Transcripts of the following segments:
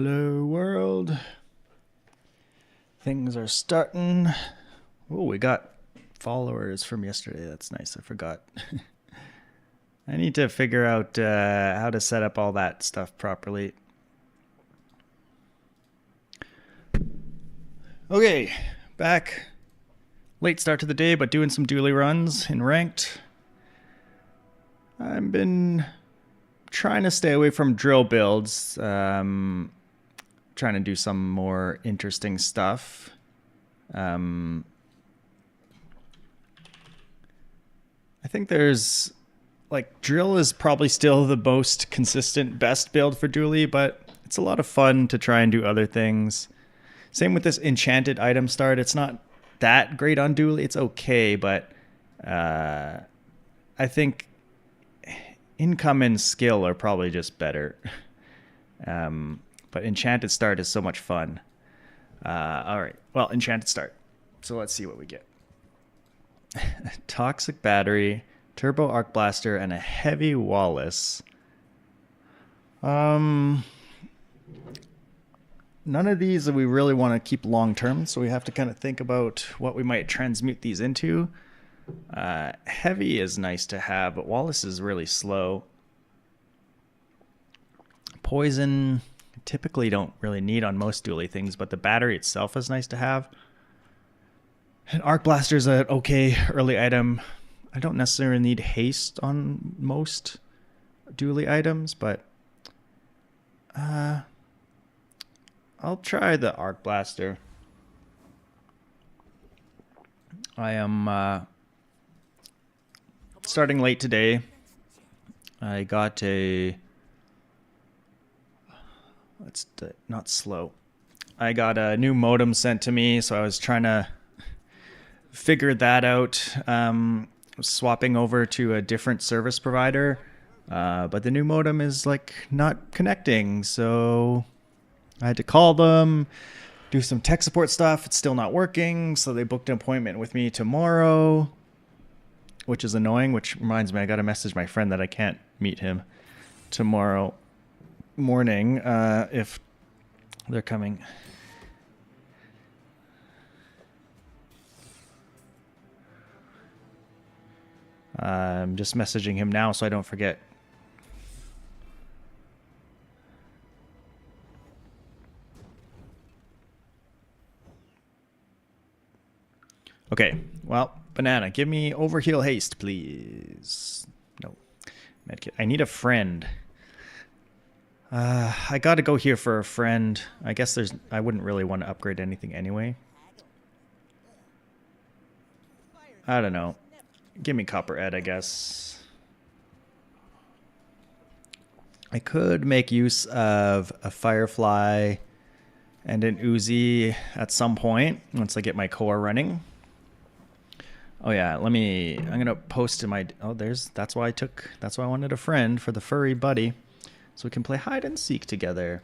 Hello, world. Things are starting. Oh, we got followers from yesterday. That's nice. I forgot. I need to figure out how to set up all that stuff properly. Okay, back. Late start to the day, but doing some Dooley runs in ranked. I've been trying to stay away from drill builds. Trying to do some more interesting stuff. I think there's like drill is probably still the most consistent, best build for Dooley, but it's a lot of fun to try and do other things. Same with this enchanted item start. It's not that great on Dooley. It's okay, but I think income and skill are probably just better. But enchanted start is so much fun. All right. Well, enchanted start. So let's see what we get. Toxic battery, turbo arc blaster, and a heavy Wallace. None of these we really want to keep long term, so we have to kind of think about what we might transmute these into. Heavy is nice to have, but Wallace is really slow. Poison, typically don't really need on most Dooley things, but the battery itself is nice to have. And Arc Blaster is an okay early item. I don't necessarily need haste on most Dooley items, but I'll try the Arc Blaster. I am starting late today. I got a... not slow. I got a new modem sent to me, so I was trying to figure that out. Swapping over to a different service provider, but the new modem is like not connecting, so I had to call them, do some tech support stuff. It's still not working, so they booked an appointment with me tomorrow, which is annoying, which reminds me I gotta message my friend that I can't meet him tomorrow morning if they're coming. I'm just messaging him now so I don't forget. Okay, well, banana, give me overheal haste, please. No, medkit. I need a friend. I gotta go here for a friend. I guess I wouldn't really want to upgrade anything anyway. I don't know. Give me Copper Ed, I guess. I could make use of a Firefly and an Uzi at some point once I get my core running. Oh yeah, I'm gonna post in my, that's why I wanted a friend, for the furry buddy. So we can play hide and seek together.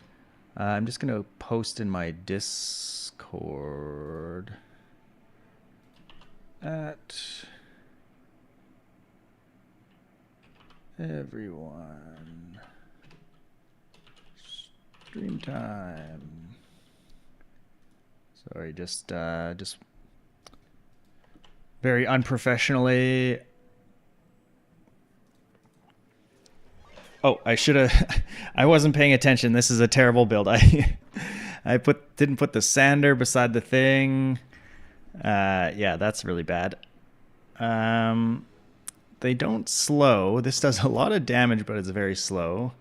I'm just gonna post in my Discord at everyone. Stream time. Sorry, just very unprofessionally. Oh, I should have. I wasn't paying attention. This is a terrible build. I didn't put the sander beside the thing. Yeah, that's really bad. They don't slow. This does a lot of damage, but it's very slow.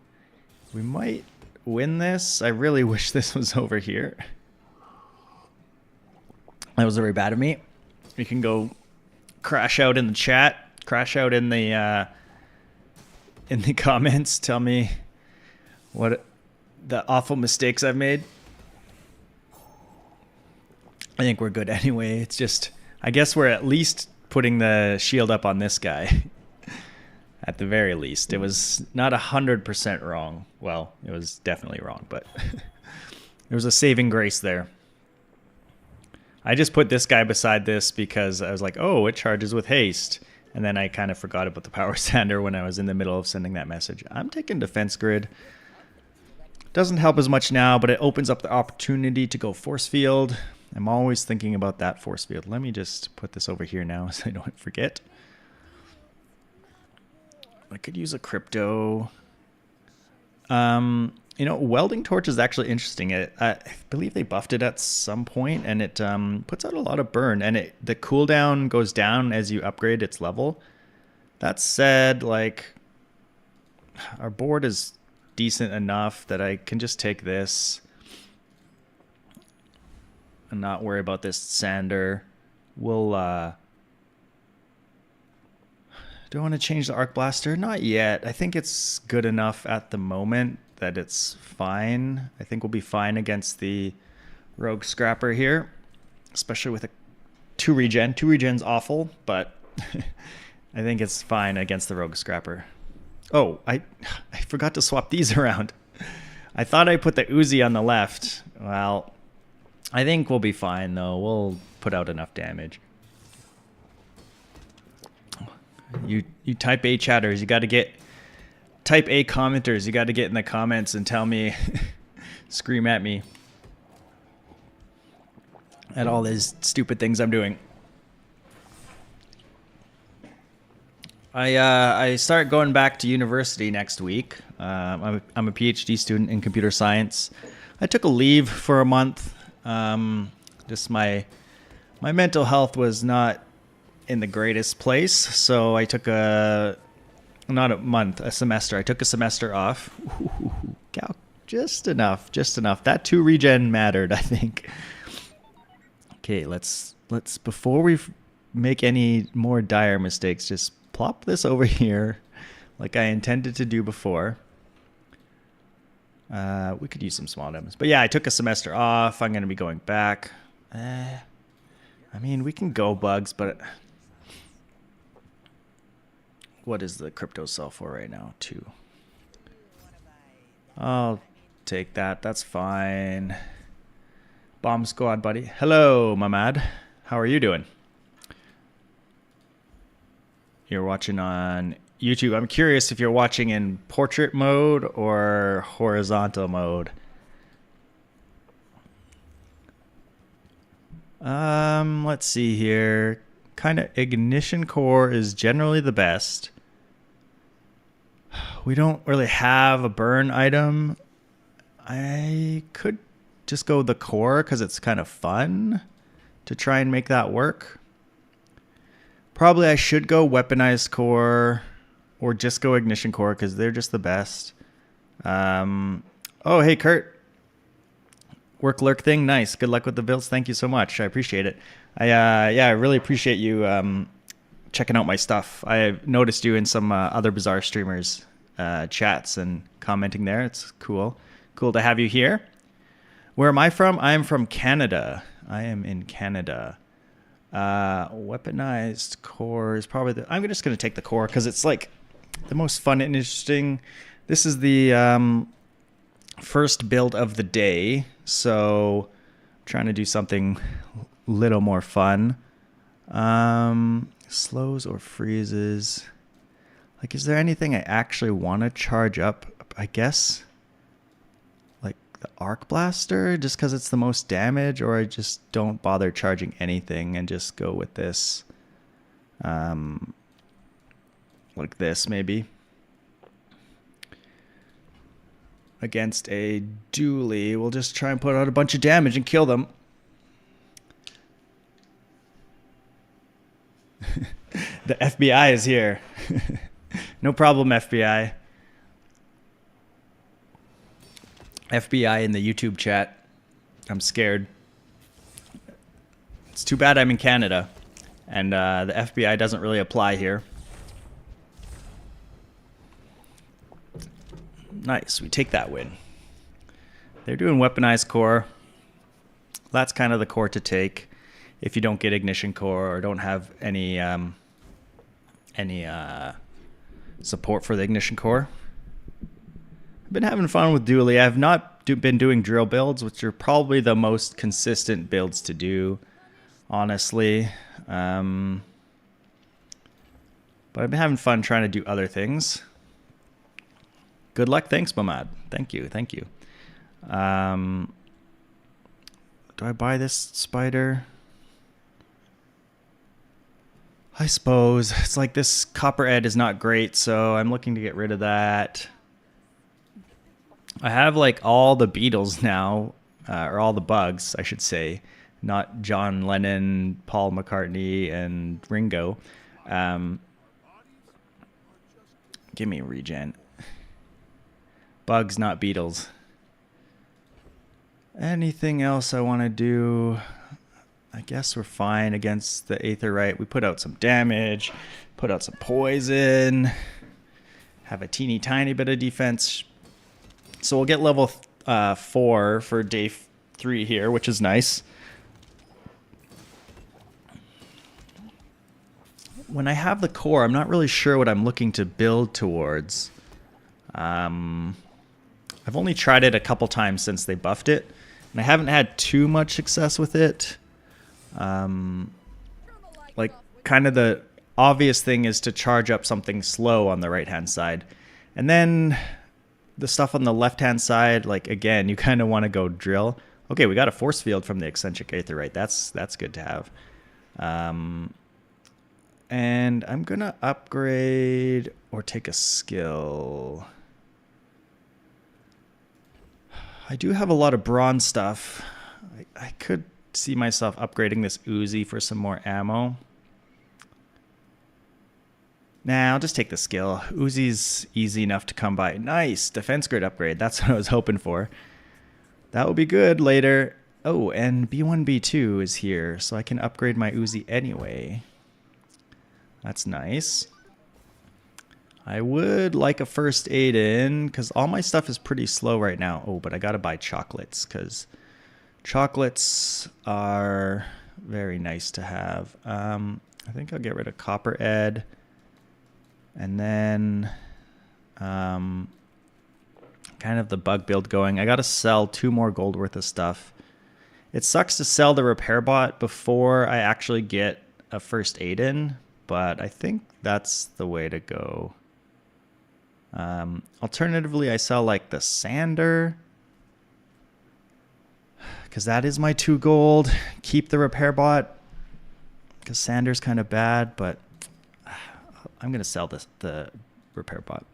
We might win this. I really wish this was over here. That was very bad of me. You can go crash out in the chat. Crash out in the comments. Tell me what the awful mistakes I've made. I think we're good anyway. It's just, I guess we're at least putting the shield up on this guy. At the very least. It was not 100% wrong. Well, it was definitely wrong, but there was a saving grace there. I just put this guy beside this because I was like, oh, it charges with haste. And then I kind of forgot about the power sander when I was in the middle of sending that message. I'm taking defense grid. Doesn't help as much now, but it opens up the opportunity to go force field. I'm always thinking about that force field. Let me just put this over here now so I don't forget. I could use a crypto. You know, welding torch is actually interesting. I believe they buffed it at some point, and it puts out a lot of burn, and the cooldown goes down as you upgrade its level. That said, like, our board is decent enough that I can just take this and not worry about this sander. We'll do I want to change the arc blaster? Not yet. I think it's good enough at the moment that it's fine. I think we'll be fine against the rogue scrapper here, especially with a 2 regen. 2 regen's awful, but I think it's fine against the rogue scrapper. Oh, I forgot to swap these around. I thought I put the Uzi on the left. Well, I think we'll be fine, though. We'll put out enough damage. You type A chatters, you got to get... Type A commenters, you got to get in the comments and tell me... scream at me. At all these stupid things I'm doing. I start going back to university next week. I'm a PhD student in computer science. I took a leave for a month. Just my mental health was not in the greatest place, so I took not a month, a semester. I took a semester off. Ooh, just enough. That 2 regen mattered, I think. Okay, let's before we make any more dire mistakes, just plop this over here like I intended to do before. We could use some small items. But yeah, I took a semester off. I'm going to be going back. I mean, we can go bugs, but... What is the crypto sell for right now? 2. I'll take that. That's fine. Bomb squad, buddy. Hello, Mamad. How are you doing? You're watching on YouTube. I'm curious if you're watching in portrait mode or horizontal mode. Let's see here. Kind of ignition core is generally the best. We don't really have a burn item. I could just go the core because it's kind of fun to try and make that work. Probably I should go weaponized core or just go ignition core because they're just the best. Oh, hey, Kurt. Work lurk thing. Nice. Good luck with the builds. Thank you so much. I appreciate it. I really appreciate you checking out my stuff. I noticed you in some other Bizarre streamers chats and commenting there. It's cool. Cool to have you here. Where am I from? I am from Canada. I am in Canada. Weaponized core is probably I'm just going to take the core because it's like the most fun and interesting. This is the first build of the day, so I'm trying to do something a little more fun. Slows or freezes. Like, is there anything I actually want to charge up? I guess like the arc blaster, just because it's the most damage, or I just don't bother charging anything and just go with this. Like this, maybe. Against a Dooley, we'll just try and put out a bunch of damage and kill them. The FBI is here. No problem, FBI. FBI in the YouTube chat. I'm scared. It's too bad I'm in Canada, and the FBI doesn't really apply here. Nice, we take that win. They're doing weaponized core. That's kind of the core to take if you don't get ignition core or don't have any support for the ignition core. I've been having fun with Dooley. I've not been doing drill builds, which are probably the most consistent builds to do, honestly. But I've been having fun trying to do other things. Good luck. Thanks, Mamad. Thank you. Thank you. Do I buy this spider? I suppose. It's like this copper ed is not great, so I'm looking to get rid of that. I have like all the beetles now, or all the bugs, I should say. Not John Lennon, Paul McCartney, and Ringo. Give me regen. Bugs, not beetles. Anything else I want to do? I guess we're fine against the Aetherite. We put out some damage, put out some poison, have a teeny tiny bit of defense. So we'll get level 4 for day 3 here, which is nice. When I have the core, I'm not really sure what I'm looking to build towards. I've only tried it a couple times since they buffed it, and I haven't had too much success with it. Like, kind of the obvious thing is to charge up something slow on the right-hand side. And then the stuff on the left-hand side, like, again, you kind of want to go drill. Okay, we got a force field from the eccentric Aetherite. That's good to have. And I'm going to upgrade or take a skill. I do have a lot of bronze stuff. I could see myself upgrading this Uzi for some more ammo. Nah, I'll just take the skill. Uzi's easy enough to come by. Nice! Defense grid upgrade. That's what I was hoping for. That will be good later. Oh, and B1, B2 is here, so I can upgrade my Uzi anyway. That's nice. I would like a first aid in, because all my stuff is pretty slow right now. Oh, but I gotta buy chocolates, because chocolates are very nice to have. I think I'll get rid of copper ed. And then kind of the bug build going. I gotta sell 2 more gold worth of stuff. It sucks to sell the repair bot before I actually get a first aid in, but I think that's the way to go. Alternatively, I sell like the sander, because that is my 2 gold. Keep the repair bot, because sander's kind of bad, but I'm going to sell the repair bot.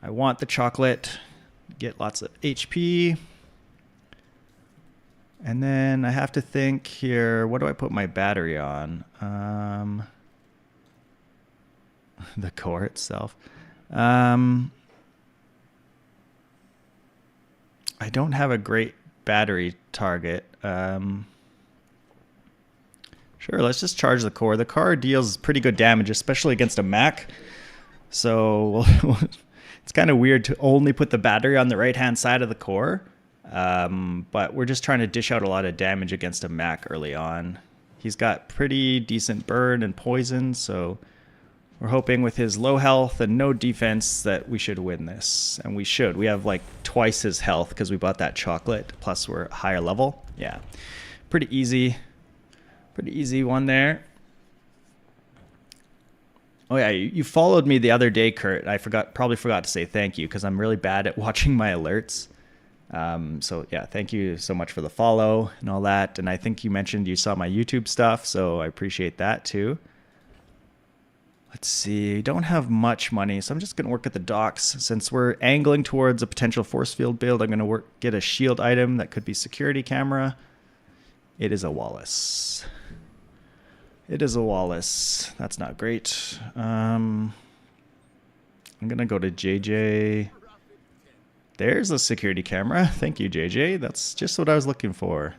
I want the chocolate, get lots of HP. And then I have to think here, what do I put my battery on? The core itself. I don't have a great battery target. Sure, let's just charge the core. The core deals pretty good damage, especially against a Mac. So it's kind of weird to only put the battery on the right-hand side of the core. But we're just trying to dish out a lot of damage against a Mac early on. He's got pretty decent burn and poison, so we're hoping with his low health and no defense that we should win this. And we should. We have like twice his health because we bought that chocolate, plus we're higher level. Yeah, pretty easy. Pretty easy one there. Oh yeah, you followed me the other day, Kurt. I probably forgot to say thank you because I'm really bad at watching my alerts. So yeah, thank you so much for the follow and all that. And I think you mentioned you saw my YouTube stuff, so I appreciate that too. Let's see, don't have much money, so I'm just gonna work at the docks. Since we're angling towards a potential force field build, I'm gonna get a shield item that could be security camera. It is a Wallace. It is a Wallace. That's not great. I'm gonna go to JJ. There's a security camera. Thank you, JJ. That's just what I was looking for.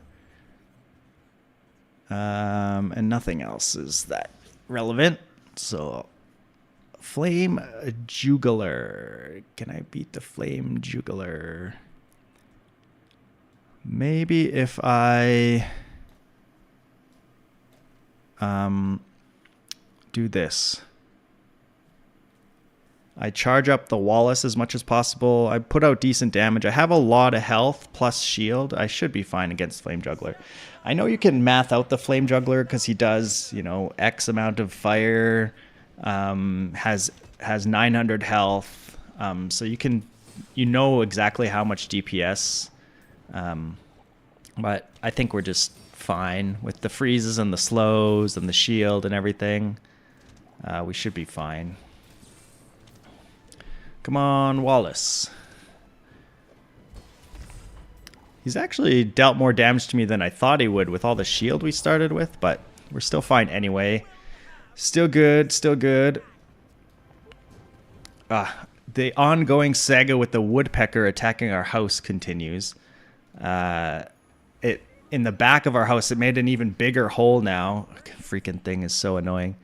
And nothing else is that relevant. So, Flame Jugular. Can I beat the Flame Jugular? Maybe if I do this. I charge up the Wallace as much as possible. I put out decent damage. I have a lot of health plus shield. I should be fine against Flame Juggler. I know you can math out the Flame Juggler because he does, you know, X amount of fire, has 900 health. So you know exactly how much DPS But I think we're just fine with the freezes and the slows and the shield and everything. We should be fine. Come on, Wallace. He's actually dealt more damage to me than I thought he would with all the shield we started with, but we're still fine anyway. Still good, still good. The ongoing saga with the woodpecker attacking our house continues. In the back of our house, it made an even bigger hole now. Freaking thing is so annoying.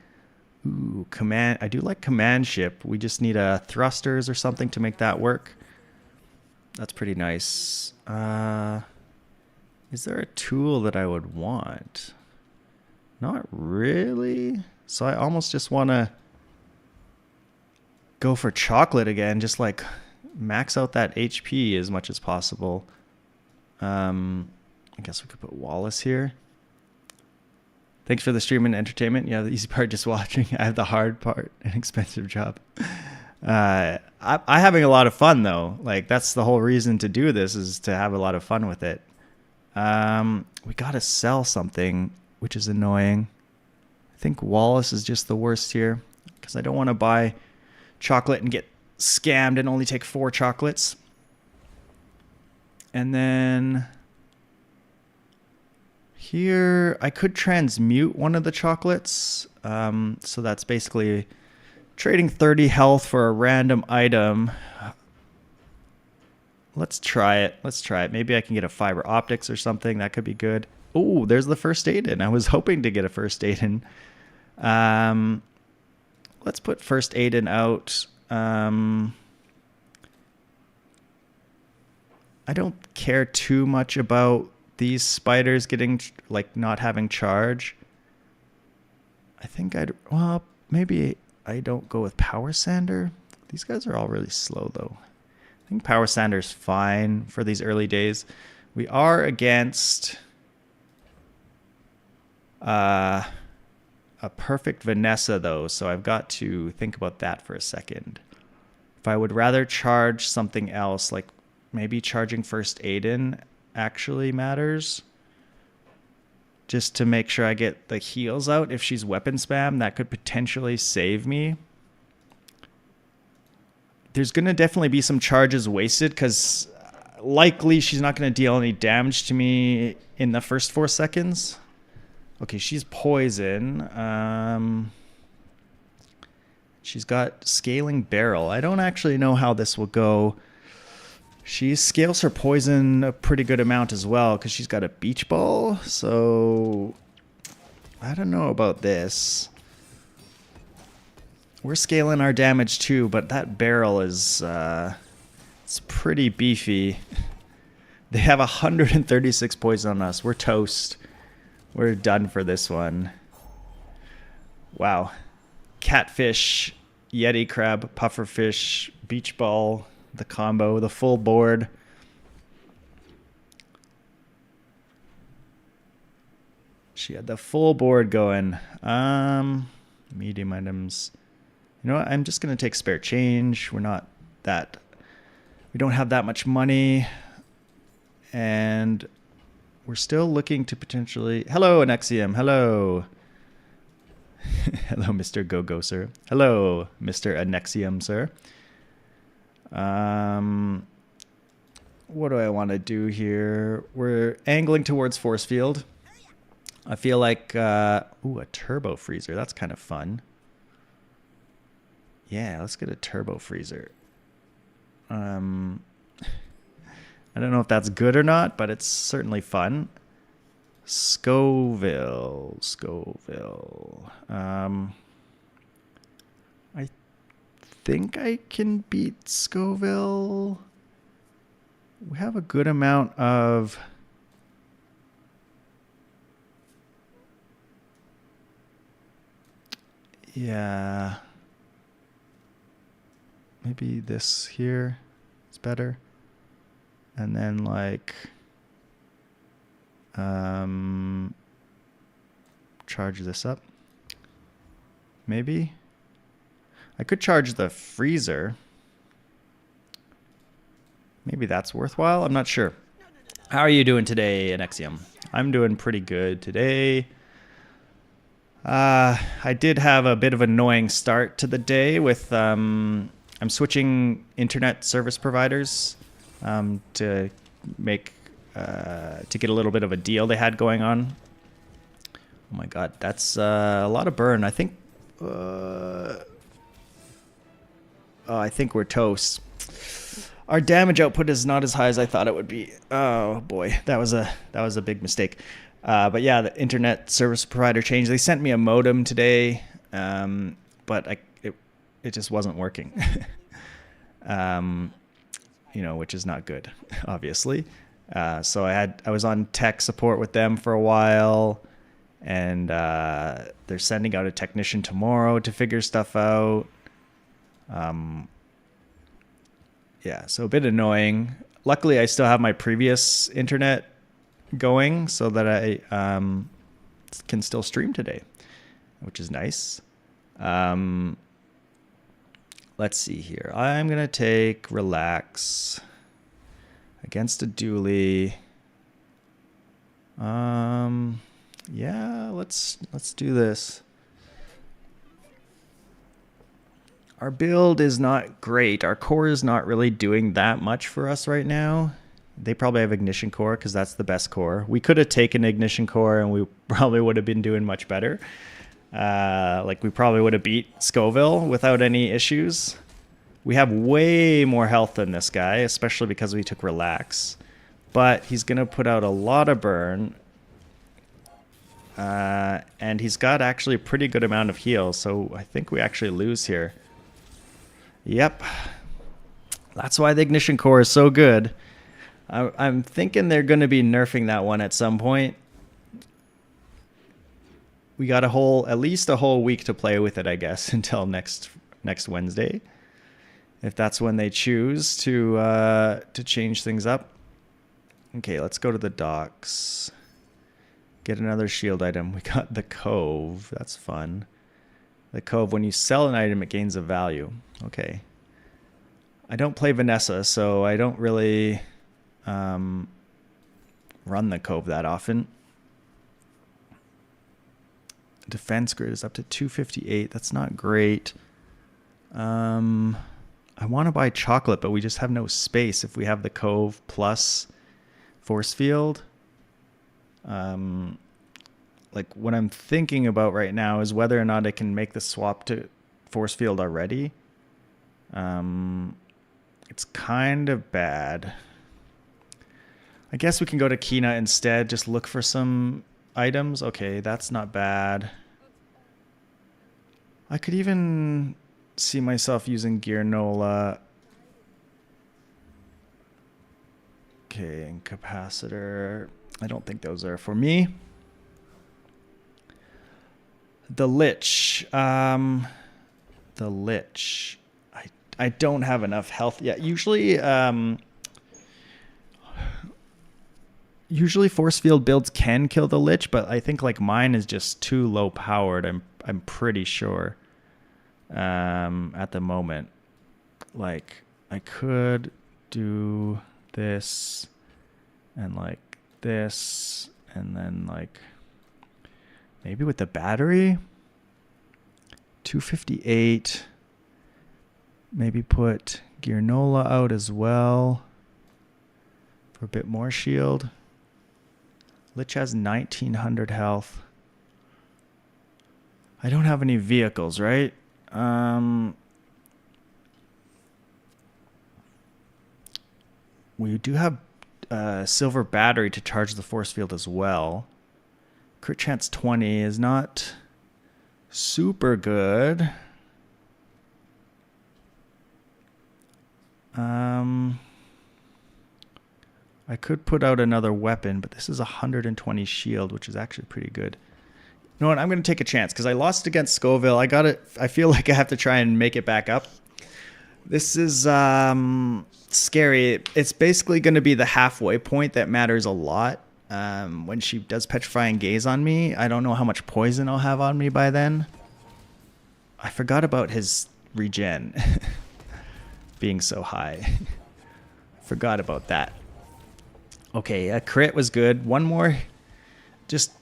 Ooh, command. I do like command ship. We just need thrusters or something to make that work. That's pretty nice. Is there a tool that I would want? Not really. So I almost just want to go for chocolate again. Just like max out that HP as much as possible. I guess we could put Wallace here. Thanks for the stream and entertainment. Yeah, the easy part just watching. I have the hard part, an expensive job. I'm having a lot of fun though. Like that's the whole reason to do this is to have a lot of fun with it. We gotta sell something, which is annoying. I think Wallace is just the worst here because I don't want to buy chocolate and get scammed and only take 4 chocolates. And then here I could transmute one of the chocolates. So that's basically trading 30 health for a random item. Let's try it. Let's try it. Maybe I can get a fiber optics or something. That could be good. Oh, there's the first aid in. I was hoping to get a first aid in. Let's put first aid in out. I don't care too much about these spiders getting, like, not having charge. I think well, maybe I don't go with Power Sander. These guys are all really slow, though. I think Power Sander's fine for these early days. We are against a perfect Vanessa, though, so I've got to think about that for a second. If I would rather charge something else, like maybe charging first aid in actually matters. Just to make sure I get the heals out. If she's weapon spam, that could potentially save me. There's going to definitely be some charges wasted because likely she's not going to deal any damage to me in the first 4 seconds. Okay, she's poison. She's got scaling barrel. I don't actually know how this will go. She scales her poison a pretty good amount as well because she's got a beach ball. So I don't know about this. We're scaling our damage too, but that barrel is it's pretty beefy. They have 136 poison on us. We're toast. We're done for this one. Wow. Catfish, Yeti crab, pufferfish, beach ball, the combo, the full board. She had the full board going. Medium items. You know what? I'm just going to take spare change. We don't have that much money. And we're still looking to potentially... Hello, Anexium. Hello. Hello, Mr. Go-Go, sir. Hello, Mr. Anexium, sir. What do I want to do here? We're angling towards force field. I feel like... ooh, a turbo freezer. That's kind of fun. Yeah, let's get a turbo freezer. I don't know if that's good or not, but it's certainly fun. Scoville. I think I can beat Scoville. We have a good amount of... Yeah. Maybe this here is better. And then like charge this up. Maybe. I could charge the freezer. Maybe that's worthwhile. I'm not sure. How are you doing today, Anexium? I'm doing pretty good today. I did have a bit of an annoying start to the day with I'm switching internet service providers to make to get a little bit of a deal they had going on. Oh my god, that's a lot of burn. I think we're toast. Our damage output is not as high as I thought it would be. Oh boy, that was a big mistake. But yeah, the internet service provider changed. They sent me a modem today, but it just wasn't working. Which is not good, obviously. So I was on tech support with them for a while, and they're sending out a technician tomorrow to figure stuff out. Yeah, so a bit annoying. Luckily, I still have my previous internet going so that I can still stream today, which is nice. Let's see here. I'm going to take Relax against a Dooley. Yeah, let's do this. Our build is not great. Our core is not really doing that much for us right now. They probably have Ignition Core because that's the best core. We could have taken Ignition Core and we probably would have been doing much better. We probably would have beat Scoville without any issues. We have way more health than this guy, especially because we took Relax. But he's going to put out a lot of burn. And he's got actually a pretty good amount of heal, so I think we actually lose here. Yep. That's why the Ignition Core is so good. I'm thinking they're going to be nerfing that one at some point. We got at least a whole week to play with it, I guess, until next Wednesday. If that's when they choose to change things up. Okay, let's go to the docks. Get another shield item. We got the Cove. That's fun. The Cove, when you sell an item, it gains a value. Okay. I don't play Vanessa, so I don't really run the Cove that often. Defense grid is up to 258. That's not great. I want to buy chocolate, but we just have no space if we have the Cove plus force field. What I'm thinking about right now is whether or not I can make the swap to force field already. It's kind of bad. I guess we can go to Kina instead, just look for some items. Okay, that's not bad. I could even see myself using Gearnola. Okay, and capacitor. I don't think those are for me. The Lich. The Lich. I don't have enough health yet. Usually force field builds can kill the Lich, but I think mine is just too low powered. I'm pretty sure at the moment. I could do this and this, and then maybe with the battery 258, maybe put Gearnola out as well for a bit more shield. Lich has 1900 health. I don't have any vehicles, right? We do have silver battery to charge the force field as well. Crit chance 20 is not super good. I could put out another weapon, but this is 120 shield, which is actually pretty good. You know what? I'm going to take a chance because I lost against Scoville. I feel like I have to try and make it back up. This is scary. It's basically going to be the halfway point that matters a lot. When she does Petrifying Gaze on me, I don't know how much poison I'll have on me by then. I forgot about his regen being so high. Forgot about that. Okay, a crit was good. One more. Just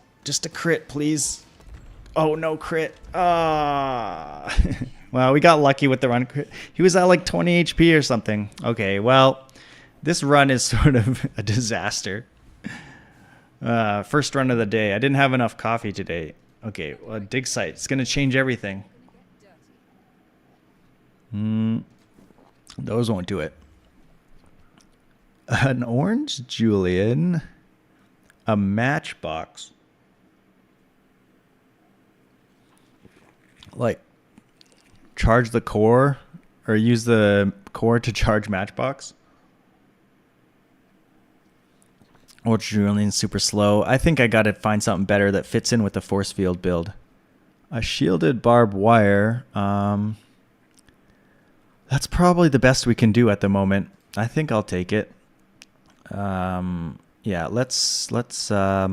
a crit, please. Oh, no crit. Ah. Well, we got lucky with the run crit. He was at like 20 HP or something. Okay, well, this run is sort of a disaster. First run of the day. I didn't have enough coffee today. Okay, well, dig site. It's going to change everything. Those won't do it. An orange Julian. A matchbox. Like, charge the core or use the core to charge matchbox. Orange Julian's super slow. I think I got to find something better that fits in with the force field build. A shielded barbed wire. That's probably the best we can do at the moment. I think I'll take it. Yeah, let's try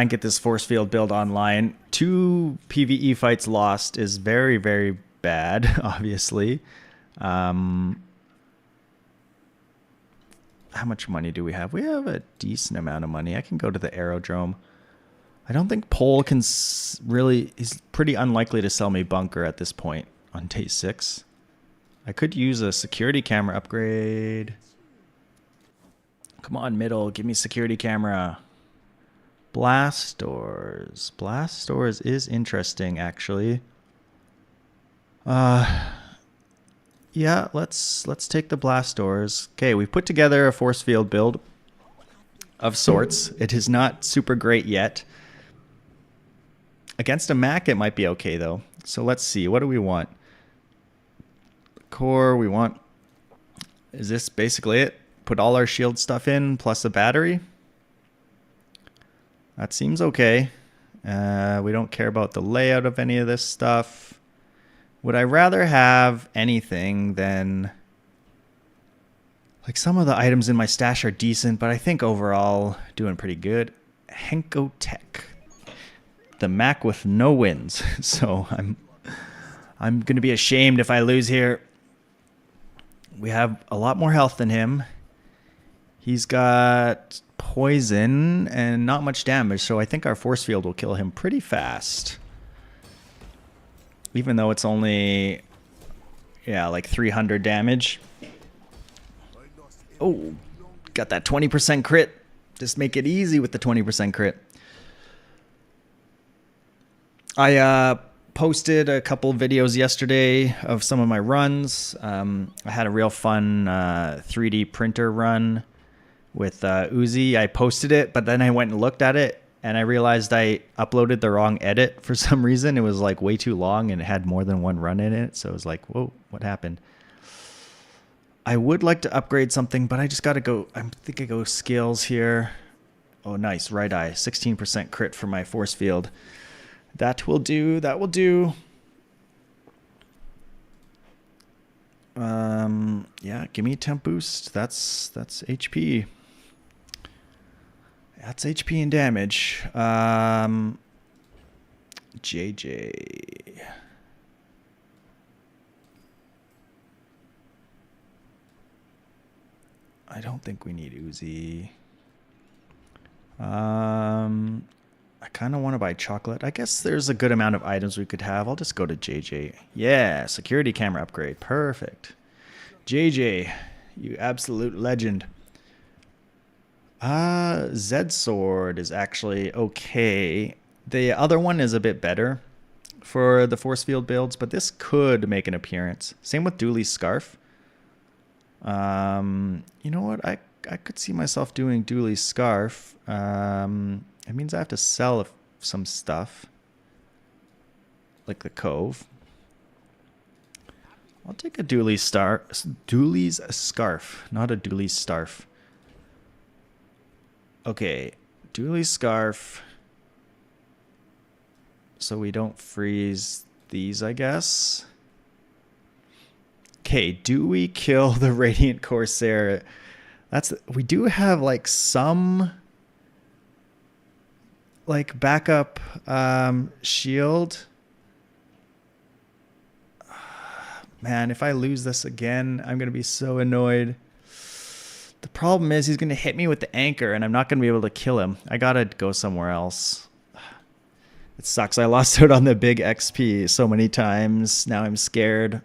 and get this force field build online. 2 PvE fights lost is very, very bad, obviously. How much money do we have? We have a decent amount of money. I can go to the aerodrome. I don't think Pole can really... He's pretty unlikely to sell me bunker at this point on day 6. I could use a security camera upgrade. Come on, middle. Give me security camera. Blast doors. Blast doors is interesting, actually. Yeah, let's take the blast doors. Okay, we put together a force field build of sorts. It is not super great yet. Against a Mac, it might be okay, though. So let's see. What do we want? Core, we want... Is this basically it? Put all our shield stuff in, plus a battery? That seems okay. We don't care about the layout of any of this stuff. Would I rather have anything than... Like, some of the items in my stash are decent, but I think overall doing pretty good. Henko Tech. The Mac with no wins. So I'm going to be ashamed if I lose here. We have a lot more health than him. He's got poison and not much damage, so I think our force field will kill him pretty fast. Even though it's only, yeah, like 300 damage. Oh, got that 20% crit. Just make it easy with the 20% crit. I posted a couple videos yesterday of some of my runs. I had a real fun 3D printer run with Uzi. I posted it, but then I went and looked at it, and I realized I uploaded the wrong edit for some reason. It was like way too long, and it had more than one run in it. So I was like, whoa, what happened? I would like to upgrade something, but I just got to go. I think I go skills here. Oh, nice. Right eye. 16% crit for my force field. That will do. That will do. Yeah, give me a temp boost. That's HP. That's HP and damage. JJ. I don't think we need Uzi. I kind of want to buy chocolate. I guess there's a good amount of items we could have. I'll just go to JJ. Yeah, security camera upgrade. Perfect. JJ, you absolute legend. Zed Sword is actually okay. The other one is a bit better for the force field builds, but this could make an appearance. Same with Dooley's Scarf. You know what? I could see myself doing Dooley's Scarf. It means I have to sell some stuff. Like the Cove. I'll take a Dooley's Scarf, not a Dooley's Starf. Okay, Dooley's Scarf. So we don't freeze these, I guess. Okay, do we kill the Radiant Corsair? We do have like some like backup shield. Man, if I lose this again, I'm gonna be so annoyed. The problem is he's going to hit me with the anchor, and I'm not going to be able to kill him. I got to go somewhere else. It sucks. I lost out on the big XP so many times. Now I'm scared.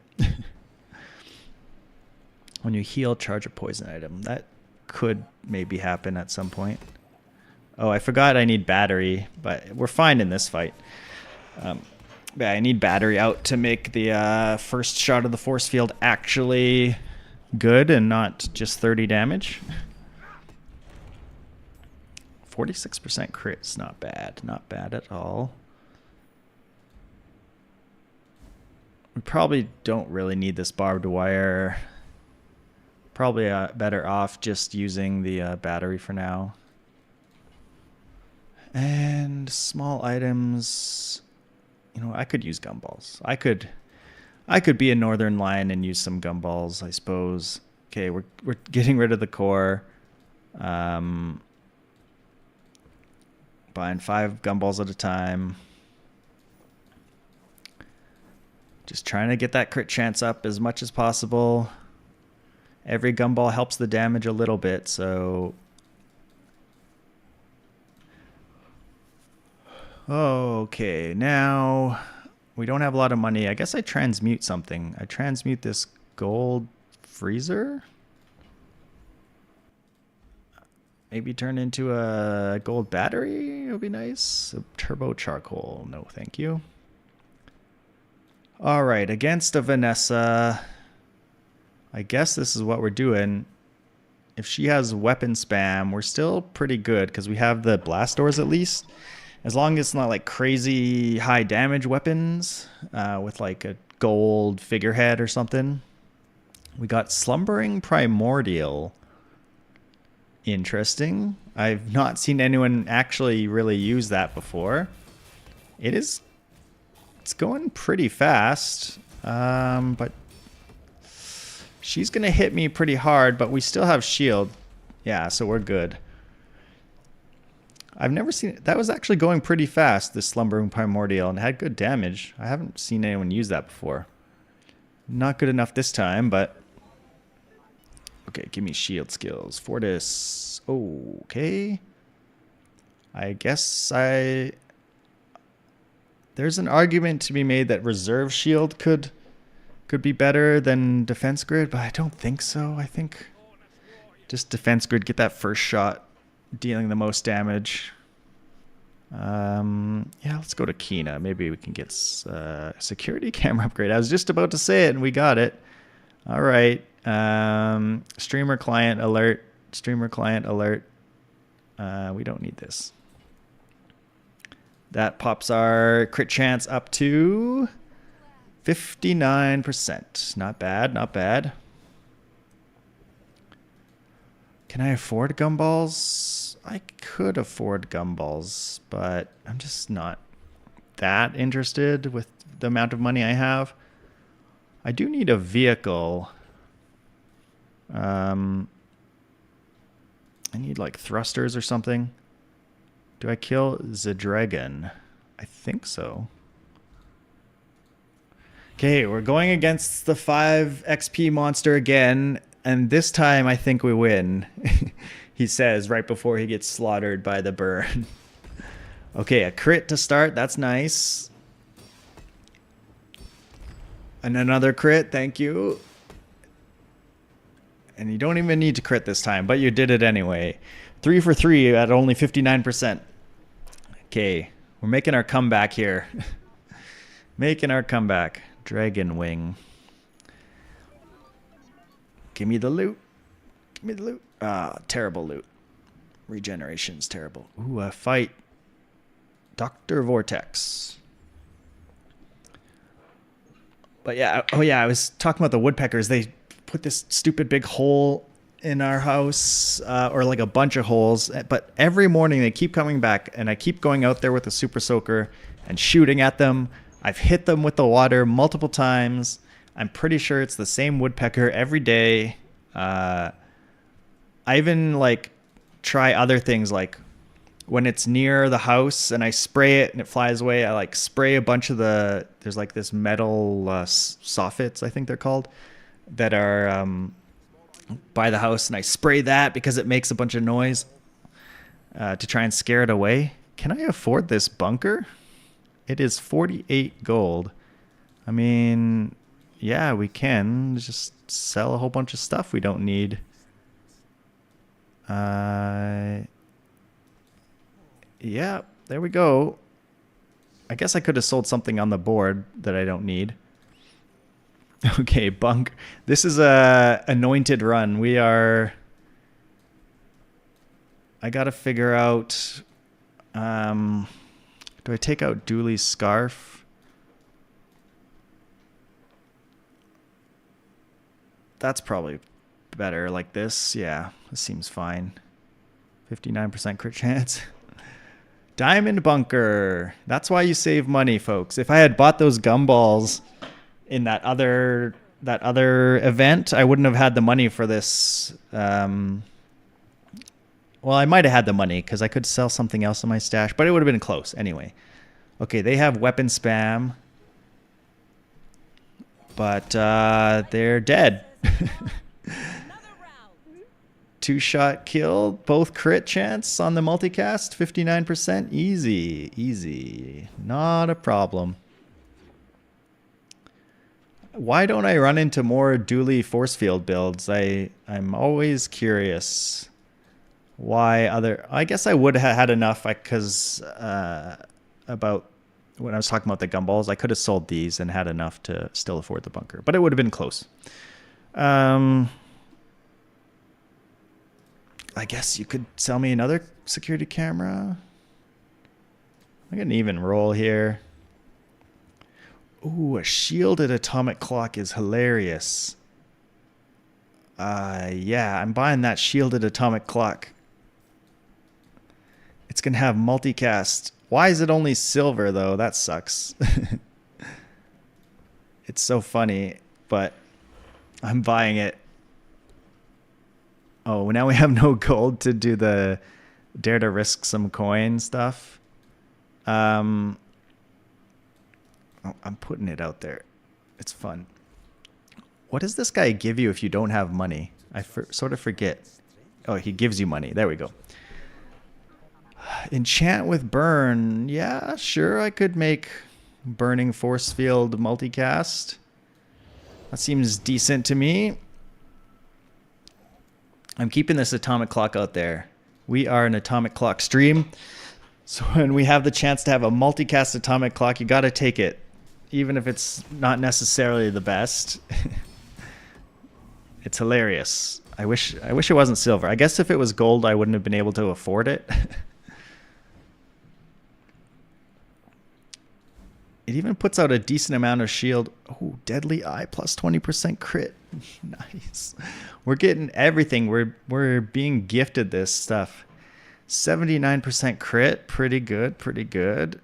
When you heal, charge a poison item. That could maybe happen at some point. Oh, I forgot I need battery, but we're fine in this fight. Yeah, I need battery out to make the first shot of the force field actually good and not just 30 damage. 46% crit's not bad. Not bad at all. We probably don't really need this barbed wire. Probably better off just using the battery for now. And small items. You know, I could use gumballs. I could be a northern lion and use some gumballs, I suppose. Okay, we're getting rid of the core. Buying 5 gumballs at a time. Just trying to get that crit chance up as much as possible. Every gumball helps the damage a little bit, so... Okay, now we don't have a lot of money. I guess I transmute something. I transmute this gold freezer. Maybe turn into a gold battery. It would be nice. A turbo charcoal. No, thank you. All right, against a Vanessa. I guess this is what we're doing. If she has weapon spam, we're still pretty good because we have the blast doors at least. As long as it's not like crazy high damage weapons with like a gold figurehead or something. We got Slumbering Primordial. Interesting. I've not seen anyone actually really use that before. It's going pretty fast. But she's going to hit me pretty hard, but we still have shield. Yeah, so we're good. I've never seen it. That was actually going pretty fast, this Slumbering Primordial, and it had good damage. I haven't seen anyone use that before. Not good enough this time, but... Okay, give me shield skills. Fortis. Okay. I guess there's an argument to be made that reserve shield could be better than defense grid, but I don't think so. I think just defense grid, get that first shot dealing the most damage. Yeah, let's go to Kina. Maybe we can get security camera upgrade. I was just about to say it and we got it. All right. Streamer client alert. Streamer client alert. We don't need this. That pops our crit chance up to 59%. Not bad, not bad. Can I afford gumballs? I could afford gumballs, but I'm just not that interested with the amount of money I have. I do need a vehicle. I need like thrusters or something. Do I kill the dragon? I think so. Okay, we're going against the 5 XP monster again. And this time, I think we win, he says right before he gets slaughtered by the burn. Okay, a crit to start. That's nice. And another crit. Thank you. And you don't even need to crit this time, but you did it anyway. 3 for 3 at only 59%. Okay, we're making our comeback here. Making our comeback. Dragon Wing. Give me the loot. Give me the loot. Ah, terrible loot. Regeneration's terrible. Ooh, a fight. Dr. Vortex. But yeah, oh yeah, I was talking about the woodpeckers. They put this stupid big hole in our house, or like a bunch of holes. But every morning they keep coming back, and I keep going out there with a super soaker and shooting at them. I've hit them with the water multiple times. I'm pretty sure it's the same woodpecker every day. I even like try other things, like when it's near the house and I spray it and it flies away, I like spray a bunch of there's like this metal soffits, I think they're called, that are by the house, and I spray that because it makes a bunch of noise to try and scare it away. Can I afford this bunker? It is 48 gold. I mean, yeah, we can just sell a whole bunch of stuff we don't need. Yeah, there we go. I guess I could have sold something on the board that I don't need. Okay, bunk. This is a anointed run. We are... I gotta figure out... do I take out Dooley's scarf? That's probably better like this. Yeah, this seems fine. 59% crit chance. Diamond bunker. That's why you save money, folks. If I had bought those gumballs in that other event, I wouldn't have had the money for this. Well, I might have had the money because I could sell something else in my stash, but it would have been close anyway. Okay, they have weapon spam, but they're dead. 2-shot kill, both crit chance on the multicast, 59%. Easy. Not a problem. Why don't I run into more Dooley force field builds? I'm always curious why other... I guess I would have had enough because about when I was talking about the gumballs, I could have sold these and had enough to still afford the bunker, but it would have been close. I guess you could sell me another security camera. I got an even roll here. Ooh, a shielded atomic clock is hilarious. Yeah, I'm buying that shielded atomic clock. It's going to have multicast. Why is it only silver, though? That sucks. It's so funny, but I'm buying it. Oh, now we have no gold to do the dare to risk some coin stuff. Oh, I'm putting it out there. It's fun. What does this guy give you if you don't have money? I sort of forget. Oh, he gives you money. There we go. Enchant with burn. Yeah, sure. I could make burning force field multicast. That seems decent to me. I'm keeping this atomic clock out there. We are an atomic clock stream. So when we have the chance to have a multicast atomic clock, you got to take it. Even if it's not necessarily the best. It's hilarious. I wish it wasn't silver. I guess if it was gold, I wouldn't have been able to afford it. It even puts out a decent amount of shield. Oh, deadly eye plus 20% crit. Nice. We're getting everything. We're being gifted this stuff. 79% crit. Pretty good. Pretty good.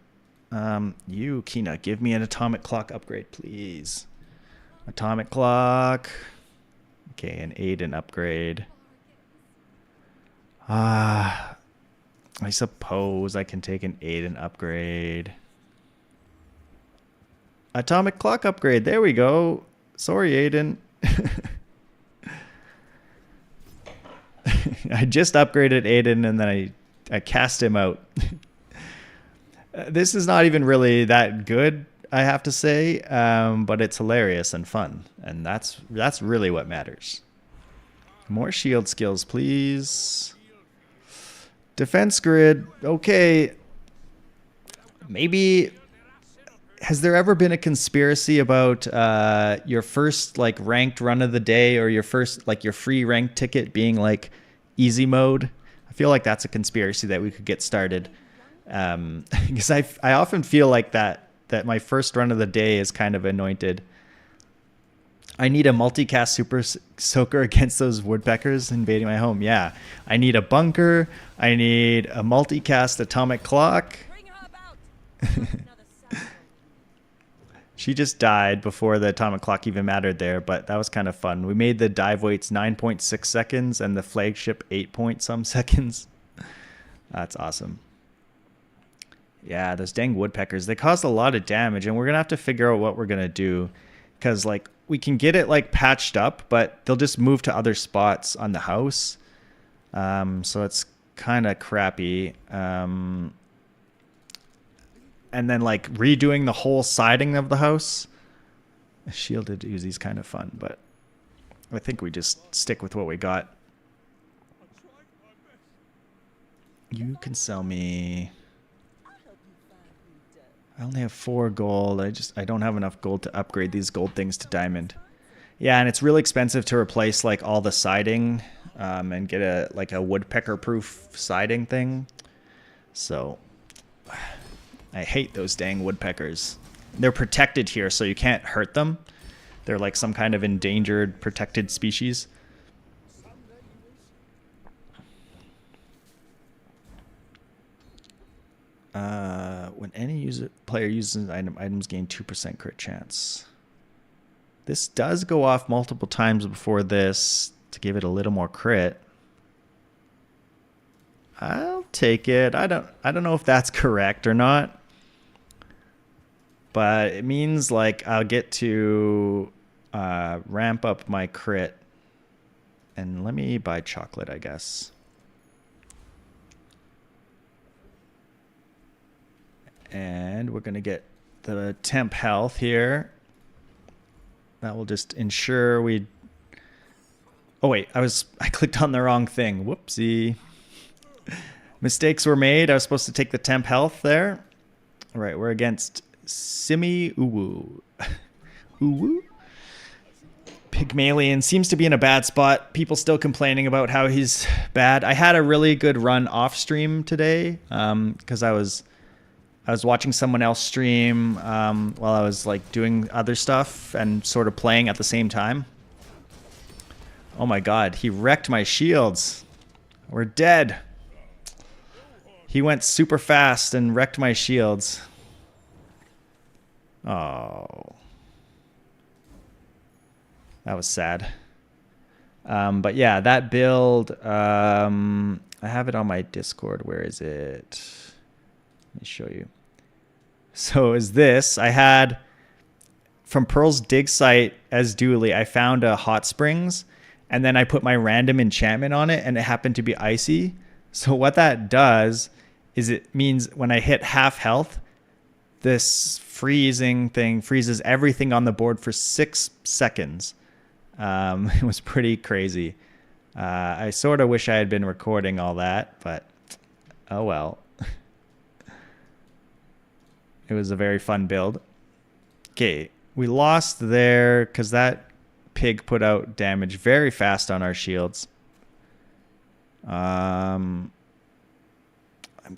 You, Kina, give me an atomic clock upgrade, please. Atomic clock. Okay, an Aiden upgrade. I suppose I can take an Aiden upgrade. Atomic clock upgrade. There we go. Sorry, Aiden. I just upgraded Aiden and then I cast him out. This is not even really that good, I have to say, but it's hilarious and fun, and that's really what matters. More shield skills, please. Defense grid. Okay. Maybe... Has there ever been a conspiracy about your first like ranked run of the day or your first like your free ranked ticket being like easy mode? I feel like that's a conspiracy that we could get started. Because I often feel like that my first run of the day is kind of anointed. I need a multicast super soaker against those woodpeckers invading my home. Yeah, I need a bunker. I need a multicast atomic clock. She just died before the atomic clock even mattered there, but that was kind of fun. We made the dive weights 9.6 seconds and the flagship 8 point some seconds. That's awesome. Yeah, those dang woodpeckers, they caused a lot of damage, and we're going to have to figure out what we're going to do. because like we can get it like patched up, but they'll just move to other spots on the house. So it's kind of crappy. And then like redoing the whole siding of the house. A shielded Uzi's kind of fun, but I think we just stick with what we got. You can sell me. I only have 4 gold. I don't have enough gold to upgrade these gold things to diamond. Yeah, and it's really expensive to replace like all the siding and get a woodpecker proof siding thing. So I hate those dang woodpeckers. They're protected here, so you can't hurt them. They're like some kind of endangered protected species. When any player uses an item, items gain 2% crit chance. This does go off multiple times before this to give it a little more crit. I'll take it. I don't know if that's correct or not. But it means like I'll get to ramp up my crit. And let me buy chocolate, I guess. And we're going to get the temp health here. That will just ensure we... Oh, wait. I clicked on the wrong thing. Whoopsie. Mistakes were made. I was supposed to take the temp health there. All right. We're against Simi Uwu. Uwu? Pygmalion seems to be in a bad spot. People still complaining about how he's bad. I had a really good run off stream today because I was watching someone else stream while I was like doing other stuff and sort of playing at the same time. Oh my god, he wrecked my shields. We're dead. He went super fast and wrecked my shields. Oh. That was sad. But yeah, that build, I have it on my Discord. Where is it? Let me show you. So is this, I had from Pearl's dig site as Dooley, I found a hot springs and then I put my random enchantment on it and it happened to be icy. So what that does is it means when I hit half health, this freezing thing freezes everything on the board for 6 seconds. It was pretty crazy. I sort of wish I had been recording all that, but oh well. It was a very fun build. Okay, we lost there because that pig put out damage very fast on our shields. I'm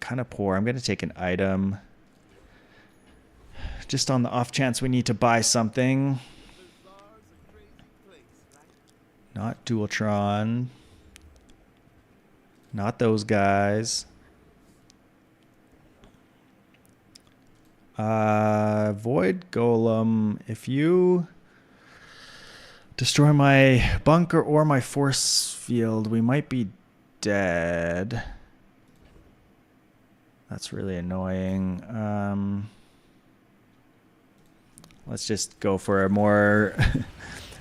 kind of poor. I'm going to take an item. Just on the off chance we need to buy something. Not Dualtron. Not those guys. Void Golem, if you destroy my bunker or my force field, we might be dead. That's really annoying. Let's just go for a more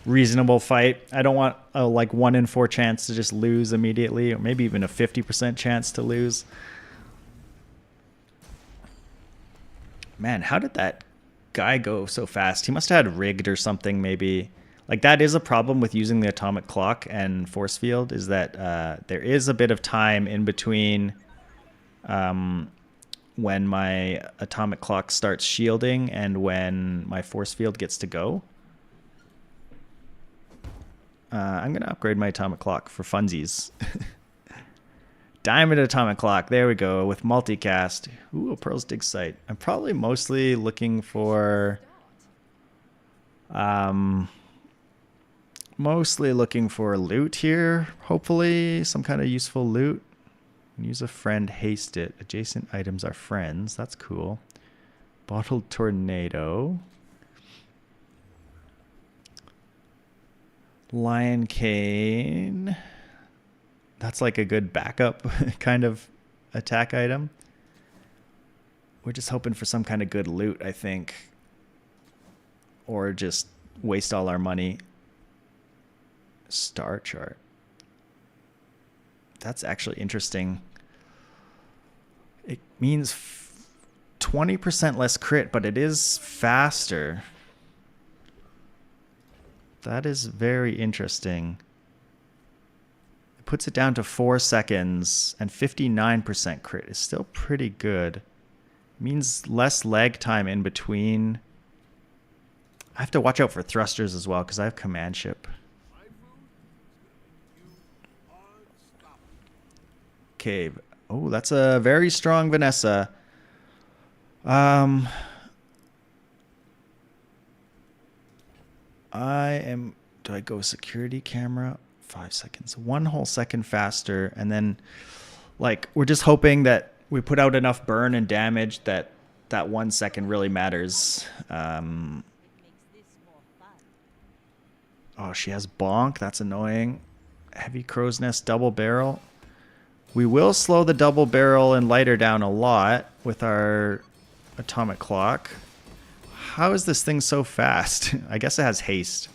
reasonable fight. I don't want a like 1 in 4 chance to just lose immediately, or maybe even a 50% chance to lose. Man, how did that guy go so fast? He must have had rigged or something, maybe. Like, that is a problem with using the atomic clock and force field, is that there is a bit of time in between when my atomic clock starts shielding and when my force field gets to go. I'm going to upgrade my atomic clock for funsies. Diamond atomic clock. There we go. With multicast. Ooh, a Pearl's dig site. I'm probably mostly looking for... mostly looking for loot here. Hopefully some kind of useful loot. Use a friend, haste it. Adjacent items are friends. That's cool. Bottled tornado. Lion cane. That's like a good backup kind of attack item. We're just hoping for some kind of good loot, I think. Or just waste all our money. Star chart. That's actually interesting. It means 20% less crit, but it is faster. That is very interesting. It puts it down to 4 seconds, and 59% crit is still pretty good. It means less lag time in between. I have to watch out for thrusters as well because I have command ship. Okay. Oh, that's a very strong Vanessa. Do I go security camera? 5 seconds. 1 whole second faster. And then, like, we're just hoping that we put out enough burn and damage that 1 second really matters. Oh, she has bonk. That's annoying. Heavy crow's nest double barrel. We will slow the double barrel and lighter down a lot with our atomic clock. How is this thing so fast? I guess it has haste.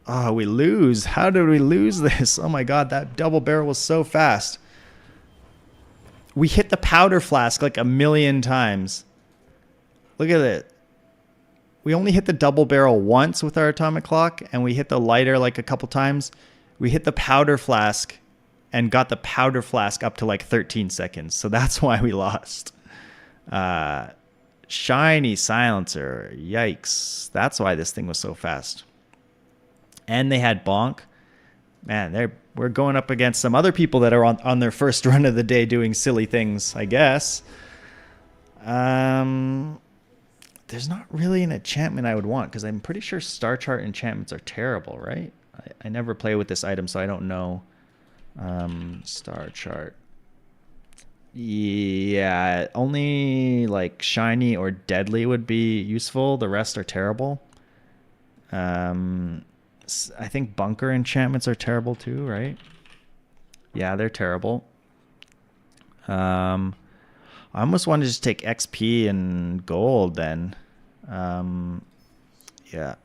Oh, we lose. How did we lose this? Oh my god, that double barrel was so fast. We hit the powder flask like a million times. Look at it. We only hit the double barrel once with our atomic clock, and we hit the lighter like a couple times. We hit the powder flask and got the powder flask up to like 13 seconds. So that's why we lost. Shiny silencer. Yikes. That's why this thing was so fast. And they had bonk. Man, we're going up against some other people that are on their first run of the day doing silly things, I guess. There's not really an enchantment I would want because I'm pretty sure star chart enchantments are terrible, right? I never play with this item, so I don't know. Star chart. Yeah, only like shiny or deadly would be useful. The rest are terrible. I think bunker enchantments are terrible too, right? Yeah, they're terrible. I almost want to just take XP and gold then. Yeah.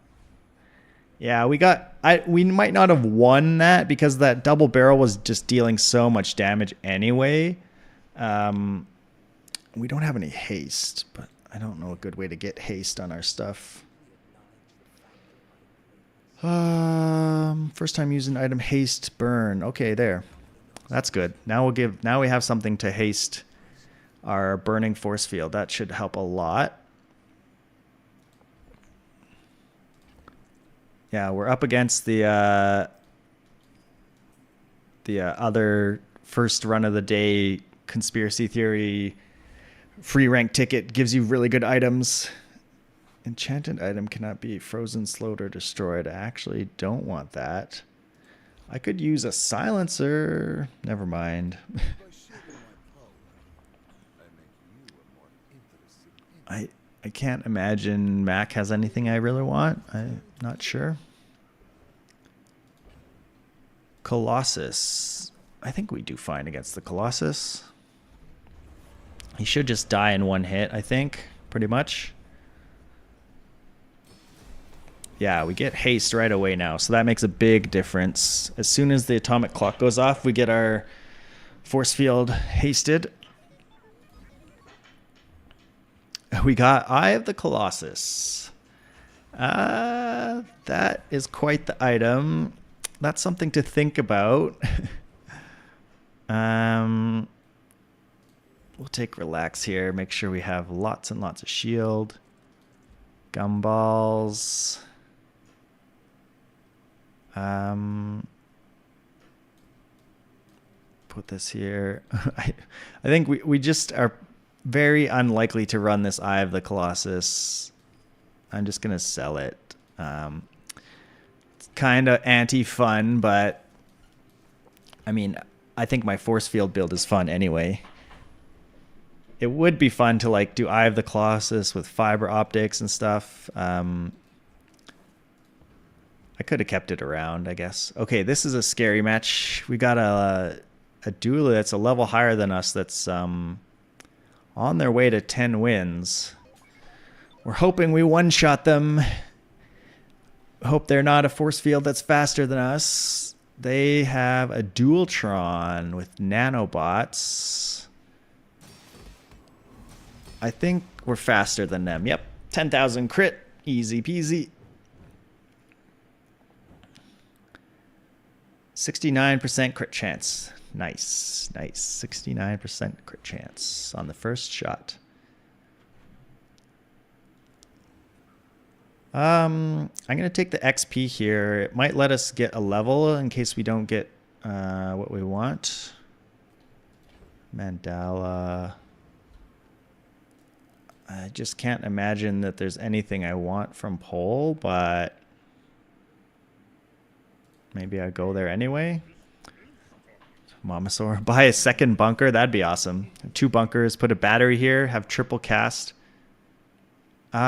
Yeah, we might not have won that because that double barrel was just dealing so much damage anyway. We don't have any haste, but I don't know a good way to get haste on our stuff. First time using item haste burn. Okay, there. That's good. Now we have something to haste our burning force field. That should help a lot. Yeah, we're up against the other first run of the day conspiracy theory free rank ticket. Gives you really good items. Enchanted item cannot be frozen, slowed, or destroyed. I actually don't want that. I could use a silencer. Never mind. I can't imagine Mac has anything I really want. I'm not sure. Colossus. I think we do fine against the Colossus. He should just die in one hit, I think. Pretty much. Yeah, we get haste right away now, so that makes a big difference. As soon as the atomic clock goes off, we get our force field hasted. We got Eye of the Colossus. That is quite the item. That's something to think about. We'll take relax here. Make sure we have lots and lots of shield. Gumballs. Put this here. I think we just are very unlikely to run this Eye of the Colossus. I'm just going to sell it. It's kind of anti-fun, but I mean, I think my force field build is fun anyway. It would be fun to like do Eye of the Colossus with fiber optics and stuff. I could have kept it around, I guess. Okay, this is a scary match. We got a Dooley that's a level higher than us that's on their way to 10 wins. We're hoping we one-shot them. Hope they're not a force field that's faster than us. They have a Dualtron with nanobots. I think we're faster than them. Yep, 10,000 crit. Easy peasy. 69% crit chance. Nice, nice. 69% crit chance on the first shot. I'm going to take the XP here. It might let us get a level in case we don't get what we want. Mandala. I just can't imagine that there's anything I want from Pole, but maybe I'll go there anyway. Mamasaur. Buy a second bunker. That'd be awesome. 2 bunkers. Put a battery here. Have triple cast. Do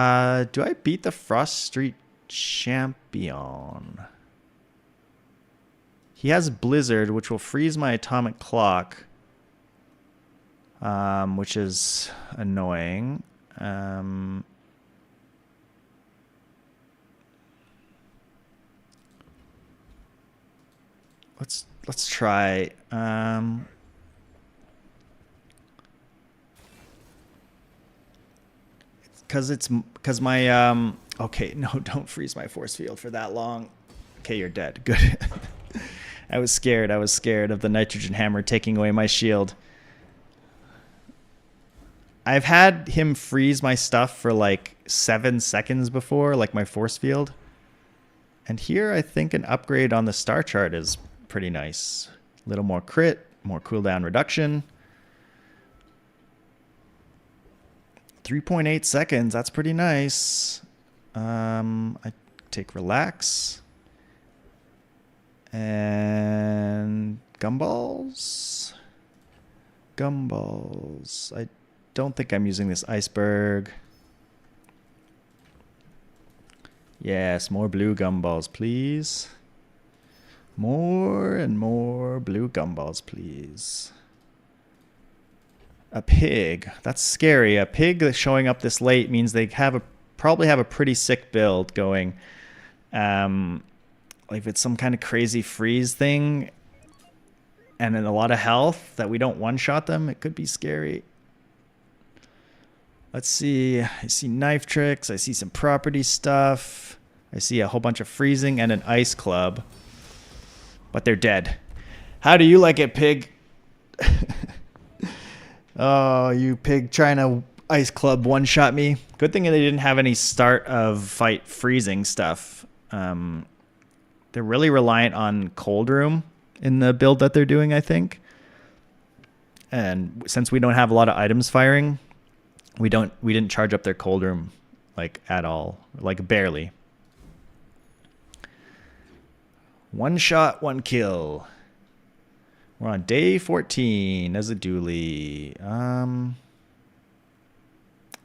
I beat the Frost Street Champion? He has Blizzard, which will freeze my atomic clock, which is annoying. Let's try. Because my okay, no, don't freeze my force field for that long. Okay, you're dead. Good. I was scared of the nitrogen hammer taking away my shield. I've had him freeze my stuff for like 7 seconds before, like my force field. And here I think an upgrade on the star chart is pretty nice. A little more crit, more cooldown reduction. 3.8 seconds, that's pretty nice. I take relax. And gumballs. I don't think I'm using this iceberg. Yes, more blue gumballs, please. More and more blue gumballs, please. A pig. That's scary. A pig that's showing up this late means they probably have a pretty sick build going. Like if it's some kind of crazy freeze thing and then a lot of health that we don't one-shot them, it could be scary. Let's see. I see knife tricks. I see some property stuff. I see a whole bunch of freezing and an ice club. But they're dead. How do you like it, pig? Oh, you pig trying to ice club one-shot me. Good thing they didn't have any start of fight freezing stuff. They're really reliant on cold room in the build that they're doing, I think. And since we don't have a lot of items firing, we didn't charge up their cold room like at all, like barely. One shot, one kill. We're on day 14 as a Dooley. I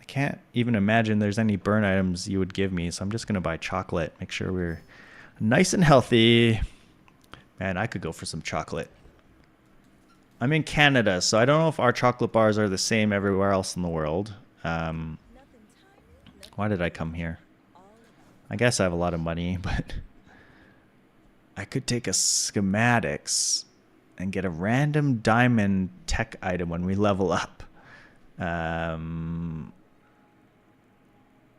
can't even imagine there's any burn items you would give me, so I'm just going to buy chocolate. Make sure we're nice and healthy. Man, I could go for some chocolate. I'm in Canada, so I don't know if our chocolate bars are the same everywhere else in the world. Why did I come here? I guess I have a lot of money, but I could take a schematics and get a random diamond tech item when we level up.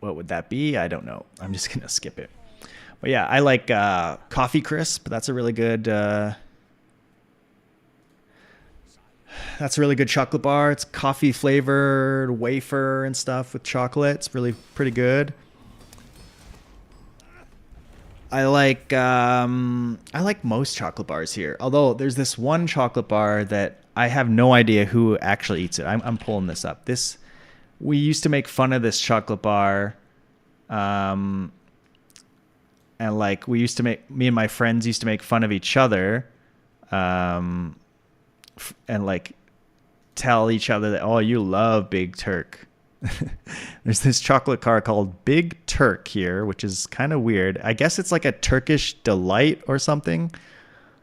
What would that be? I don't know. I'm just going to skip it. But yeah, I like Coffee Crisp. That's a really good chocolate bar. It's coffee flavored wafer and stuff with chocolate. It's really pretty good. I like most chocolate bars here. Although there's this one chocolate bar that I have no idea who actually eats it. I'm pulling this up. We used to make fun of this chocolate bar, and like me and my friends used to make fun of each other, and like tell each other that, oh, you love Big Turk. There's this chocolate car called Big Turk here, which is kind of weird. I guess it's like a Turkish delight or something.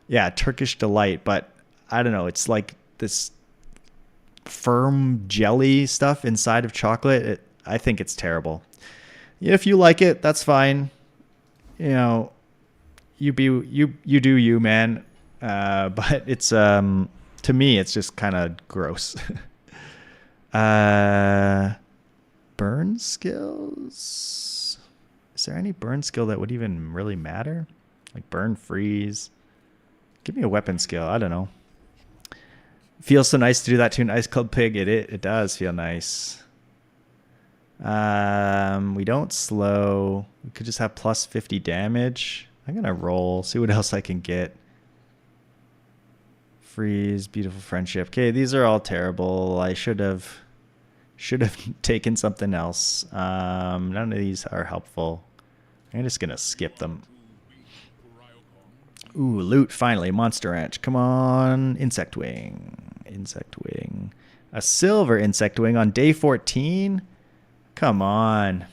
Yeah, Turkish delight, but I don't know. It's like this firm jelly stuff inside of chocolate. I think it's terrible. If you like it, that's fine. You know, you do you, man. But it's to me, it's just kind of gross. uh, burn skills. Is there any burn skill that would even really matter? Like burn, freeze. Give me a weapon skill. I don't know. Feels so nice to do that to an Ice Club Pig. It does feel nice. We don't slow. We could just have plus 50 damage. I'm gonna roll. See what else I can get. Freeze, beautiful friendship. Okay, these are all terrible. I should have taken something else. None of these are helpful. I'm just gonna skip them. Ooh, loot, finally. Monster Ranch. Come on. Insect Wing. Insect Wing. A silver Insect Wing on day 14? Come on.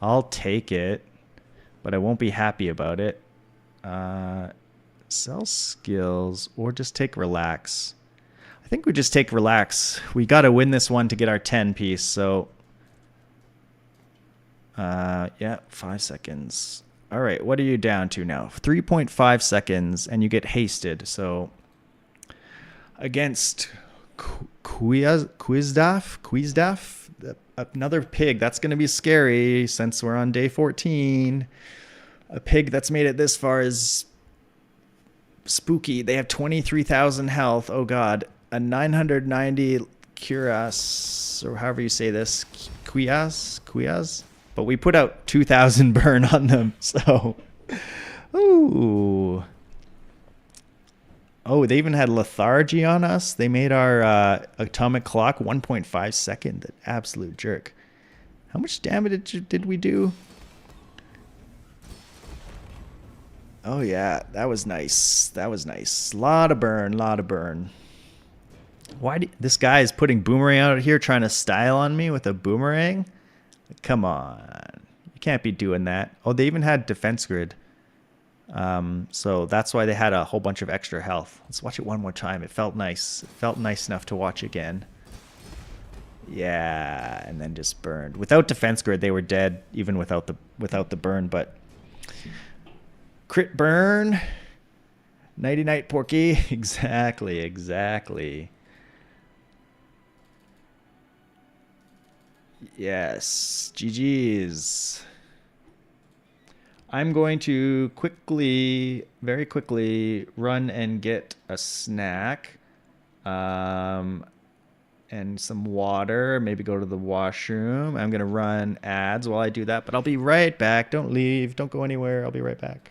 I'll take it, but I won't be happy about it. Sell skills or just take relax. I think we just take relax. We got to win this one to get our 10 piece, so... yeah, 5 seconds. All right, what are you down to now? 3.5 seconds, and you get hasted. So against Quizdaf, another pig. That's going to be scary since we're on day 14. A pig that's made it this far is spooky. They have 23,000 health. Oh, God. A 990 cuirass, or however you say this. Quiaz? But we put out 2,000 burn on them, so... Ooh. Oh, they even had lethargy on us. They made our atomic clock 1.5 second. An absolute jerk. How much damage did we do? Oh, yeah. That was nice. That was nice. Lot of burn. Why this guy is putting boomerang out here trying to style on me with a boomerang? Come on. You can't be doing that. Oh, they even had defense grid. So that's why they had a whole bunch of extra health. Let's watch it one more time. It felt nice. It felt nice enough to watch again. Yeah, and then just burned. Without defense grid, they were dead, even without the burn, but crit burn. Nighty night, Porky. Exactly. Yes, GG's. I'm going to very quickly run and get a snack, and some water, maybe go to the washroom. I'm going to run ads while I do that, but I'll be right back. Don't leave. Don't go anywhere. I'll be right back.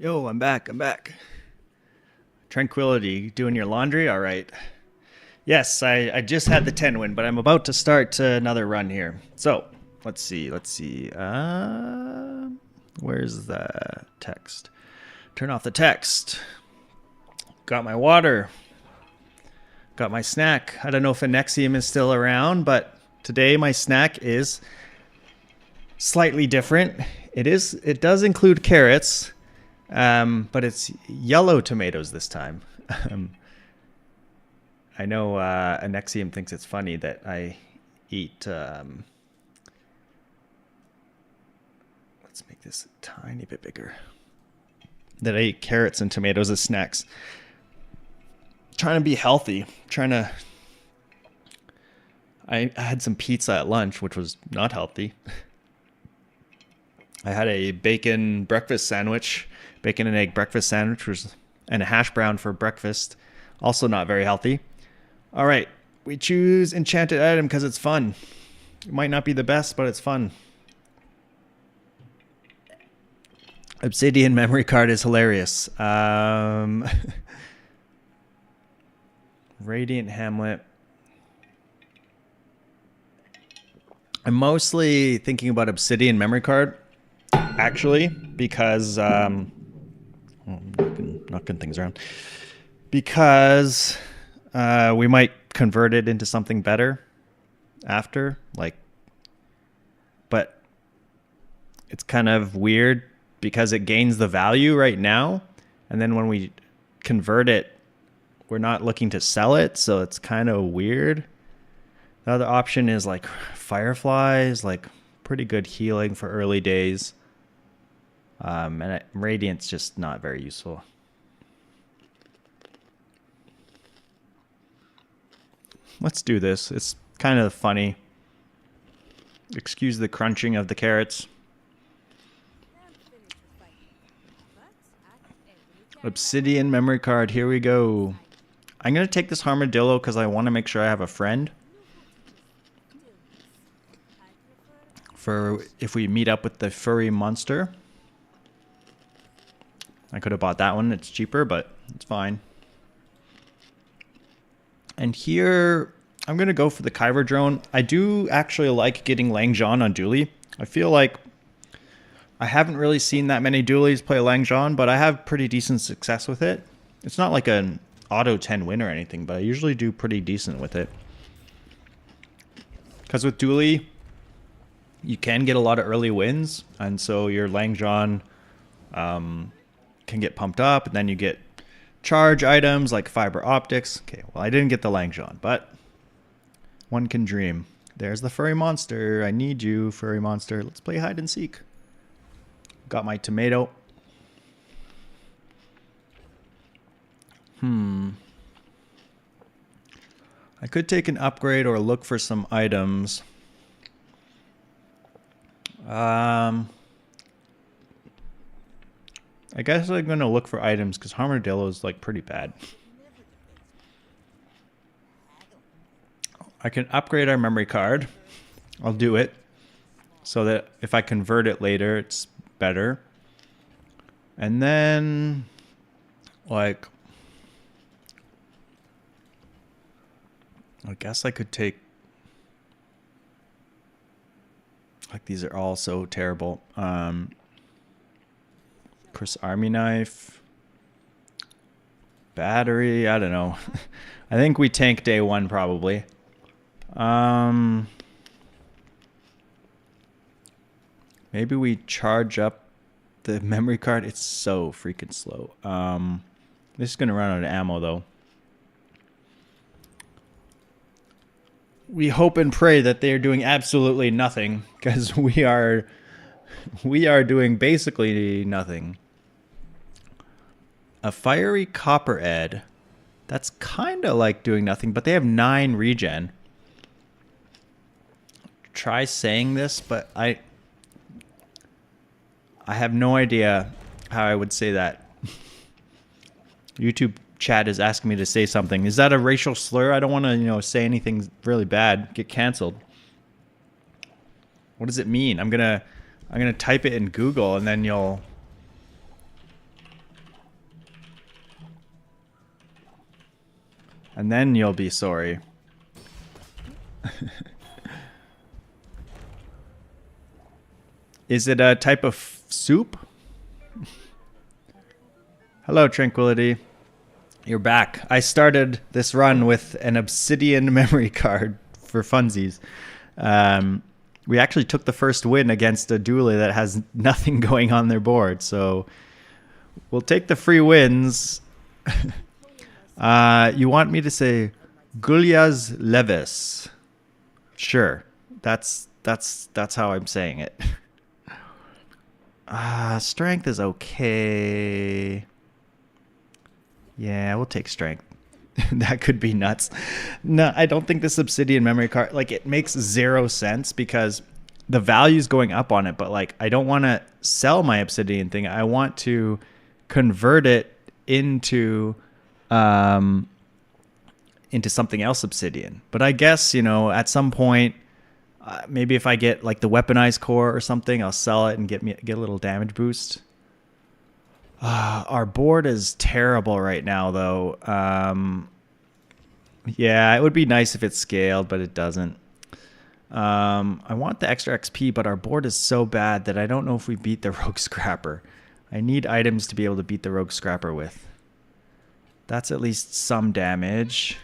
Yo, I'm back. I'm back. Tranquility, doing your laundry? All right. Yes, I just had the 10 win, but I'm about to start another run here. So, let's see. Where's the text? Turn off the text. Got my water. Got my snack. I don't know if Nexium is still around, but today my snack is slightly different. It does include carrots. But it's yellow tomatoes this time. I know Nexium thinks it's funny that I eat... let's make this a tiny bit bigger. That I eat carrots and tomatoes as snacks. Trying to be healthy. I had some pizza at lunch, which was not healthy. I had a bacon and egg breakfast sandwich, and a hash brown for breakfast. Also not very healthy. All right, we choose enchanted item because it's fun. It might not be the best, but it's fun. Obsidian memory card is hilarious. Radiant Hamlet. I'm mostly thinking about Obsidian memory card, actually, because knocking things around. Because we might convert it into something better after, but it's kind of weird because it gains the value right now, and then when we convert it, we're not looking to sell it, so it's kind of weird. The other option is like fireflies, like pretty good healing for early days. And Radiant's just not very useful. Let's do this. It's kind of funny. Excuse the crunching of the carrots. Obsidian memory card. Here we go. I'm going to take this armadillo because I want to make sure I have a friend. For if we meet up with the furry monster. I could have bought that one. It's cheaper, but it's fine. And here, I'm going to go for the Kyber drone. I do actually like getting Lang Zhan on Dooley. I feel like I haven't really seen that many Dooleys play Lang Zhan, but I have pretty decent success with it. It's not like an auto 10 win or anything, but I usually do pretty decent with it. Because with Dooley, you can get a lot of early wins, and so your Lang Zhan can get pumped up, and then you get charge items like fiber optics. Okay, well, I didn't get the Lang Zhan, but one can dream. There's the furry monster. I need you, furry monster. Let's play hide and seek. Got my tomato. I could take an upgrade or look for some items. I guess I'm going to look for items because Armadillo is like pretty bad. I can upgrade our memory card. I'll do it so that if I convert it later, it's better. And then, like, I guess I could take, like, these are all so terrible. Chris Army Knife. Battery, I don't know. I think we tank day one probably. Maybe we charge up the memory card. It's so freaking slow. This is gonna run out of ammo though. We hope and pray that they are doing absolutely nothing, because we are doing basically nothing. A fiery copper ed. That's kind of like doing nothing, but they have 9 regen. Try saying this, but I have no idea how I would say that. YouTube chat is asking me to say something. Is that a racial slur? I don't want to, say anything really bad. Get canceled. What does it mean? I'm gonna type it in Google, and then you'll And then you'll be sorry. Is it a type of soup? Hello, Tranquility. You're back. I started this run with an obsidian memory card for funsies. We actually took the first win against a Dooley that has nothing going on their board. So we'll take the free wins. You want me to say Gulyas Levis? Sure. That's how I'm saying it. Strength is okay. Yeah, we'll take strength. That could be nuts. No, I don't think this obsidian memory card, like, it makes zero sense because the value's going up on it, but like I don't want to sell my obsidian thing. I want to convert it into something else obsidian. But I guess, at some point, maybe if I get like the weaponized core or something, I'll sell it and get a little damage boost. Our board is terrible right now, though. Yeah, it would be nice if it scaled, but it doesn't. I want the extra XP, but our board is so bad that I don't know if we beat the Rogue Scrapper. I need items to be able to beat the Rogue Scrapper with. That's at least some damage.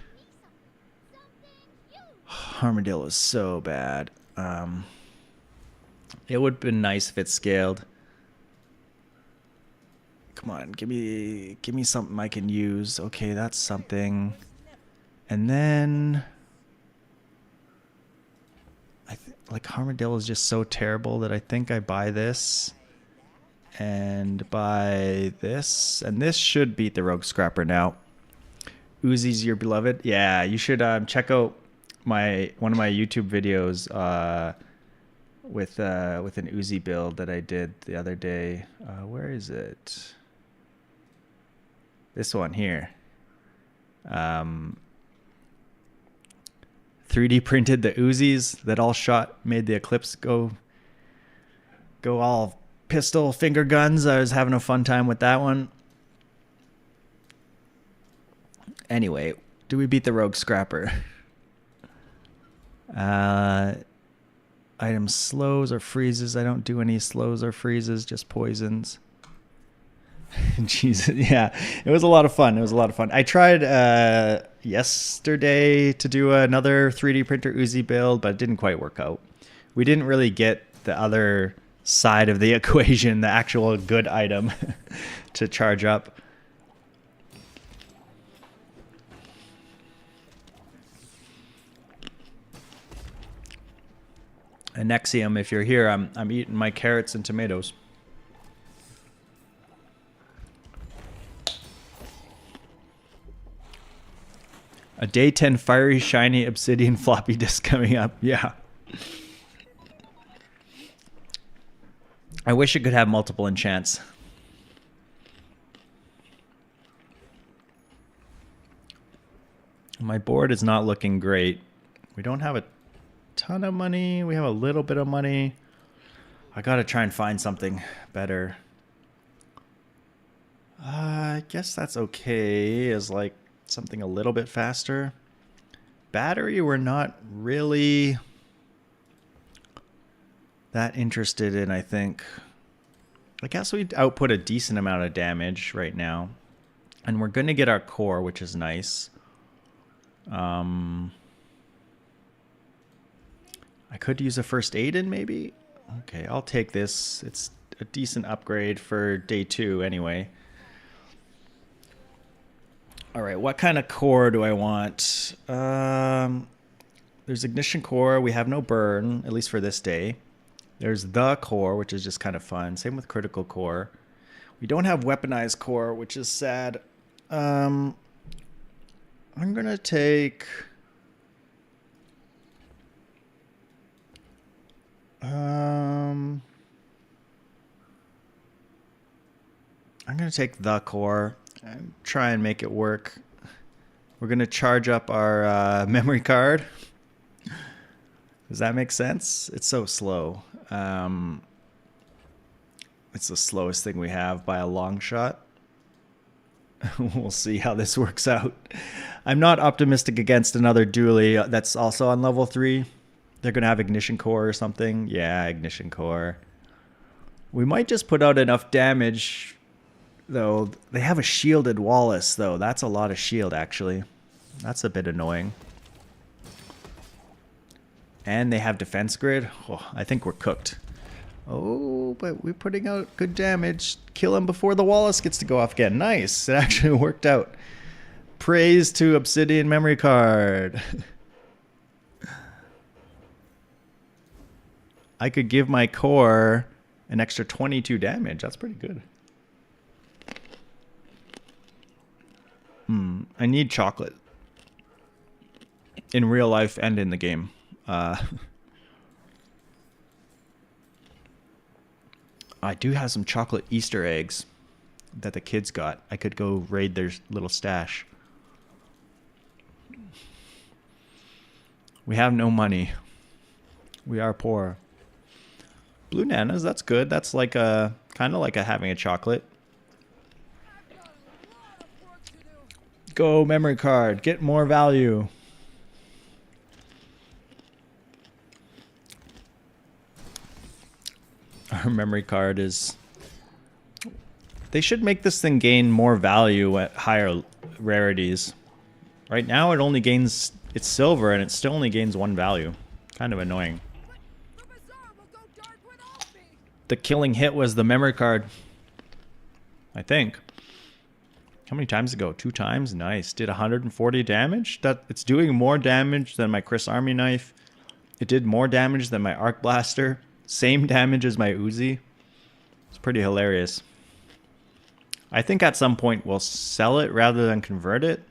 Armadillo is so bad. It would have been nice if it scaled. Come on, give me something I can use. Okay, that's something. And then like Armadillo is just so terrible that I think I buy this and buy this, and this should beat the Rogue Scrapper now. Uzi's your beloved. Yeah, you should check out one of my YouTube videos with an Uzi build that I did the other day. Where is it? This one here. 3D printed the Uzis that all made the Eclipse go all pistol finger guns. I was having a fun time with that one. Anyway, do we beat the Rogue Scrapper? Item slows or freezes. I don't do any slows or freezes, just poisons. Jesus, yeah, it was a lot of fun. I tried yesterday to do another 3D printer Uzi build, but it didn't quite work out. We didn't really get the other side of the equation, the actual good item to charge up. Anexium, if you're here, I'm eating my carrots and tomatoes. A day 10 fiery, shiny obsidian floppy disk coming up. Yeah. I wish it could have multiple enchants. My board is not looking great. We don't have a ton of money. We have a little bit of money. I gotta try and find something better. I guess that's okay as like something a little bit faster. Battery, we're not really that interested in, I think. I guess we output a decent amount of damage right now. And we're going to get our core, which is nice. I could use a first aid in, maybe? Okay, I'll take this. It's a decent upgrade for day 2 anyway. All right, what kind of core do I want? There's ignition core. We have no burn, at least for this day. There's the core, which is just kind of fun. Same with critical core. We don't have weaponized core, which is sad. I'm going to take... I'm going to take the core and try and make it work. We're going to charge up our memory card. Does that make sense? It's so slow. It's the slowest thing we have by a long shot. We'll see how this works out. I'm not optimistic against another Dooley that's also on level 3. They're going to have Ignition Core or something. Yeah, Ignition Core. We might just put out enough damage, though. They have a shielded Wallace, though. That's a lot of shield, actually. That's a bit annoying. And they have Defense Grid. Oh, I think we're cooked. Oh, but we're putting out good damage. Kill him before the Wallace gets to go off again. Nice. It actually worked out. Praise to Obsidian Memory Card. I could give my core an extra 22 damage. That's pretty good. I need chocolate. In real life and in the game. I do have some chocolate Easter eggs that the kids got. I could go raid their little stash. We have no money. We are poor. Blue nanas, that's good. That's like a kind of like having a chocolate. Go memory card, get more value. Our memory card is... They should make this thing gain more value at higher rarities. Right now it only gains... It's silver and it still only gains 1 value. Kind of annoying. The killing hit was the memory card. I think. How many times ago? 2 times? Nice. Did 140 damage? It's doing more damage than my Chris Army knife. It did more damage than my Arc Blaster. Same damage as my Uzi. It's pretty hilarious. I think at some point we'll sell it rather than convert it.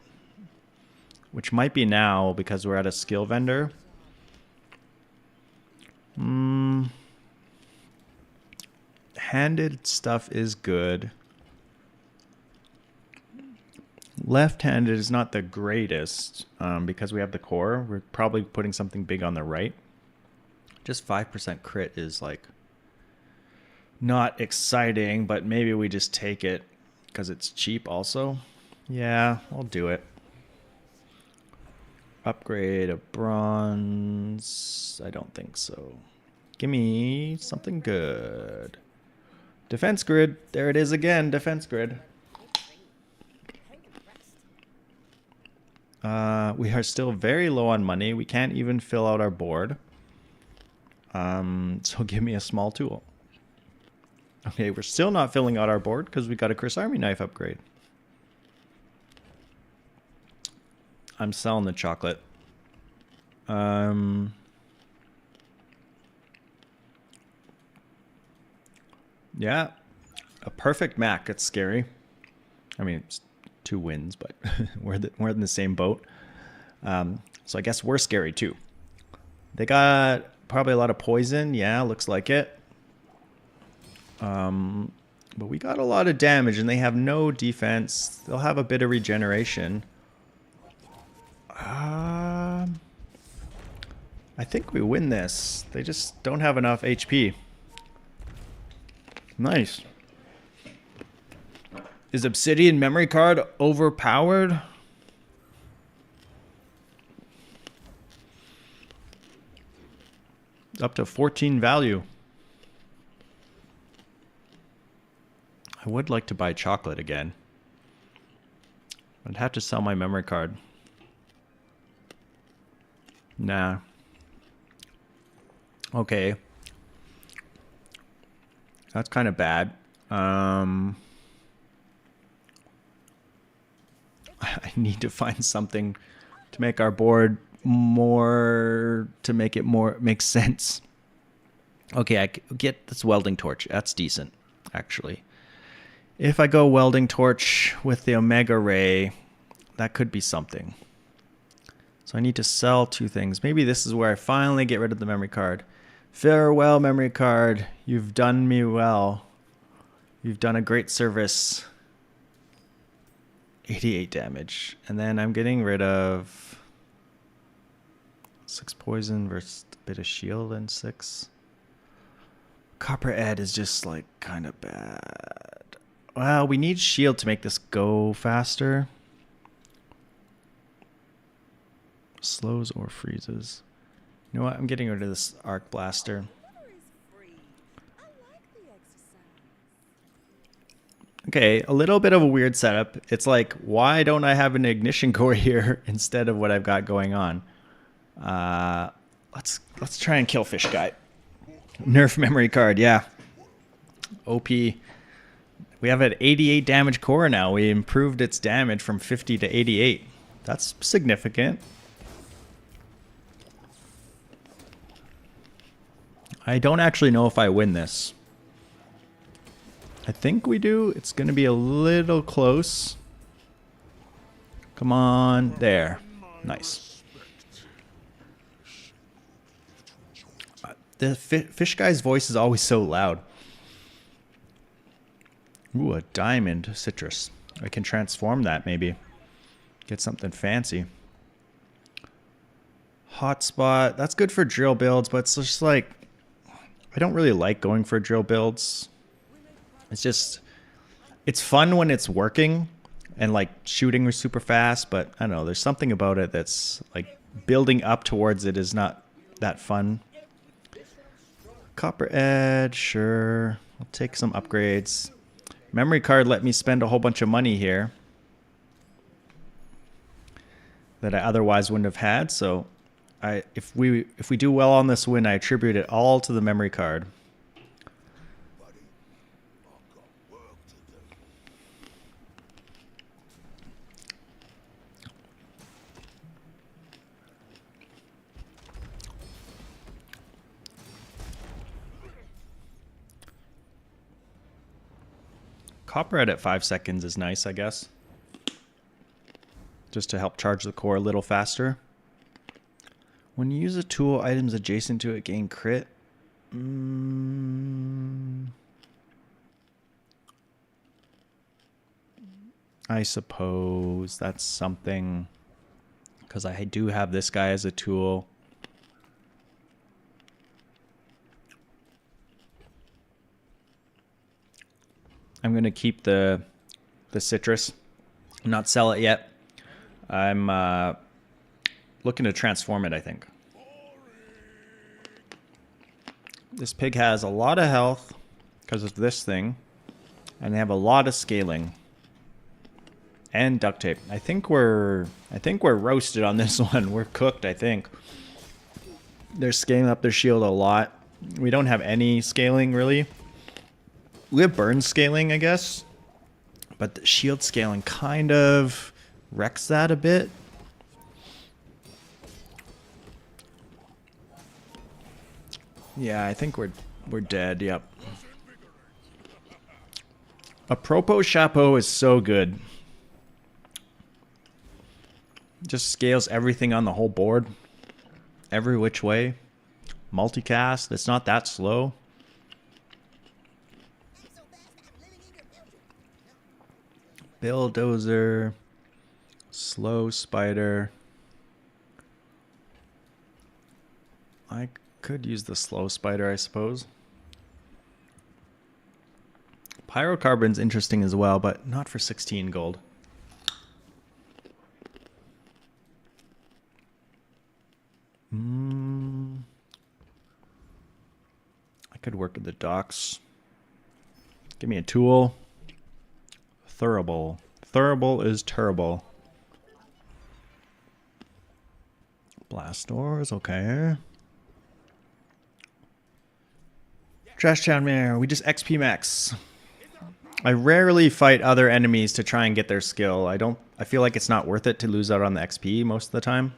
Which might be now because we're at a skill vendor. Handed stuff is good. Left-handed is not the greatest because we have the core. We're probably putting something big on the right. Just 5% crit is like not exciting, but maybe we just take it because it's cheap also. Yeah, I'll do it. Upgrade a bronze. I don't think so. Give me something good. Defense grid. There it is again. Defense grid. We are still very low on money. We can't even fill out our board. So give me a small tool. Okay, we're still not filling out our board because we got a Chris Army knife upgrade. I'm selling the chocolate. Yeah, a perfect Mac. It's scary. I mean, it's 2 wins, but we're in the same boat. So I guess we're scary too. They got probably a lot of poison. Yeah, looks like it. But we got a lot of damage, and they have no defense. They'll have a bit of regeneration. I think we win this. They just don't have enough HP. Nice. Is Obsidian memory card overpowered? Up to 14 value. I would like to buy chocolate again. I'd have to sell my memory card. Nah. Okay. That's kind of bad. I need to find something to make our board more, to make it more make sense. Okay, I get this welding torch. That's decent, actually. If I go welding torch with the Omega Ray, that could be something. So I need to sell 2 things. Maybe this is where I finally get rid of the memory card. Farewell, memory card. You've done me well. You've done a great service. 88 damage. And then I'm getting rid of 6 poison versus a bit of shield and 6. Copper Ed is just like kind of bad. Well, we need shield to make this go faster. Slows or freezes. You know what? I'm getting rid of this arc blaster. Okay, a little bit of a weird setup. It's like, why don't I have an ignition core here instead of what I've got going on? Let's try and kill Fish Guy. Nerf memory card, yeah. OP. We have an 88 damage core now. We improved its damage from 50 to 88. That's significant. I don't actually know if I win this. I think we do. It's going to be a little close. Come on. There. Nice. The fish guy's voice is always so loud. Ooh, a diamond citrus. I can transform that maybe. Get something fancy. Hotspot. That's good for drill builds, but it's just like, I don't really like going for drill builds. It's just, it's fun when it's working and like shooting super fast, but I don't know, there's something about it that's like building up towards it is not that fun. Copper edge, sure. I'll take some upgrades. Memory card let me spend a whole bunch of money here that I otherwise wouldn't have had, so if we do well on this win, I attribute it all to the memory card. Copper at 5 seconds is nice, I guess. Just to help charge the core a little faster. When you use a tool, items adjacent to it gain crit. I suppose that's something, because I do have this guy as a tool. I'm going to keep the citrus, not sell it yet. I'm looking to transform it, I think. This pig has a lot of health because of this thing, and they have a lot of scaling and duct tape. I think we're roasted on this one. We're cooked, I think. They're scaling up their shield a lot. We don't have any scaling really. We have burn scaling, I guess, but the shield scaling kind of wrecks that a bit. Yeah, I think we're dead. Yep. Apropos Chapeau is so good. Just scales everything on the whole board, every which way. Multicast. It's not that slow. Bulldozer, slow spider. I could use the slow spider, I suppose. Pyrocarbon's interesting as well, but not for 16 gold. I could work at the docks. Give me a tool. Thurible. Thurible is terrible. Blast doors, okay. Trash Town Mare, we just XP max. I rarely fight other enemies to try and get their skill. I feel like it's not worth it to lose out on the XP most of the time.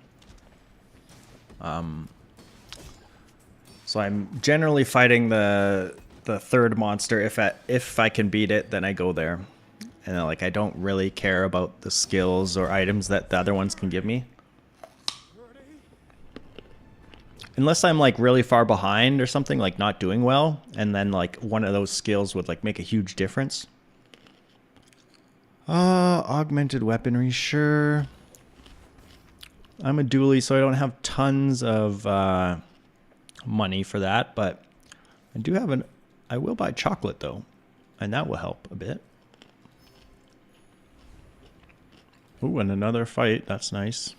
So I'm generally fighting the third monster. If I can beat it, then I go there. And like I don't really care about the skills or items that the other ones can give me. Unless I'm like really far behind or something, like not doing well, and then like one of those skills would like make a huge difference. Augmented weaponry, sure. I'm a Dooley, so I don't have tons of money for that, but I do have I will buy chocolate though, and that will help a bit. Ooh, and another fight. That's nice.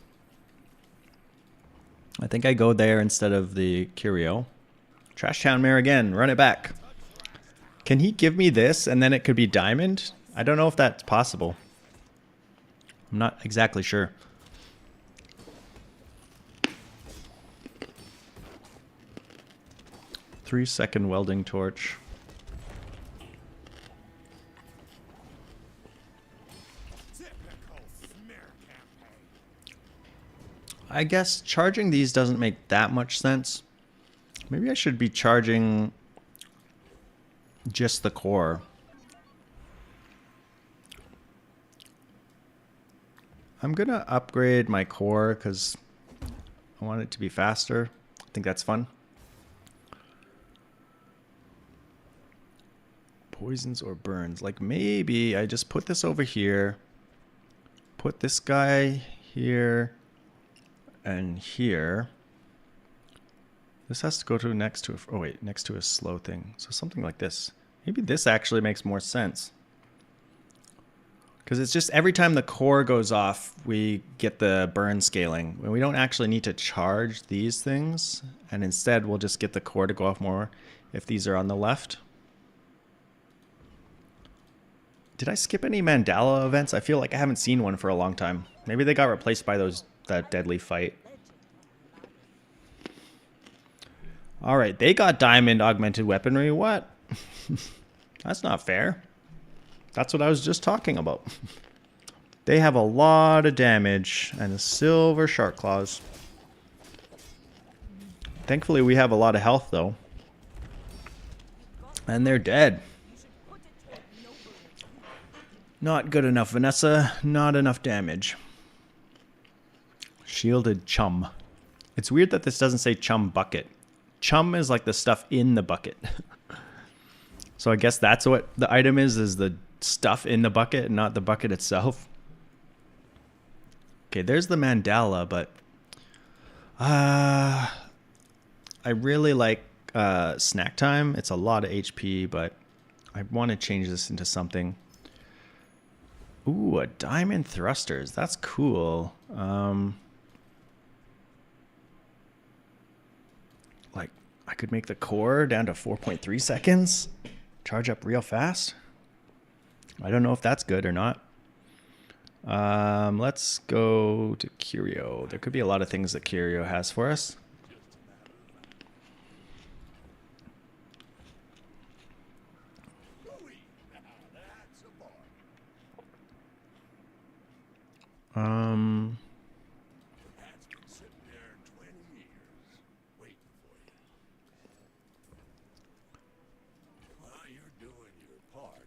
I think I go there instead of the curio. Trash Town Mare again. Run it back. Can he give me this and then it could be diamond? I don't know if that's possible. I'm not exactly sure. Three-second welding torch. I guess charging these doesn't make that much sense. Maybe I should be charging just the core. I'm gonna upgrade my core because I want it to be faster. I think that's fun. Poisons or burns. Like maybe I just put this over here. Put this guy here and here. This has to go to next to a, oh wait, next to a slow thing. So something like this. Maybe this actually makes more sense. Because it's just every time the core goes off, we get the burn scaling. We don't actually need to charge these things. And instead, we'll just get the core to go off more if these are on the left. Did I skip any Mandala events? I feel like I haven't seen one for a long time. Maybe they got replaced by that deadly fight. All right, they got diamond augmented weaponry. What? That's not fair. That's what I was just talking about. They have a lot of damage and a silver shark claws. Thankfully, we have a lot of health, though. And they're dead. Not good enough, Vanessa. Not enough damage. Shielded chum. It's weird that this doesn't say chum bucket. Chum is like the stuff in the bucket. So I guess that's what the item is the stuff in the bucket, not the bucket itself. Okay, there's the mandala, but I really like snack time. It's a lot of HP, but I want to change this into something. Ooh, a diamond thrusters. That's cool. Like, I could make the core down to 4.3 seconds. Charge up real fast. I don't know if that's good or not. Let's go to Curio. There could be a lot of things that Curio has for us.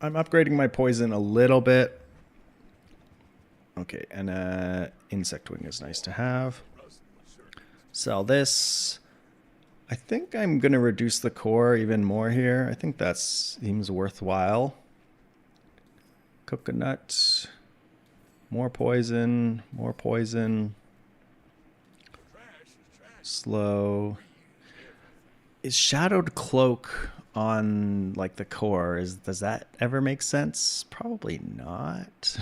I'm upgrading my poison a little bit. Okay, and insect wing is nice to have. Sell this. I think I'm gonna reduce the core even more here. I think that seems worthwhile. Coconut. More poison. More poison. Slow. Is shadowed cloak on like the core? Does that ever make sense? Probably not.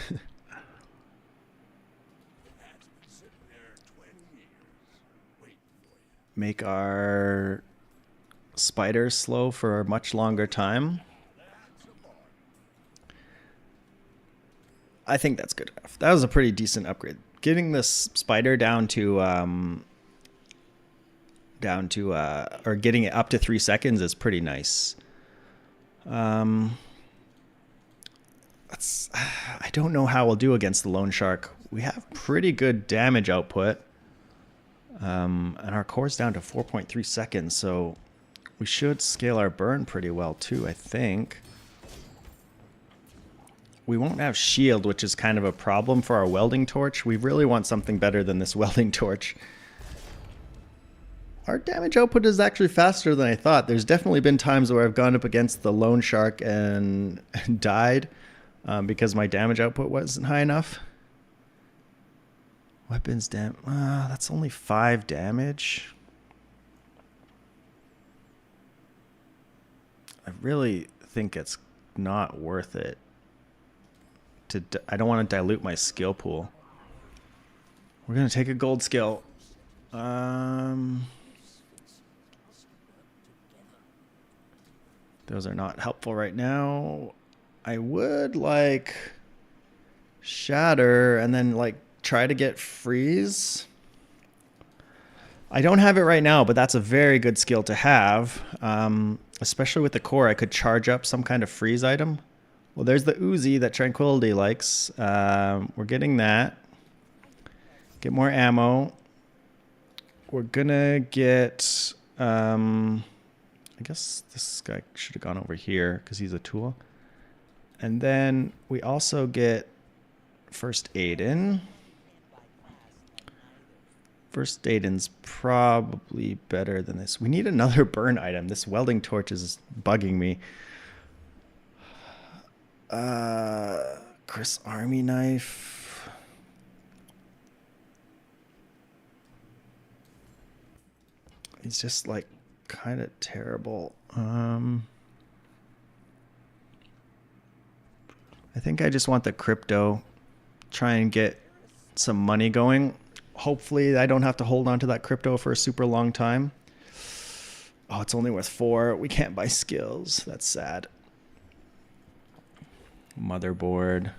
Make our spiders slow for a much longer time. I think that's good enough. That was a pretty decent upgrade. Getting this spider down to or getting it up to 3 seconds is pretty nice. I don't know how we'll do against the loan shark. We have pretty good damage output. And our core's down to 4.3 seconds, so we should scale our burn pretty well too, I think. We won't have shield, which is kind of a problem for our welding torch. We really want something better than this welding torch. Our damage output is actually faster than I thought. There's definitely been times where I've gone up against the loan shark and died because my damage output wasn't high enough. Weapons that's only 5 damage. I really think it's not worth it. I don't want to dilute my skill pool. We're going to take a gold skill. Those are not helpful right now. I would like shatter and then like try to get freeze. I don't have it right now, but that's a very good skill to have. Especially with the core, I could charge up some kind of freeze item. Well, there's the Uzi that Tranquility likes. We're getting that. Get more ammo. We're gonna get... I guess this guy should have gone over here because he's a tool. And then we also get First Aid in. First Aiden's probably better than this. We need another burn item. This welding torch is bugging me. Chris Army knife. He's just like kind of terrible. I think I just want the crypto. Try and get some money going. Hopefully I don't have to hold on to that crypto for a super long time. Oh, it's only worth 4. We can't buy skills. That's sad. Motherboard. What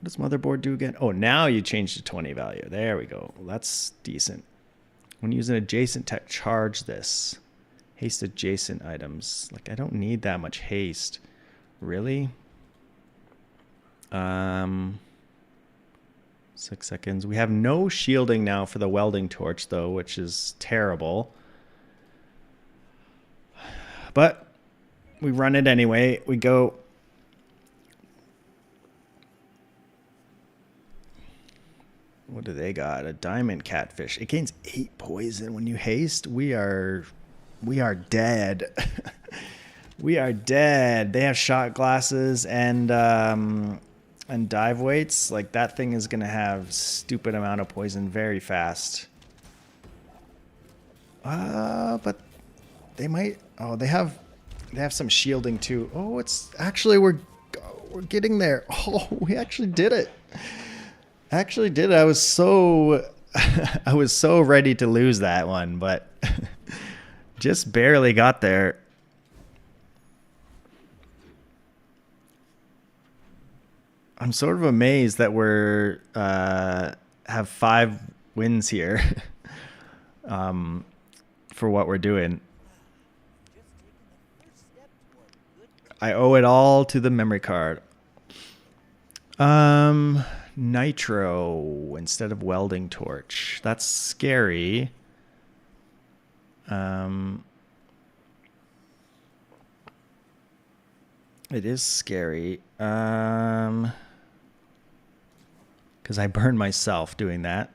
does motherboard do again? Oh, now you change the 20 value. There we go. Well, that's decent. When using adjacent tech, charge this. Haste adjacent items. Like, I don't need that much haste. Really? 6 seconds. We have no shielding now for the welding torch, though, which is terrible. But we run it anyway. We go. What do they got? A diamond catfish. It gains 8 poison when you haste. We are dead. We are dead. They have shot glasses and dive weights. Like, that thing is gonna have stupid amount of poison very fast. But they might. Oh, they have some shielding too. Oh, it's actually we're getting there. Oh, we actually did it. Actually did it. I was so I was so ready to lose that one, but just barely got there. I'm sort of amazed that we're have 5 wins here for what we're doing. I owe it all to the memory card. Nitro instead of welding torch. That's scary. It is scary. Because I burned myself doing that.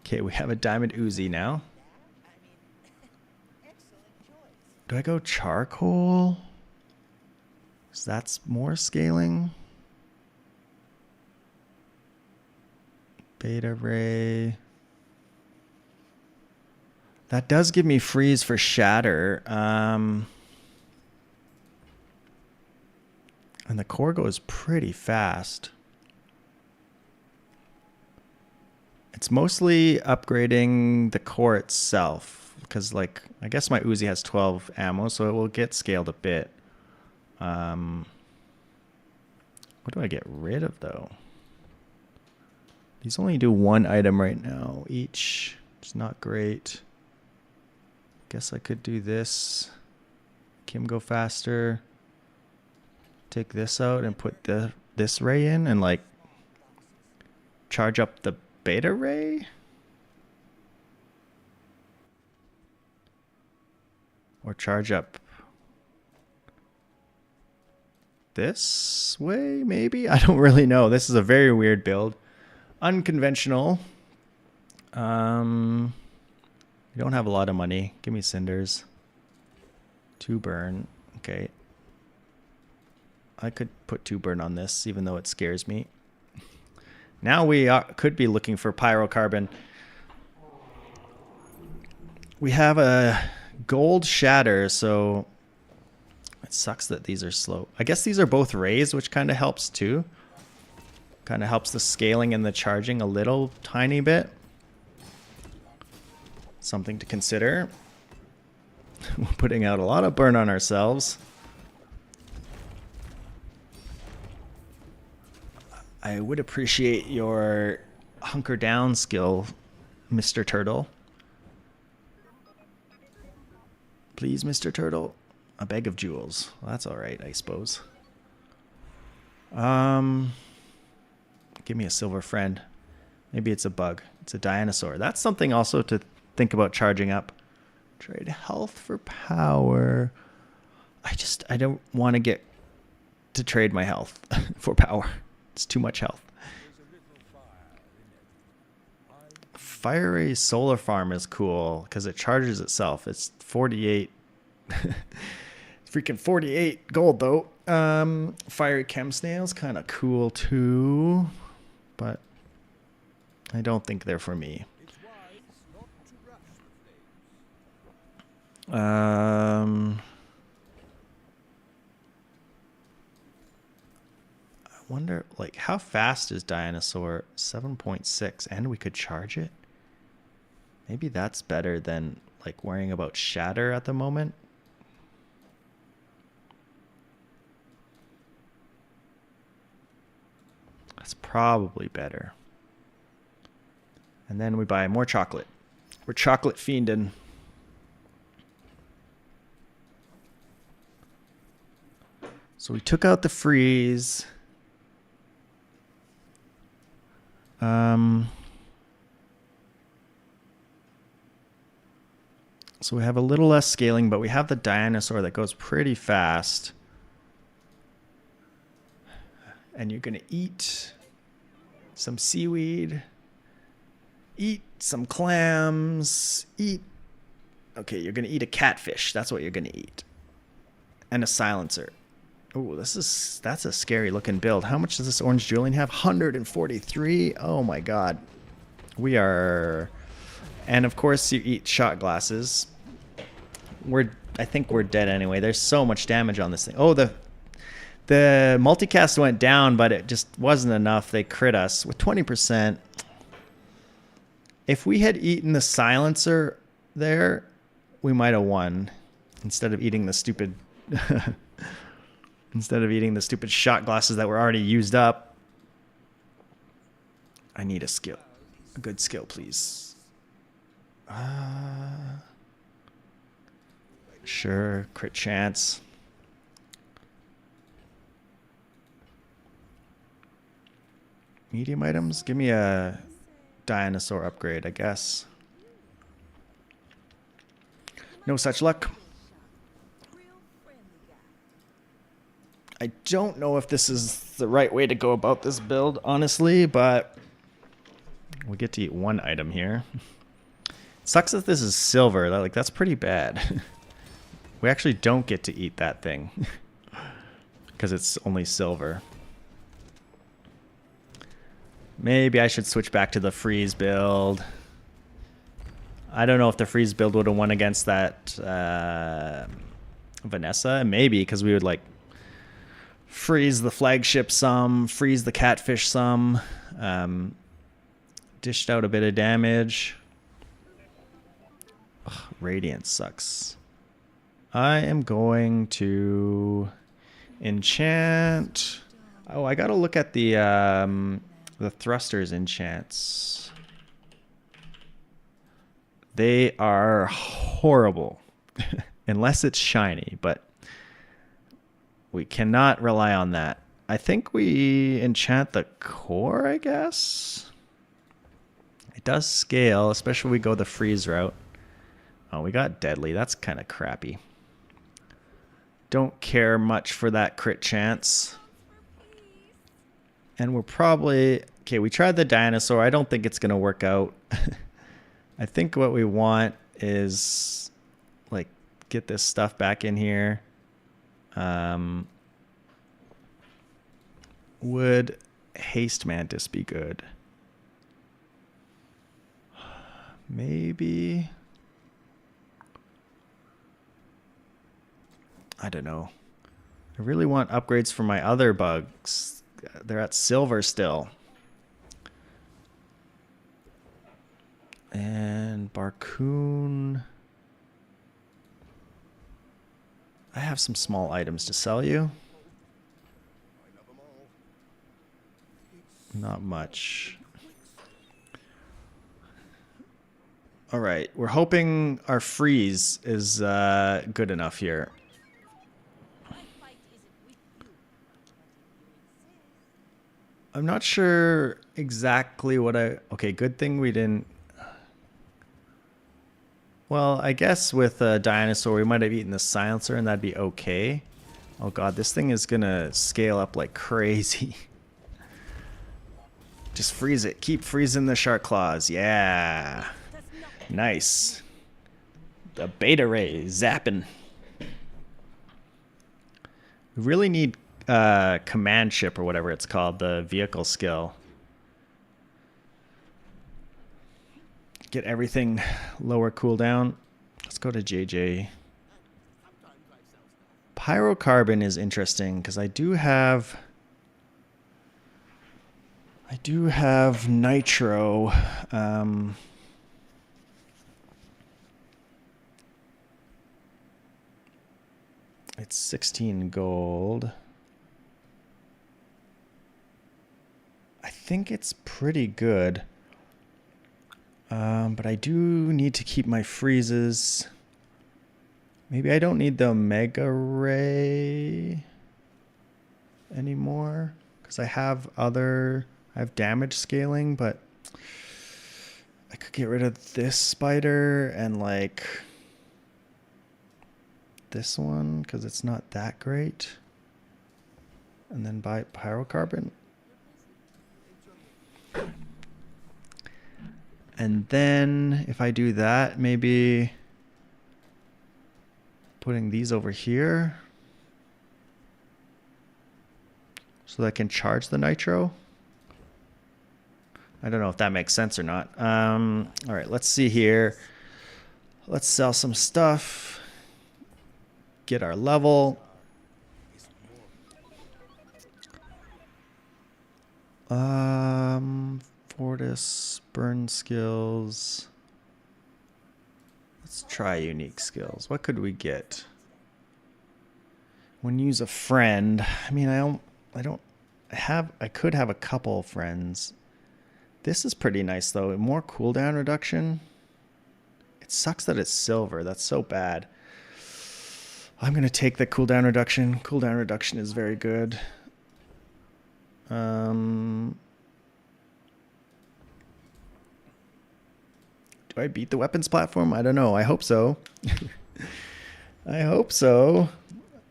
Okay, we have a diamond Uzi now. Do I go charcoal? Because that's more scaling. Beta ray. That does give me freeze for shatter. And the core goes pretty fast. It's mostly upgrading the core itself. Because, like, I guess my Uzi has 12 ammo, so it will get scaled a bit. What do I get rid of, though? These only do 1 item right now each. It's not great. Guess I could do this. Kim go faster. Take this out and put this ray in and like charge up the beta ray. Or charge up this way, maybe? I don't really know. This is a very weird build. Unconventional. We don't have a lot of money. Give me cinders. 2 burn. Okay. I could put 2 burn on this, even though it scares me. Now we could be looking for pyrocarbon. We have a gold shatter, so it sucks that these are slow. I guess these are both rays, which kind of helps too. Kind of helps the scaling and the charging a little tiny bit. Something to consider. We're putting out a lot of burn on ourselves. I would appreciate your hunker down skill, Mr. Turtle. Please, Mr. Turtle. A bag of jewels. Well, that's alright, I suppose. Give me a silver friend. Maybe it's a bug. It's a dinosaur. That's something also to think about charging up. Trade health for power. I don't want to get to trade my health for power. It's too much health. Fiery solar farm is cool because it charges itself. It's 48. Freaking 48 gold though. Fiery chem snails kind of cool too, but I don't think they're for me. I wonder, like, how fast is Dinosaur? 7.6, and we could charge it? Maybe that's better than, like, worrying about Shatter at the moment. That's probably better. And then we buy more chocolate. We're chocolate fiending. So we took out the freeze. So we have a little less scaling, but we have the dinosaur that goes pretty fast. And you're going to eat some seaweed, eat some clams, okay, you're going to eat a catfish. That's what you're going to eat. And a silencer. Oh, that's a scary looking build. How much does this orange Julian have? 143. Oh my god. We are... And of course you eat shot glasses. I think we're dead anyway. There's so much damage on this thing. Oh, the multicast went down, but it just wasn't enough. They crit us with 20%. If we had eaten the silencer there, we might have won. Instead of eating the stupid... Instead of eating the stupid shot glasses that were already used up. I need a skill. A good skill, please. Sure, crit chance. Medium items? Give me a dinosaur upgrade, I guess. No such luck. I don't know if this is the right way to go about this build, honestly, but we get to eat one item here. It sucks that this is silver. Like, that's pretty bad. We actually don't get to eat that thing because it's only silver. Maybe I should switch back to the freeze build. I don't know if the freeze build would have won against that Vanessa. Maybe, because we would, like, freeze the flagship some, freeze the catfish some, dished out a bit of damage. Ugh, Radiant sucks. I am going to enchant. Oh, I gotta look at the thrusters enchants. They are horrible, unless it's shiny, but we cannot rely on that. I think we enchant the core, I guess. It does scale, especially when we go the freeze route. Oh, we got deadly. That's kind of crappy. Don't care much for that crit chance. And we're probably... Okay, we tried the dinosaur. I don't think it's going to work out. I think what we want is, like, get this stuff back in here. Would Haste Mantis be good? Maybe. I don't know. I really want upgrades for my other bugs. They're at silver still. And Barcoon. I have some small items to sell you. Not much. All right, we're hoping our freeze is good enough here. I'm not sure exactly what I... Okay, good thing we didn't... Well, I guess with a dinosaur, we might have eaten the silencer and that'd be okay. Oh god, this thing is gonna scale up like crazy. Just freeze it. Keep freezing the shark claws. Yeah. Nice. The beta ray zapping. We really need command ship or whatever it's called, the vehicle skill. Get everything lower cooldown. Let's go to JJ. Pyrocarbon is interesting because I do have nitro. It's 16 gold. I think it's pretty good. But I do need to keep my freezes. Maybe I don't need the Mega Ray anymore because I have damage scaling, but I could get rid of this spider and like this one because it's not that great. And then buy pyrocarbon. And then if I do that, maybe putting these over here so that I can charge the nitro. I don't know if that makes sense or not. All right, let's see here. Let's sell some stuff. Get our level. Fortis, burn skills. Let's try unique skills. What could we get? When you use a friend, I mean, I could have a couple friends. This is pretty nice though. More cooldown reduction. It sucks that it's silver. That's so bad. I'm going to take the cooldown reduction. Cooldown reduction is very good. Do I beat the weapons platform? I don't know. I hope so. I hope so.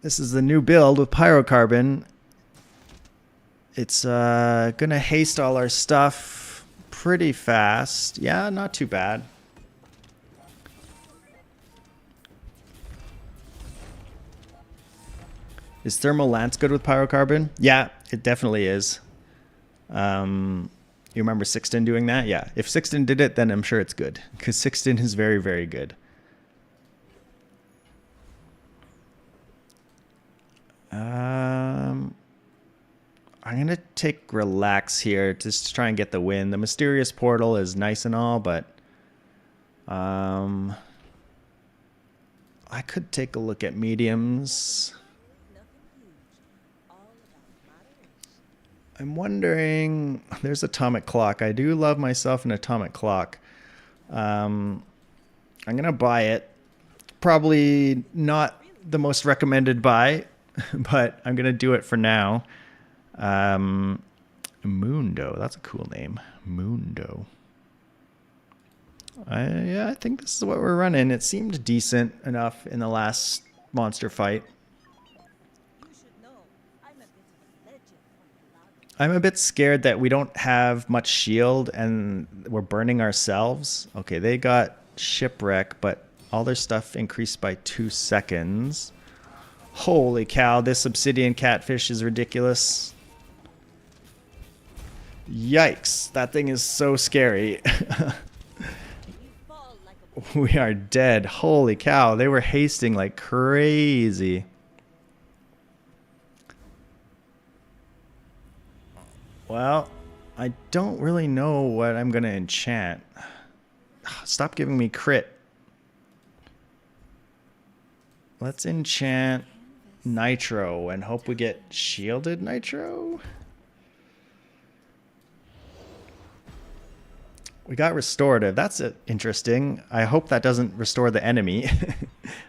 This is the new build with pyrocarbon. It's gonna haste all our stuff pretty fast. Yeah, not too bad. Is Thermal Lance good with pyrocarbon? Yeah, it definitely is. You remember Sixton doing that? Yeah. If Sixton did it, then I'm sure it's good. Because Sixton is very, very good. I'm going to take Relax here just to try and get the win. The Mysterious Portal is nice and all, but I could take a look at mediums. I'm wondering, there's Atomic Clock. I do love myself an Atomic Clock. I'm going to buy it. Probably not the most recommended buy, but I'm going to do it for now. Mundo, that's a cool name. Mundo. Yeah, I think this is what we're running. It seemed decent enough in the last monster fight. I'm a bit scared that we don't have much shield and we're burning ourselves. Okay, they got shipwreck, but all their stuff increased by 2 seconds. Holy cow, this obsidian catfish is ridiculous. Yikes, that thing is so scary. We are dead. Holy cow, they were hasting like crazy. Well, I don't really know what I'm going to enchant. Stop giving me crit. Let's enchant Nitro and hope we get shielded Nitro. We got restorative. That's interesting. I hope that doesn't restore the enemy.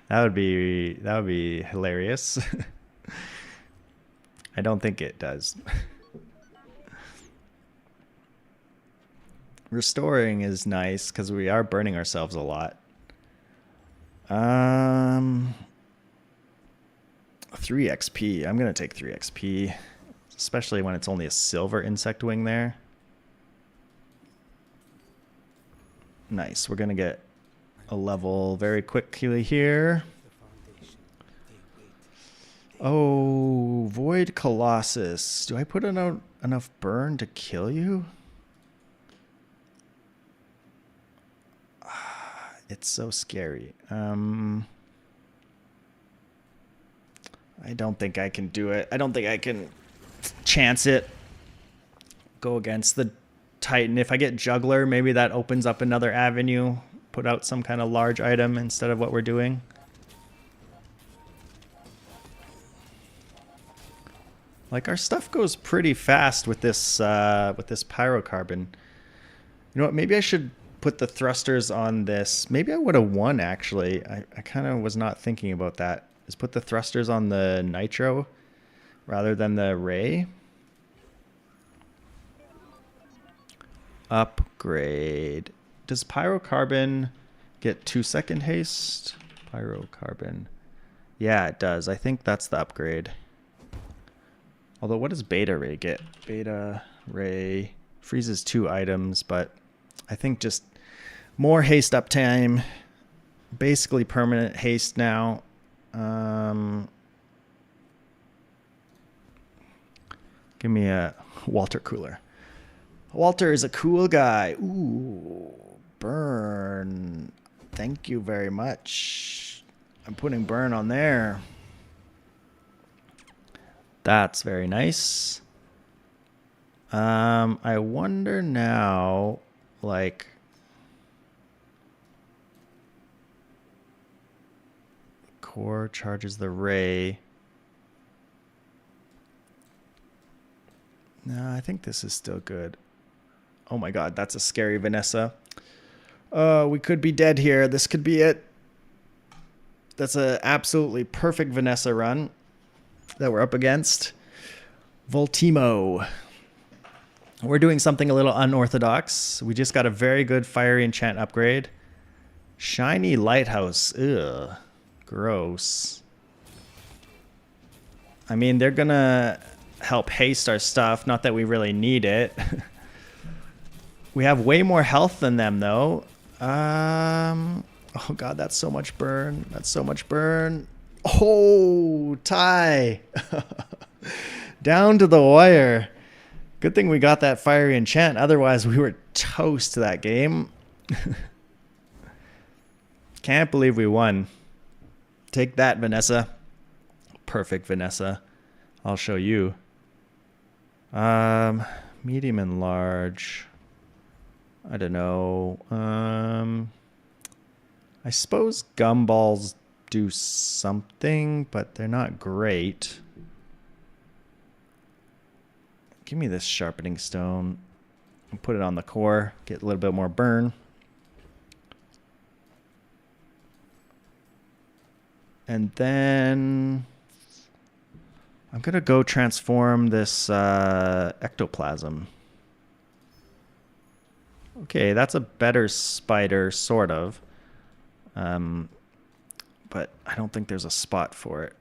That would be hilarious. I don't think it does. Restoring is nice because we are burning ourselves a lot. 3 XP. I'm going to take 3 XP, especially when it's only a silver insect wing there. Nice. We're going to get a level very quickly here. Oh, Void Colossus. Do I put enough burn to kill you? It's so scary. I don't think I can do it. I don't think I can chance it. Go against the Titan. If I get Juggler, maybe that opens up another avenue. Put out some kind of large item instead of what we're doing. Like, our stuff goes pretty fast with this pyrocarbon. You know what? Maybe I should put the thrusters on this. Maybe I would have won, actually. I kind of was not thinking about that. Just put the thrusters on the Nitro rather than the Ray. Upgrade. Does pyrocarbon get 2-second haste? Pyrocarbon. Yeah, it does. I think that's the upgrade. Although, what does Beta Ray get? Beta Ray freezes 2 items, but I think just more haste uptime. Basically permanent haste now. Give me a Walter Cooler. Walter is a cool guy. Ooh, burn. Thank you very much. I'm putting burn on there. That's very nice. I wonder now, like, core charges the Ray. No, I think this is still good. Oh my god, that's a scary Vanessa. We could be dead here. This could be it. That's a absolutely perfect Vanessa run that we're up against. Voltimo. We're doing something a little unorthodox. We just got a very good fiery enchant upgrade. Shiny Lighthouse. Ugh. Gross. I mean, they're gonna help haste our stuff. Not that we really need it. We have way more health than them, though. Oh god, that's so much burn. That's so much burn. Oh, tie. Down to the wire. Good thing we got that fiery enchant. Otherwise, we were toast to that game. Can't believe we won. Take that, Vanessa. Perfect, Vanessa. I'll show you. Medium and large. I don't know. I suppose gumballs do something, but they're not great. Give me this sharpening stone. I'll put it on the core. Get a little bit more burn. And then I'm going to go transform this ectoplasm. Okay, that's a better spider, sort of. But I don't think there's a spot for it.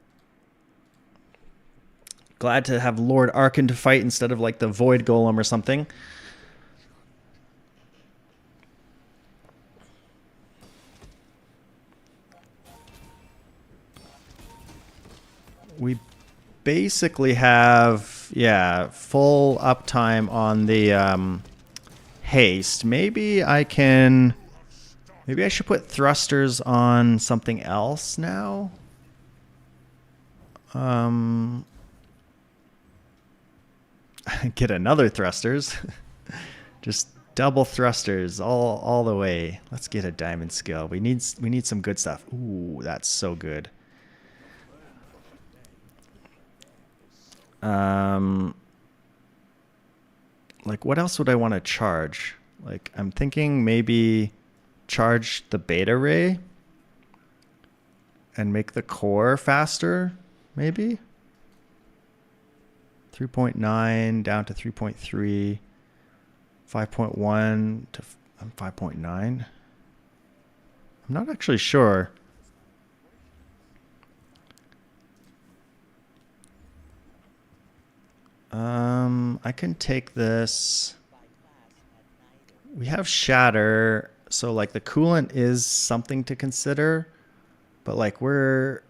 Glad to have Lord Arkan to fight instead of like the Void Golem or something. We basically have, yeah, full uptime on the haste. Maybe I should put thrusters on something else now. Get another thrusters. Just Double thrusters all the way. Let's get a diamond skill. We need some good stuff. Ooh, that's so good. Like what else would I want to charge? Like I'm thinking maybe charge the beta ray and make the core faster, maybe? 3.9 down to 3.3, 5.1 to 5.9. I'm not actually sure. I can take this. We have shatter, so like the coolant is something to consider, but like we're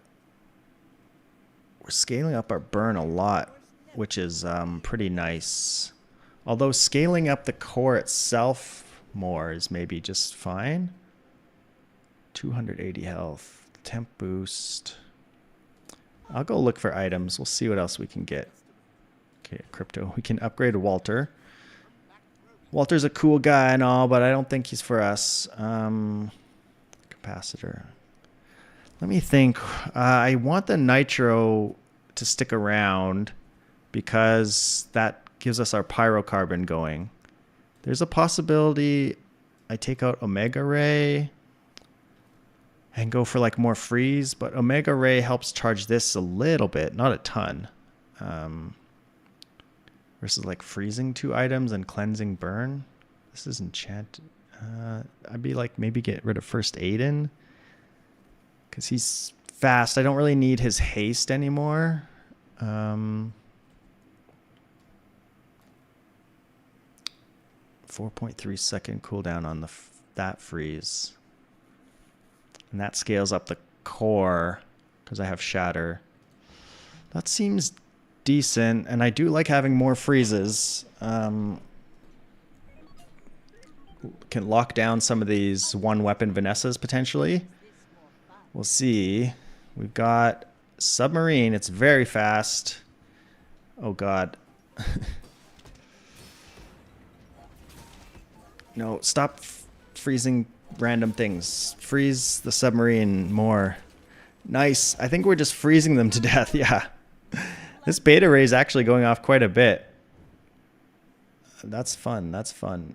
scaling up our burn a lot, which is pretty nice. Although scaling up the core itself more is maybe just fine. 280 health, temp boost. I'll go look for items. We'll see what else we can get. Okay, crypto. We can upgrade Walter. Walter's a cool guy and all, but I don't think he's for us. Capacitor. Let me think. I want the nitro to stick around because that gives us our pyrocarbon going. There's a possibility I take out Omega Ray and go for like more freeze, but Omega Ray helps charge this a little bit, not a ton. Versus like freezing 2 items and cleansing burn. This is enchant. I'd be like maybe get rid of first aid in because he's fast. I don't really need his haste anymore. 4.3 second cooldown on that freeze. And that scales up the core because I have shatter. That seems decent, and I do like having more freezes. Can lock down some of these one weapon Vanessas potentially. We'll see. We've got submarine. It's very fast. Oh god. No, stop freezing random things. Freeze the submarine more. Nice. I think we're just freezing them to death. Yeah. This beta ray is actually going off quite a bit. That's fun. That's fun.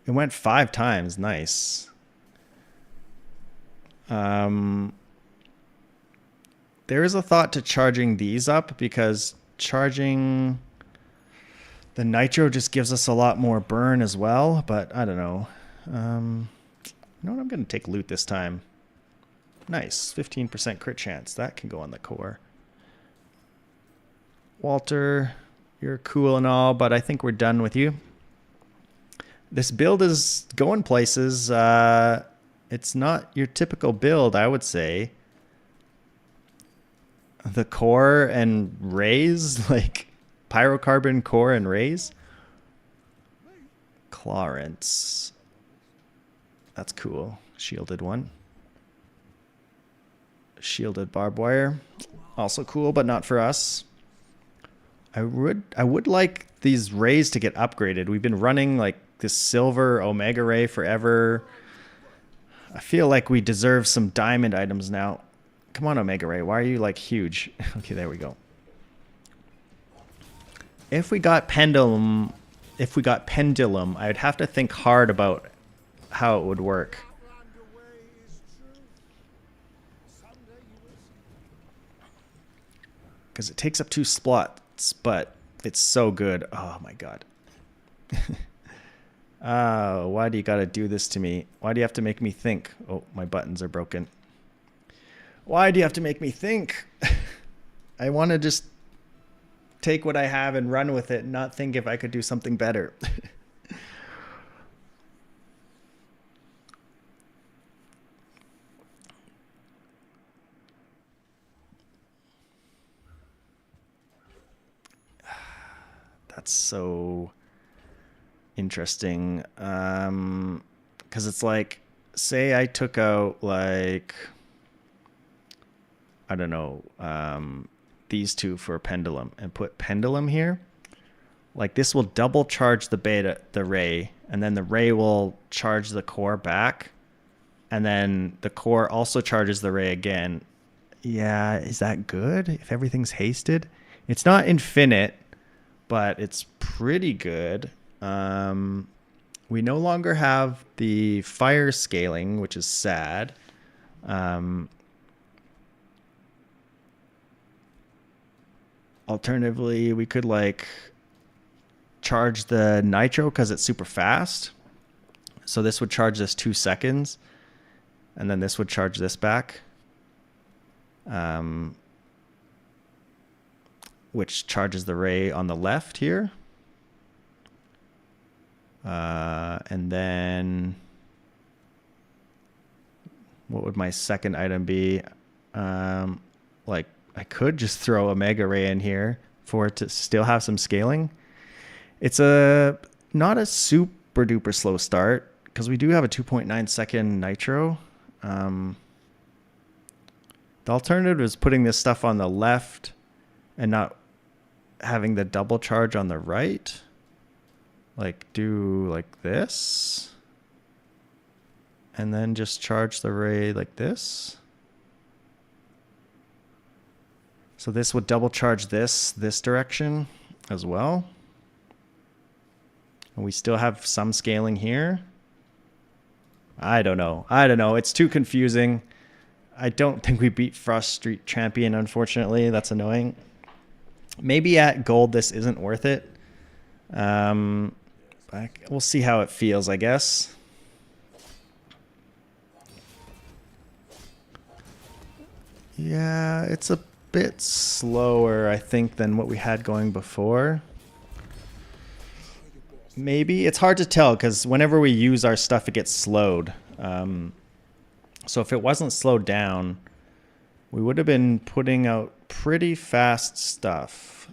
It went 5 times. Nice. There is a thought to charging these up because charging the nitro just gives us a lot more burn as well, but I don't know. You know what? I'm going to take loot this time. Nice. 15% crit chance. That can go on the core. Walter, you're cool and all, but I think we're done with you. This build is going places. It's not your typical build, I would say. The core and rays, like pyrocarbon core and rays. Clarence. That's cool. Shielded one. Shielded barbed wire. Also cool, but not for us. I would like these rays to get upgraded. We've been running like this silver Omega Ray forever. I feel like we deserve some diamond items now. Come on, Omega Ray. Why are you like huge? Okay, there we go. If we got pendulum, I would have to think hard about how it would work. Because it takes up 2 slots, but it's so good. Oh my god. Why do you gotta do this to me? Why do you have to make me think? Oh, my buttons are broken. Why do you have to make me think? I want to just take what I have and run with it and not think if I could do something better. That's so interesting. Because it's like, say I took out like, I don't know, these 2 for pendulum and put pendulum here. Like this will double charge the ray, and then the ray will charge the core back, and then the core also charges the ray again. Yeah, is that good if everything's hasted? It's not infinite, but it's pretty good. We no longer have the fire scaling, which is sad. Alternatively, we could like charge the nitro because it's super fast. So this would charge this 2 seconds, and then this would charge this back. Which charges the ray on the left here. And then what would my second item be? Like I could just throw a mega ray in here for it to still have some scaling. It's not a super duper slow start because we do have a 2.9 second nitro. The alternative is putting this stuff on the left and not having the double charge on the right. Like do like this. And then just charge the ray like this. So this would double charge this direction as well. And we still have some scaling here. I don't know. It's too confusing. I don't think we beat Frost Street Champion, unfortunately. That's annoying. Maybe at gold this isn't worth it. We'll see how it feels, I guess. Yeah, it's a bit slower, I think, than what we had going before. Maybe. It's hard to tell because whenever we use our stuff, it gets slowed. So if it wasn't slowed down, we would have been putting out pretty fast stuff.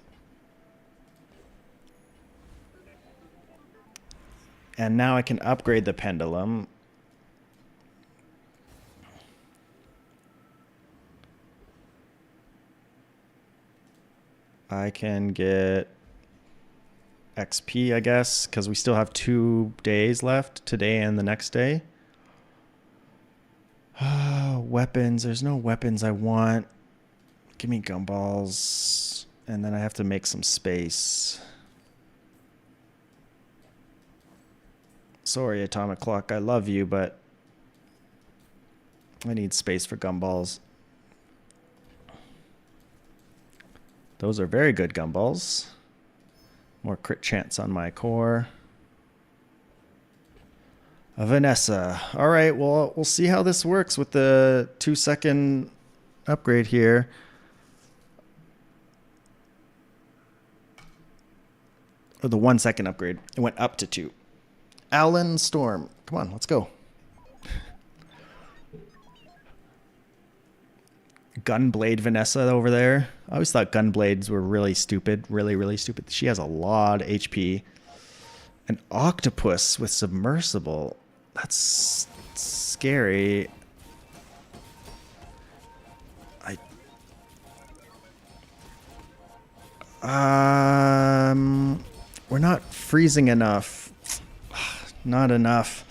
And now I can upgrade the pendulum. I can get XP, I guess, because we still have 2 days left, today and the next day. Weapons. There's no weapons I want. Give me gumballs. And then I have to make some space. Sorry, Atomic Clock. I love you, but I need space for gumballs. Those are very good gumballs. More crit chance on my core. Vanessa. All right, well, we'll see how this works with the 2-second upgrade here. Or the 1-second upgrade. It went up to 2. Alan Storm. Come on, let's go. Gunblade Vanessa over there. I always thought Gunblades were really stupid. Really, really stupid. She has a lot of HP. An octopus with submersible. That's scary. We're not freezing enough. Not enough.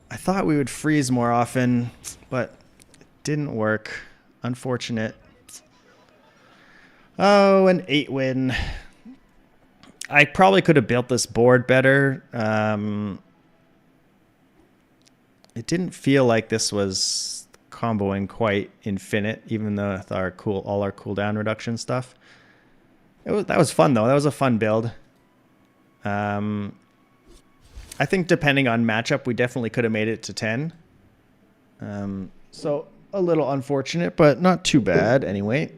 I thought we would freeze more often, but it didn't work. Unfortunate. Oh, an 8-win. I probably could have built this board better. It didn't feel like this was comboing quite infinite, even though with our all our cooldown reduction stuff. That was fun though. That was a fun build. I think depending on matchup, we definitely could have made it to 10. So a little unfortunate, but not too bad anyway.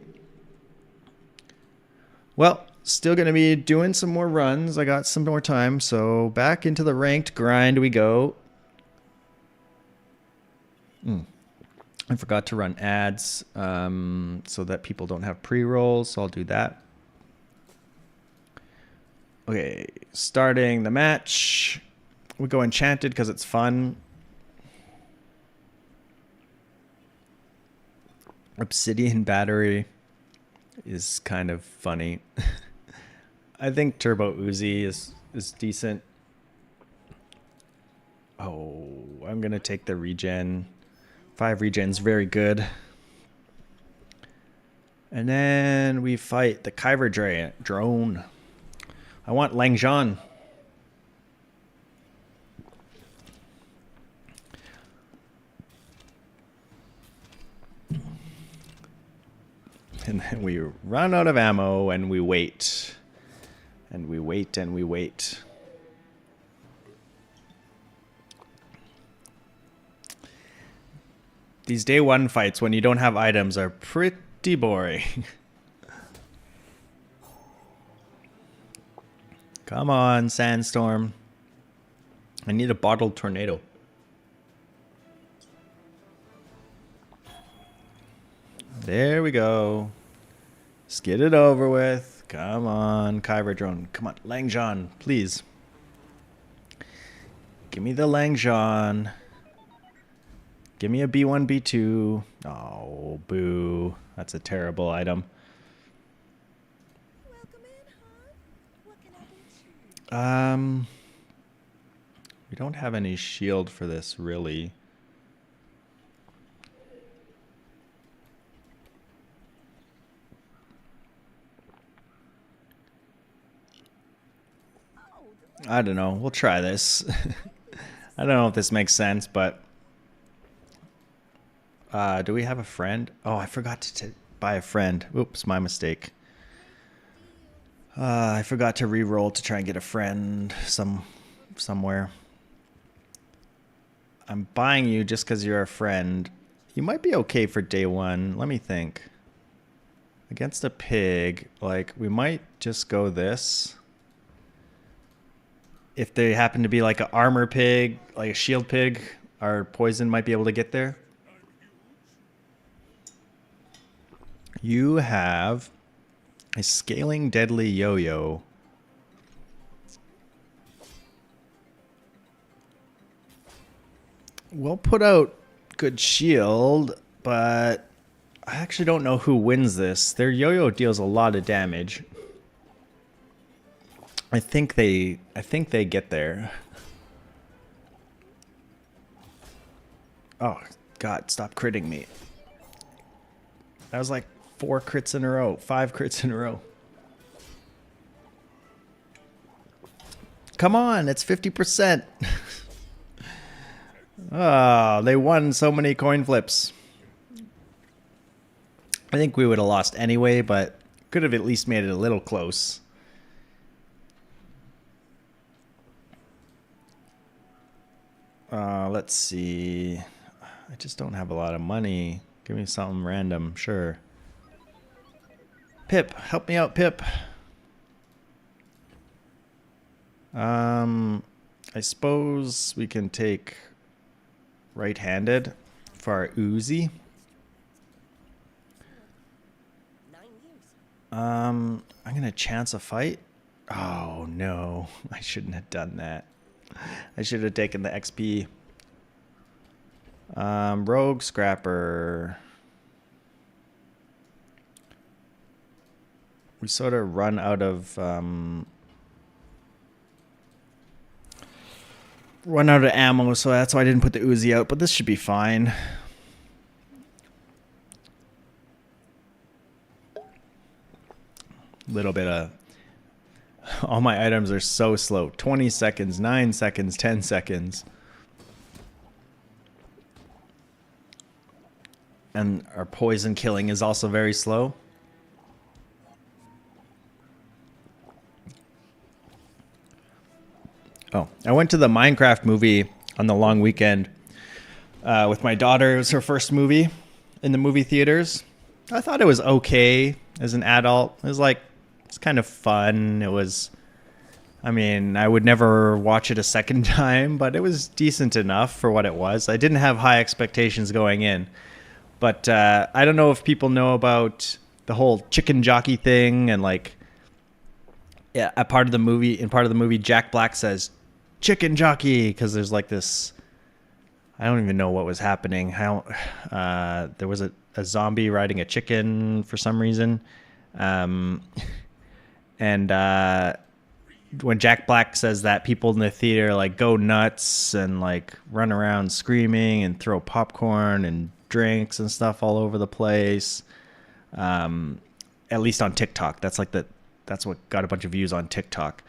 Well, still going to be doing some more runs. I got some more time, so back into the ranked grind we go. I forgot to run ads so that people don't have pre-rolls, so I'll do that. Okay, starting the match. We go Enchanted because it's fun. Obsidian Battery is kind of funny. I think Turbo Uzi is decent. Oh, I'm gonna take the regen. 5 regen's very good. And then we fight the Kyber drone. I want Lang Zhan. And then we run out of ammo and we wait. And we wait and we wait. These day one fights when you don't have items are pretty boring. Come on, Sandstorm. I need a bottled tornado. There we go. Let's get it over with. Come on, Kyber drone. Come on, Lang Zhan, please. Give me the Lang Zhan. Give me a B1, B2. Oh, boo. That's a terrible item. We don't have any shield for this, really. I don't know. We'll try this. I don't know if this makes sense, but... do we have a friend? Oh, I forgot to buy a friend. Oops, my mistake. I forgot to re-roll to try and get a friend somewhere. I'm buying you just because you're a friend. You might be okay for day one. Let me think. Against a pig, like, we might just go this. If they happen to be like an armor pig, like a shield pig, our poison might be able to get there. You have a scaling deadly yo-yo. We'll put out good shield, but I actually don't know who wins this. Their yo-yo deals a lot of damage. I think they get there. Oh, God, stop critting me. That was like 4 crits in a row, 5 crits in a row. Come on, it's 50%. Oh, they won so many coin flips. I think we would have lost anyway, but could have at least made it a little close. Let's see. I just don't have a lot of money. Give me something random, sure. Pip, help me out, Pip. I suppose we can take right-handed for our Uzi. I'm gonna chance a fight. Oh no, I shouldn't have done that. I should have taken the XP. Rogue Scrapper. We sort of run out of ammo, so that's why I didn't put the Uzi out, but this should be fine. Little bit of... All my items are so slow. 20 seconds, 9 seconds, 10 seconds. And our poison killing is also very slow. Oh, I went to the Minecraft movie on the long weekend with my daughter. It was her first movie in the movie theaters. I thought it was okay as an adult. It was like, it's kind of fun. It was, I mean, I would never watch it a second time, but it was decent enough for what it was. I didn't have high expectations going in. But I don't know if people know about the whole chicken jockey thing, and like, yeah, in part of the movie, Jack Black says chicken jockey because there's like this. I don't even know what was happening. How there was a zombie riding a chicken for some reason, And when Jack Black says that, people in the theater like go nuts and like run around screaming and throw popcorn and drinks and stuff all over the place. At least on TikTok, that's what got a bunch of views on TikTok.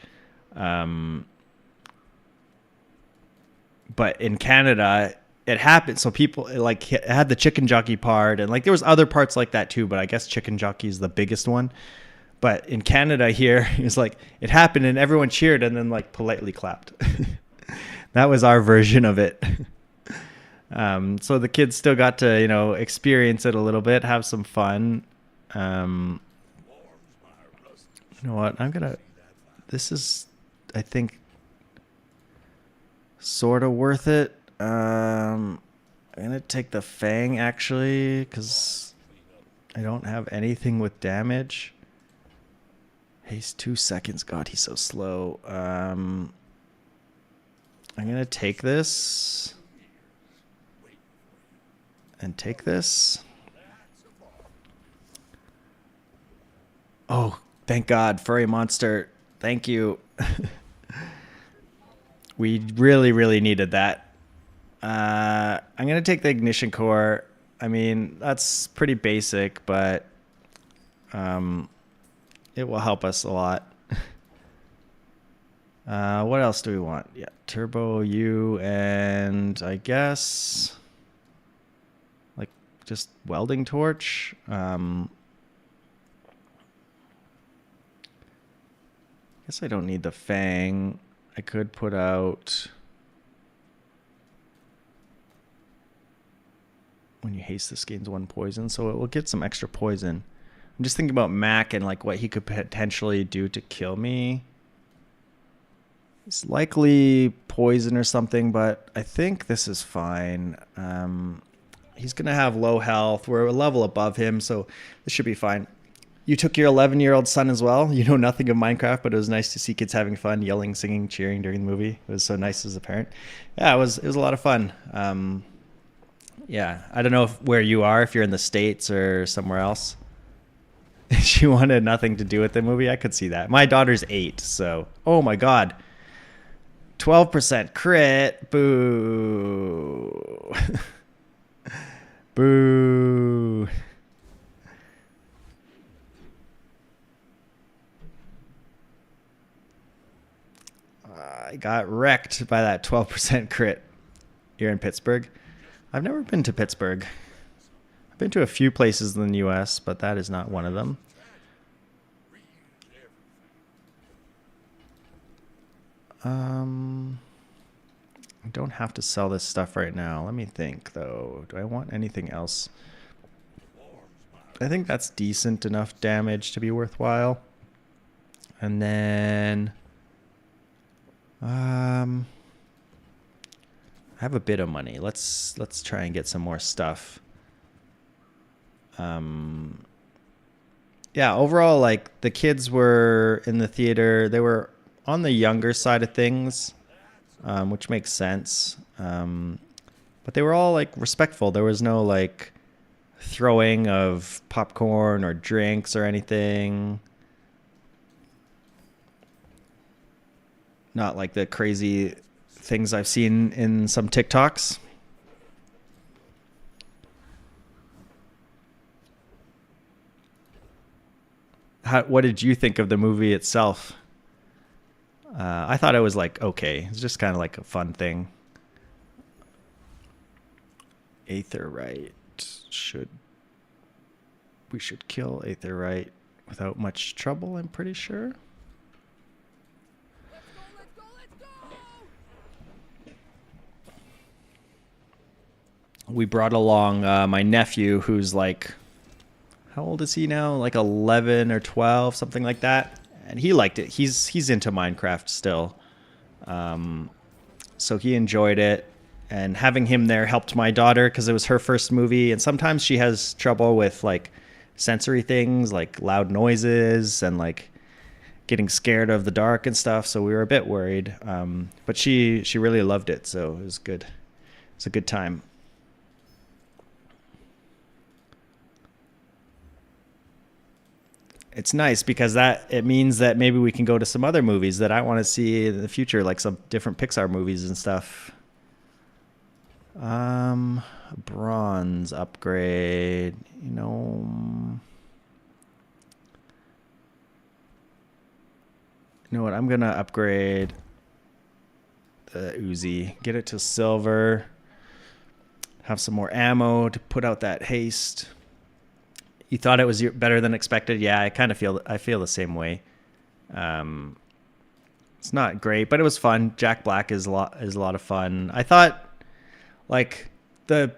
But in Canada, it happened. So people like it had the chicken jockey part, and like there was other parts like that too. But I guess chicken jockey is the biggest one. But in Canada here, it was like it happened and everyone cheered and then like politely clapped. That was our version of it. So the kids still got to, experience it a little bit, have some fun. You know what? This is, I think, sort of worth it. I'm going to take the Fang actually, because I don't have anything with damage. Haste 2 seconds. God, he's so slow. I'm going to take this. And take this. Oh, thank God. Furry monster. Thank you. We really, really needed that. I'm going to take the ignition core. I mean, that's pretty basic, but it will help us a lot. What else do we want? Yeah, Turbo U and I guess like just welding torch. I guess I don't need the Fang. I could put out when you haste this gains 1 poison, so it will get some extra poison. I'm just thinking about Mac and like what he could potentially do to kill me. It's likely poison or something, but I think this is fine. He's going to have low health. We're a level above him, so this should be fine. You took your 11-year-old son as well. You know nothing of Minecraft, but it was nice to see kids having fun, yelling, singing, cheering during the movie. It was so nice as a parent. Yeah, it was a lot of fun. Yeah, I don't know where you are, if you're in the States or somewhere else. She wanted nothing to do with the movie. I could see that. My daughter's 8, so oh my God. 12% crit. Boo. Boo. I got wrecked by that 12% crit. You're in Pittsburgh? I've never been to Pittsburgh. I've been to a few places in the U.S., but that is not one of them. I don't have to sell this stuff right now. Let me think, though. Do I want anything else? I think that's decent enough damage to be worthwhile. And then I have a bit of money. Let's try and get some more stuff. Yeah, overall, like the kids were in the theater. They were on the younger side of things, which makes sense. But they were all like respectful. There was no like throwing of popcorn or drinks or anything. Not like the crazy things I've seen in some TikToks. What did you think of the movie itself? I thought it was like okay. It's just kind of like a fun thing. Aetherite we should kill Aetherite without much trouble, I'm pretty sure. We brought along my nephew, who's like, how old is he now? Like 11 or 12, something like that. And he liked it. He's into Minecraft still. So he enjoyed it. And having him there helped my daughter because it was her first movie. And sometimes she has trouble with like sensory things, like loud noises and like getting scared of the dark and stuff. So we were a bit worried. But she really loved it. So it was good. It's a good time. it's nice because it means that maybe we can go to some other movies that I want to see in the future, like some different Pixar movies and stuff. Bronze upgrade. You know what? I'm gonna upgrade the Uzi. Get it to silver. Have some more ammo to put out that haste. You thought it was better than expected? Yeah, I feel the same way. It's not great, but it was fun. Jack Black is a lot of fun. I thought like the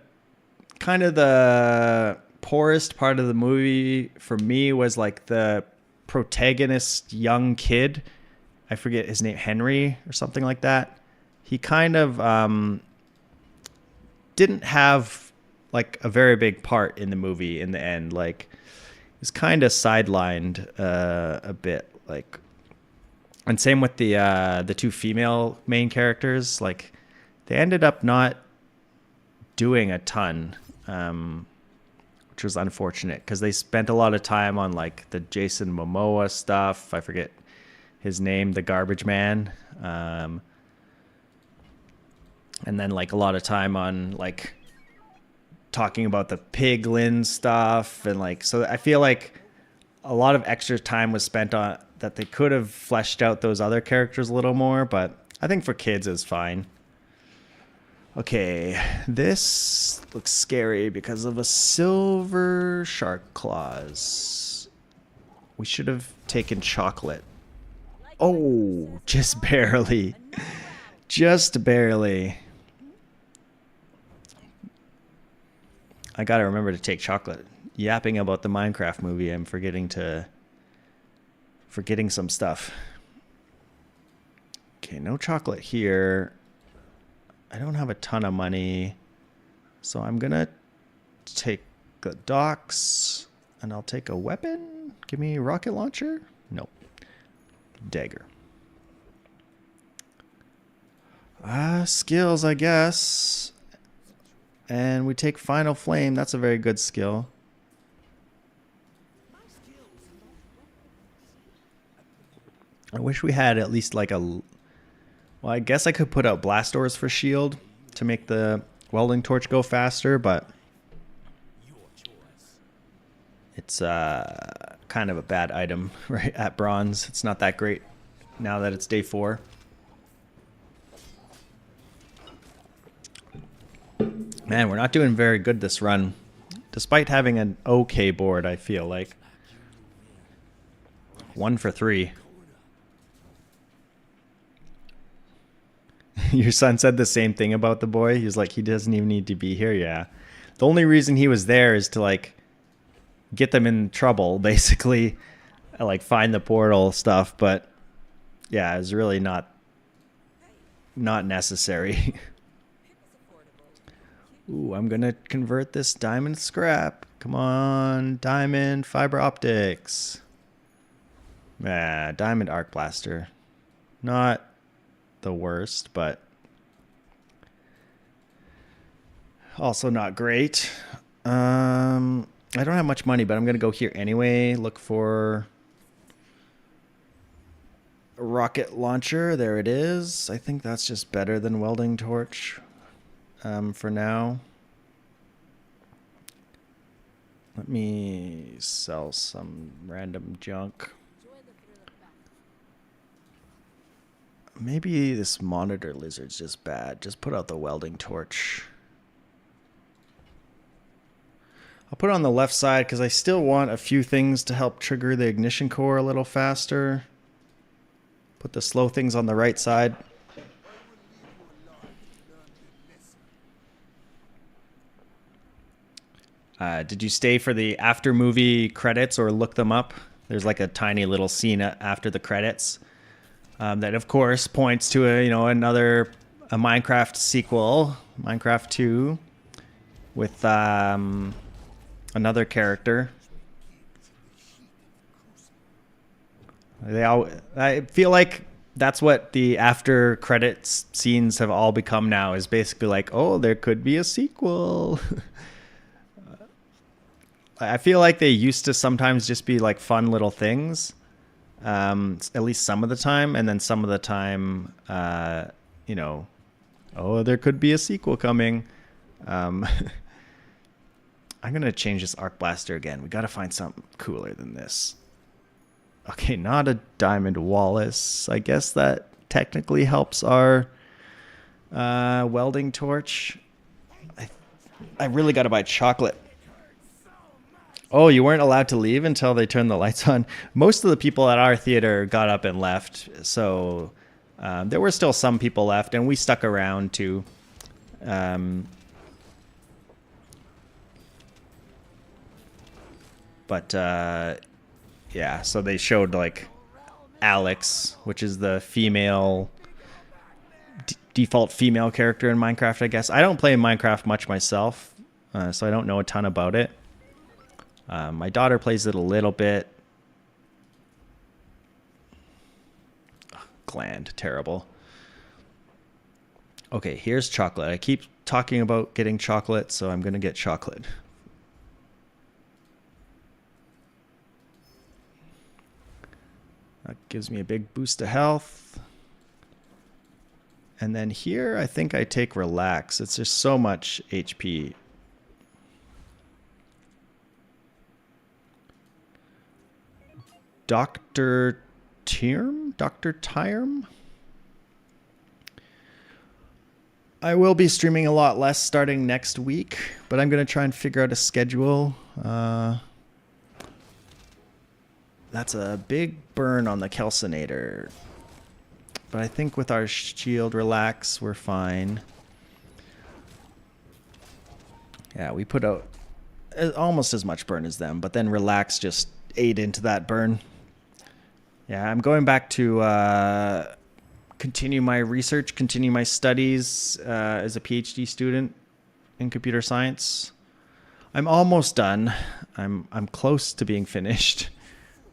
poorest part of the movie for me was like the protagonist young kid. I forget his name, Henry or something like that. He kind of didn't have like a very big part in the movie in the end. Like he's kind of sidelined a bit. Like, and same with the two female main characters. Like they ended up not doing a ton, which was unfortunate because they spent a lot of time on like the Jason Momoa stuff. I forget his name, the garbage man. And then like a lot of time on like talking about the Piglin stuff. And like, so I feel like a lot of extra time was spent on that. They could have fleshed out those other characters a little more, but I think for kids it's fine. Okay, this looks scary because of a silver shark claws. We should have taken chocolate. Oh, just barely. Just barely. I gotta remember to take chocolate. Yapping about the Minecraft movie, I'm forgetting some stuff. Okay, no chocolate here. I don't have a ton of money, so I'm gonna take the docks, and I'll take a weapon. Give me a rocket launcher? Nope. Dagger. Skills, I guess. And we take Final Flame. That's a very good skill. I wish we had at least like well, I guess I could put out blast doors for shield to make the welding torch go faster, but it's kind of a bad item right at bronze. It's not that great now that it's day 4. Man, we're not doing very good this run, despite having an okay board. I feel like 1 for 3. Your son said the same thing about the boy. He was like, he doesn't even need to be here. Yeah. The only reason he was there is to like get them in trouble, basically, like find the portal stuff. But yeah, it's really not necessary. Ooh, I'm going to convert this diamond scrap. Come on, diamond fiber optics. Diamond arc blaster. Not the worst, but also not great. I don't have much money, but I'm gonna go here anyway. Look for a rocket launcher. There it is. I think that's just better than welding torch for now. Let me sell some random junk. Maybe this monitor lizard's just bad. Just put out the welding torch. I'll put it on the left side because I still want a few things to help trigger the ignition core a little faster. Put the slow things on the right side. Did you stay for the after movie credits or look them up? There's like a tiny little scene after the credits. That of course points to a Minecraft sequel, Minecraft 2, with another character. I feel like that's what the after credits scenes have all become now. Is basically like, oh, there could be a sequel. I feel like they used to sometimes just be like fun little things, at least some of the time, and then some of the time, you know, oh, there could be a sequel coming. Um, I'm gonna change this arc blaster again. We gotta find something cooler than this. Okay, not a diamond Wallace. I guess that technically helps our welding torch. I really gotta buy chocolate. Oh, you weren't allowed to leave until they turned the lights on. Most of the people at our theater got up and left, so there were still some people left, and we stuck around too. But yeah, so they showed like Alex, which is the female default female character in Minecraft, I guess. I don't play Minecraft much myself, so I don't know a ton about it. My daughter plays it a little bit. Gland, terrible. Okay, here's chocolate. I keep talking about getting chocolate, so I'm going to get chocolate. That gives me a big boost of health. And then here, I think I take relax. It's just so much HP. Dr. Tyrm? Dr. Tyrm? I will be streaming a lot less starting next week, but I'm going to try and figure out a schedule. That's a big burn on the calcinator. But I think with our shield relax, we're fine. Yeah, we put out almost as much burn as them, but then relax just ate into that burn. Yeah, I'm going back to continue my research, continue my studies as a PhD student in computer science. I'm almost done. I'm close to being finished.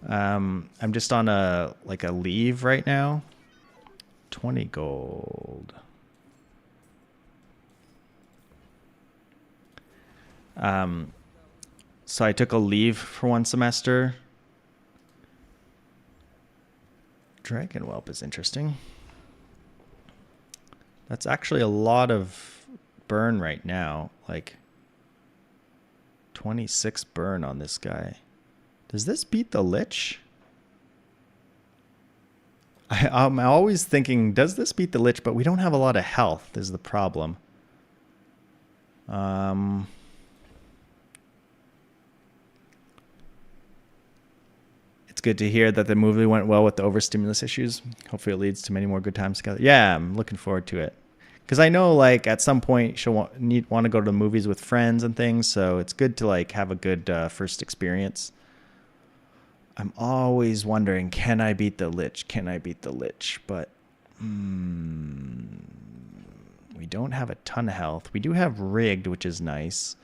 I'm just on a leave right now. 20 gold. So I took a leave for one semester. Dragon Whelp is interesting. That's actually a lot of burn right now. Like 26 burn on this guy. Does this beat the Lich? I'm always thinking, does this beat the Lich? But we don't have a lot of health is the problem. It's good to hear that the movie went well with the overstimulus issues. Hopefully it leads to many more good times together. Yeah, I'm looking forward to it. Because I know like at some point she'll want to go to the movies with friends and things. So it's good to like have a good first experience. I'm always wondering, can I beat the Lich? Can I beat the Lich? But we don't have a ton of health. We do have rigged, which is nice.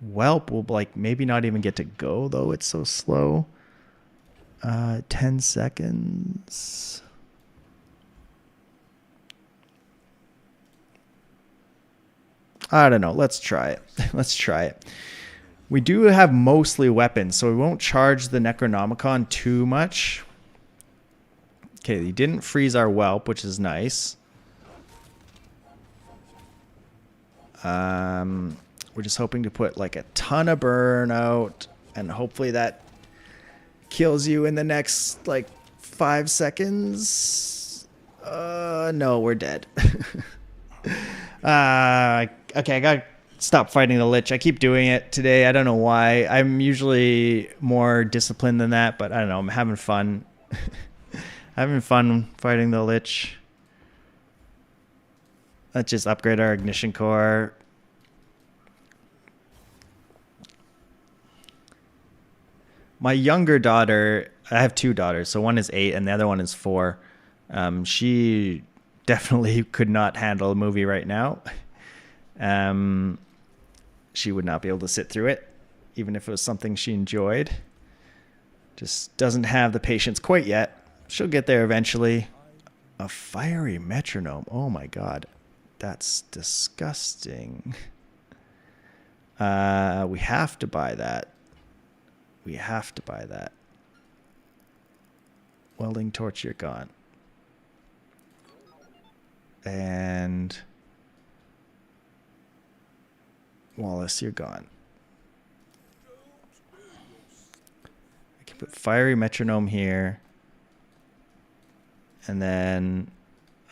Whelp will like maybe not even get to go though. It's so slow. 10 seconds. I don't know. Let's try it. Let's try it. We do have mostly weapons, so we won't charge the Necronomicon too much. Okay, he didn't freeze our whelp, which is nice. We're just hoping to put like a ton of burn out, and hopefully that kills you in the next like 5 seconds. No, we're dead. Okay, I gotta stop fighting the Lich. I keep doing it today. I don't know why. I'm usually more disciplined than that, but I don't know. I'm having fun. Having fun fighting the Lich. Let's just upgrade our ignition core. My younger daughter, I have 2 daughters, so one is 8 and the other one is 4. She definitely could not handle a movie right now. She would not be able to sit through it, even if it was something she enjoyed. Just doesn't have the patience quite yet. She'll get there eventually. A fiery metronome. Oh my god. That's disgusting. We have to buy that. We have to buy that. Welding torch, you're gone. And Wallace, you're gone. I can put fiery metronome here. And then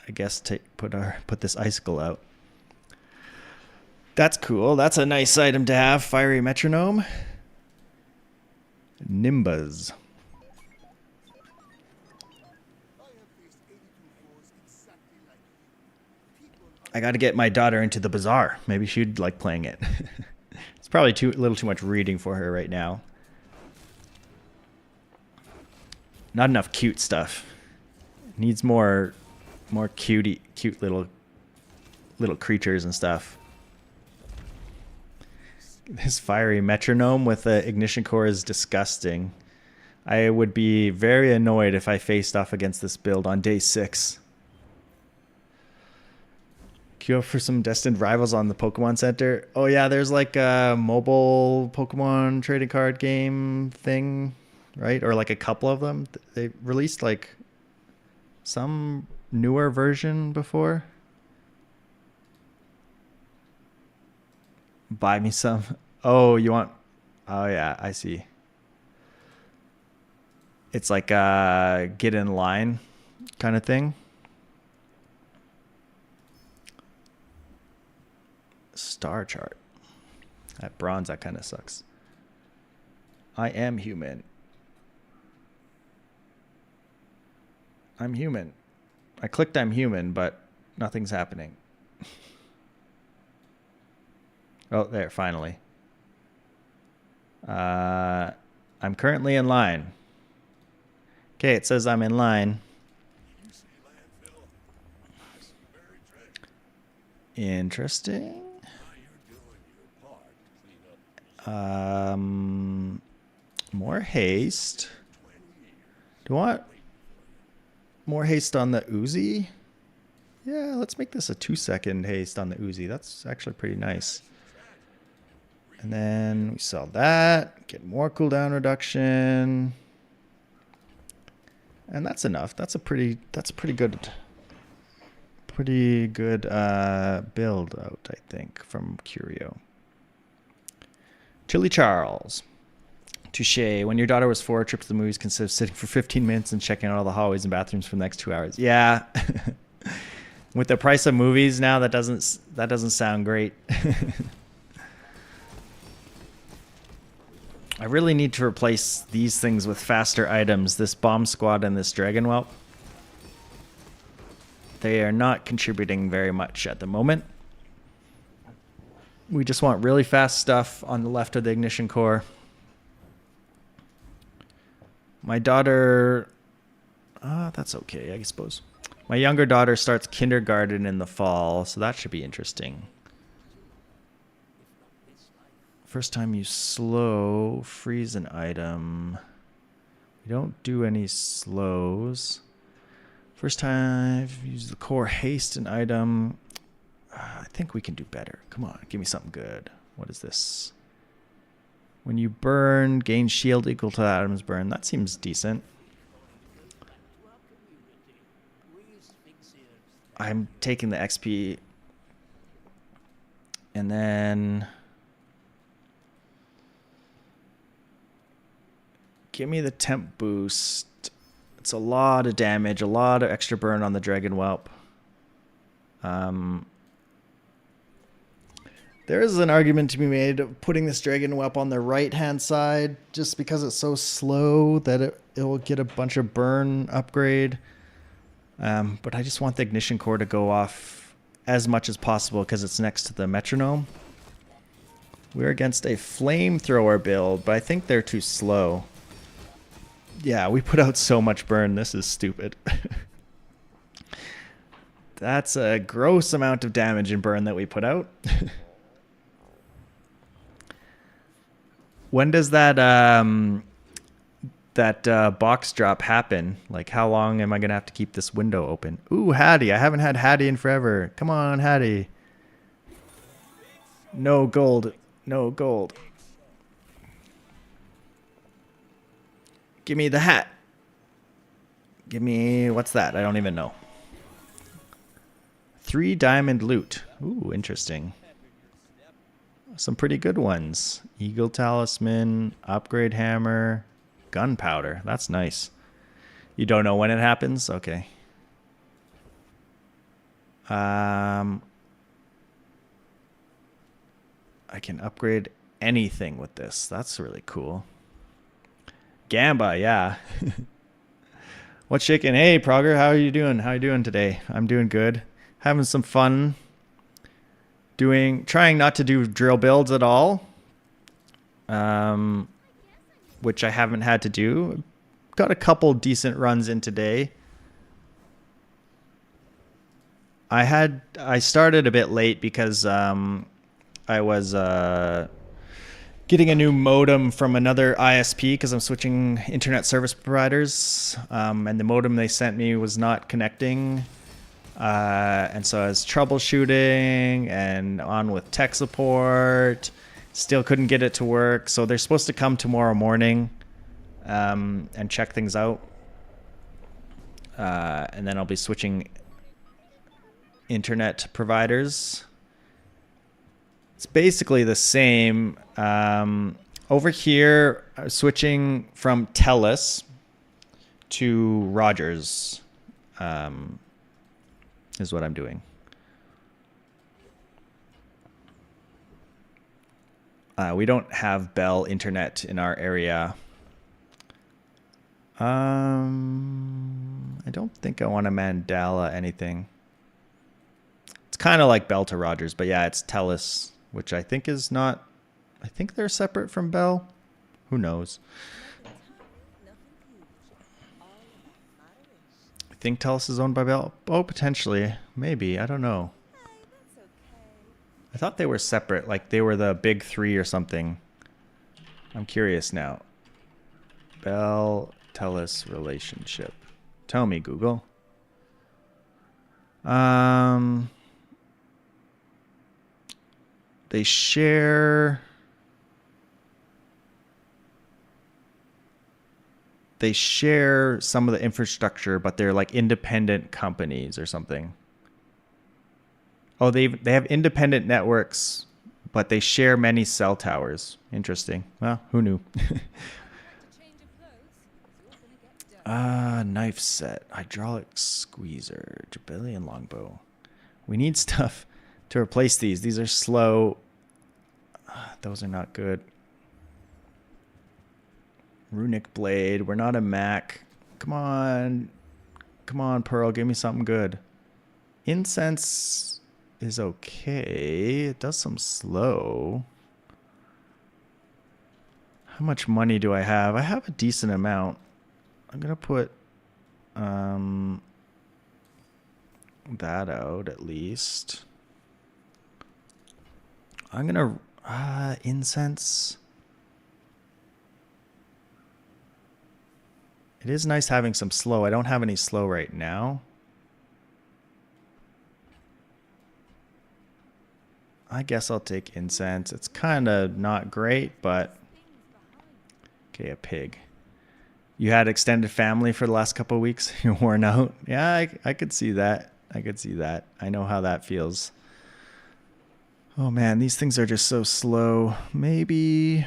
I guess put this icicle out. That's cool. That's a nice item to have. Fiery metronome. Nimbus. I got to get my daughter into the bazaar. Maybe she'd like playing it. It's probably a little too much reading for her right now. Not enough cute stuff. Needs more cute little creatures and stuff. This fiery metronome with the ignition core is disgusting. I would be very annoyed if I faced off against this build on day 6. Queue up for some destined rivals on the Pokemon Center. Oh yeah, there's like a mobile Pokemon trading card game thing, right? Or like a couple of them. They released like some newer version before. Buy me some. Oh, you want... Oh yeah, I see. It's like a get in line kind of thing. Star chart. That bronze, that kind of sucks. I am human. I'm human. I clicked I'm human, but nothing's happening. Oh, there, finally. I'm currently in line. Okay, it says I'm in line. Interesting. More haste. Do you want more haste on the Uzi? Yeah, let's make this a 2-second haste on the Uzi. That's actually pretty nice. And then we sell that, get more cooldown reduction. And that's enough. That's a pretty good build out, I think, from Curio. Chili Charles. Touche. When your daughter was 4, a trip to the movies consists of sitting for 15 minutes and checking out all the hallways and bathrooms for the next 2 hours. Yeah. With the price of movies now, that doesn't sound great. I really need to replace these things with faster items. This bomb squad and this dragon whelp. They are not contributing very much at the moment. We just want really fast stuff on the left of the ignition core. My daughter... that's okay, I suppose. My younger daughter starts kindergarten in the fall, so that should be interesting. First time you slow, freeze an item. We don't do any slows. First time, use the core, haste an item. I think we can do better. Come on, give me something good. What is this? When you burn, gain shield equal to that item's burn. That seems decent. I'm taking the XP. And then... give me the temp boost. It's a lot of damage, a lot of extra burn on the dragon whelp. There is an argument to be made of putting this dragon whelp on the right-hand side just because it's so slow that it will get a bunch of burn upgrade. But I just want the ignition core to go off as much as possible because it's next to the metronome. We're against a flamethrower build, but I think they're too slow. Yeah, we put out so much burn. This is stupid. That's a gross amount of damage and burn that we put out. When does that box drop happen? Like, how long am I going to have to keep this window open? Ooh, Hattie. I haven't had Hattie in forever. Come on, Hattie. No gold. No gold. Give me the hat. Give me... What's that? I don't even know. 3 diamond loot. Ooh, interesting. Some pretty good ones. Eagle talisman, upgrade hammer, gunpowder. That's nice. You don't know when it happens? Okay. I can upgrade anything with this. That's really cool. Gamba, yeah. What's shaking? Hey, Progger, how are you doing? How are you doing today? I'm doing good. Having some fun. Trying not to do drill builds at all. Which I haven't had to do. Got a couple decent runs in today. I started a bit late because I was getting a new modem from another ISP because I'm switching internet service providers, and the modem they sent me was not connecting, and so I was troubleshooting and on with tech support. Still couldn't get it to work, so they're supposed to come tomorrow morning and check things out, and then I'll be switching internet providers. It's basically the same. Over here, switching from TELUS to Rogers is what I'm doing. We don't have Bell internet in our area. I don't think I want to Mandala anything. It's kind of like Bell to Rogers, but yeah, it's TELUS, which I think is not... I think they're separate from Bell. Who knows? I think TELUS is owned by Bell. Oh, potentially. Maybe. I don't know. I thought they were separate, like they were the big three or something. I'm curious now. Bell TELUS relationship. Tell me, Google. They share some of the infrastructure, but they're like independent companies or something. Oh, they have independent networks, but they share many cell towers. Interesting. Well, who knew? Knife set, hydraulic squeezer, Jabellian longbow. We need stuff to replace these. These are slow. Those are not good. Runic blade. We're not a Mac. Come on. Come on, Pearl. Give me something good. Incense is okay. It does some slow. How much money do I have? I have a decent amount. I'm going to put that out at least. I'm going to incense. It is nice having some slow. I don't have any slow right now. I guess I'll take incense. It's kind of not great, but... Okay, a pig. You had extended family for the last couple of weeks? You're worn out? Yeah, I could see that. I could see that. I know how that feels. Oh man, these things are just so slow. Maybe...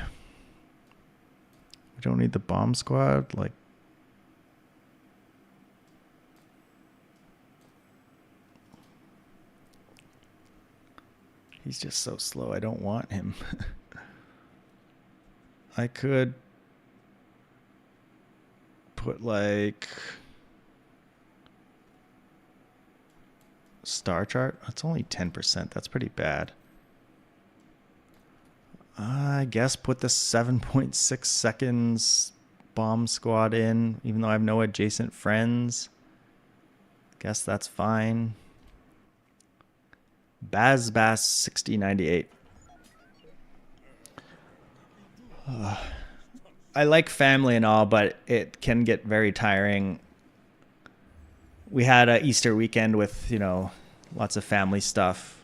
We don't need the bomb squad? Like... He's just so slow. I don't want him. I could put like star chart. That's only 10%. That's pretty bad. I guess put the 7.6 seconds bomb squad in, even though I have no adjacent friends. Guess that's fine. Bass 6098. I like family and all, but it can get very tiring. We had a Easter weekend with, you know, lots of family stuff.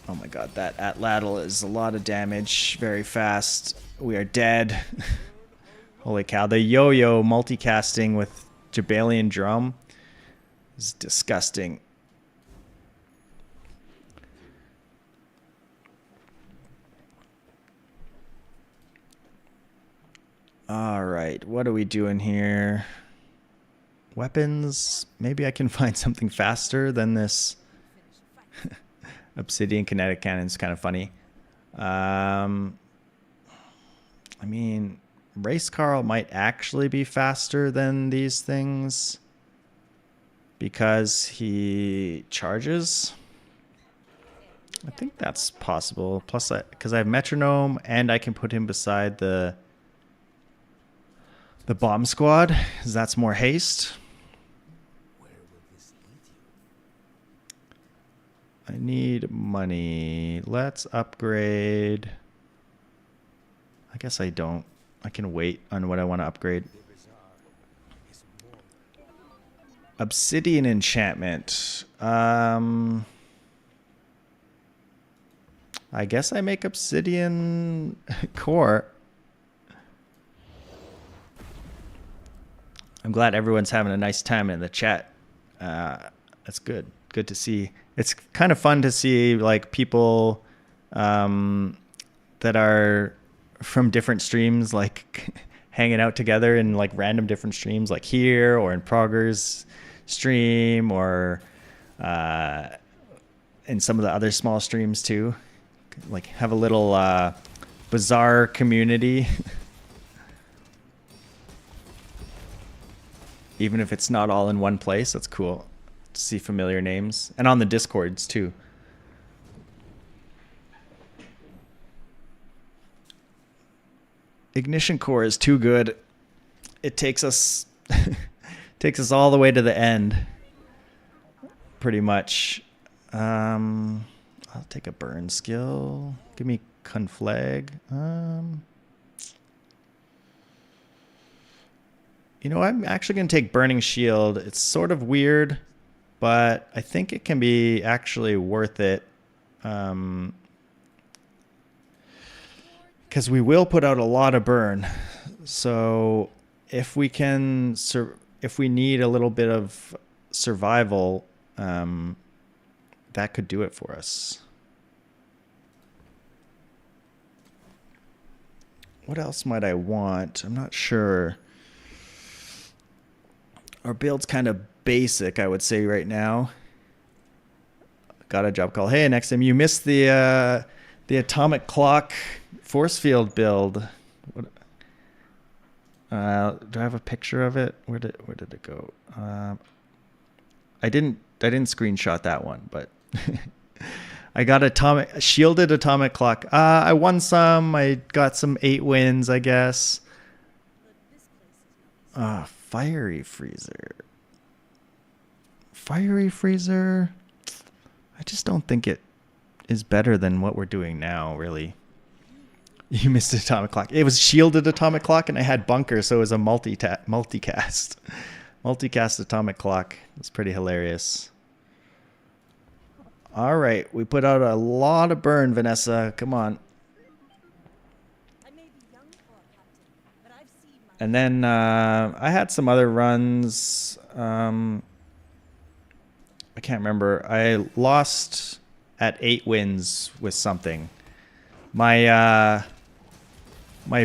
Oh my god, that Atlatl is a lot of damage very fast. We are dead. Holy cow, the yo-yo multicasting with Jabalion Drum is disgusting. Alright, what are we doing here? Weapons? Maybe I can find something faster than this. Obsidian kinetic cannon's kind of funny. I mean, Race Carl might actually be faster than these things because he charges. I think that's possible. Plus, because I have metronome and I can put him beside the bomb squad, because that's more haste. I need money. Let's upgrade. I guess I don't. I can wait on what I want to upgrade. Obsidian enchantment. I guess I make obsidian core. I'm glad everyone's having a nice time in the chat. That's good. Good to see. It's kind of fun to see like people that are from different streams, like hanging out together in like random different streams, like here or in Progger's stream or in some of the other small streams too. Like have a little bizarre community. Even if it's not all in one place, that's cool to see familiar names. And on the Discords too. Ignition core is too good. It takes us takes us all the way to the end. Pretty much. I'll take a burn skill. Give me conflag. You know, I'm actually going to take Burning Shield. It's sort of weird, but I think it can be actually worth it. Because we will put out a lot of burn. So if we can, if we need a little bit of survival, that could do it for us. What else might I want? I'm not sure. Our build's kind of basic, I would say right now. Got a job call. Hey, next time you missed the atomic clock force field build. What, do I have a picture of it? Where did it go? I didn't screenshot that one, but I got shielded atomic clock. I won some. I got some 8 wins, I guess. Fiery freezer. Fiery freezer. I just don't think it is better than what we're doing now, really. You missed atomic clock. It was shielded atomic clock, and I had bunker, so it was a multicast. Multicast atomic clock. It's pretty hilarious. All right, we put out a lot of burn, Vanessa. Come on. And then I had some other runs. I can't remember. I lost at 8 wins with something. My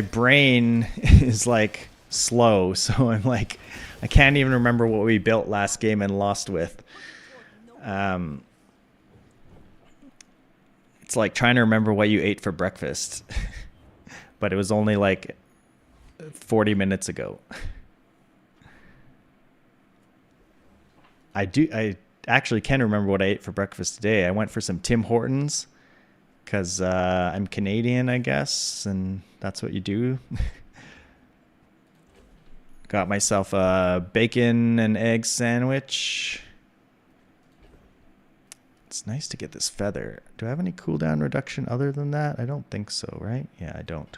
brain is like slow, so I'm like, I can't even remember what we built last game and lost with. It's like trying to remember what you ate for breakfast, but it was only like 40 minutes ago. I actually can remember what I ate for breakfast today. I went for some Tim Hortons because I'm Canadian, I guess, and that's what you do. Got myself a bacon and egg sandwich. It's nice to get this feather. Do I have any cooldown reduction other than that? I don't think so, right? Yeah, I don't.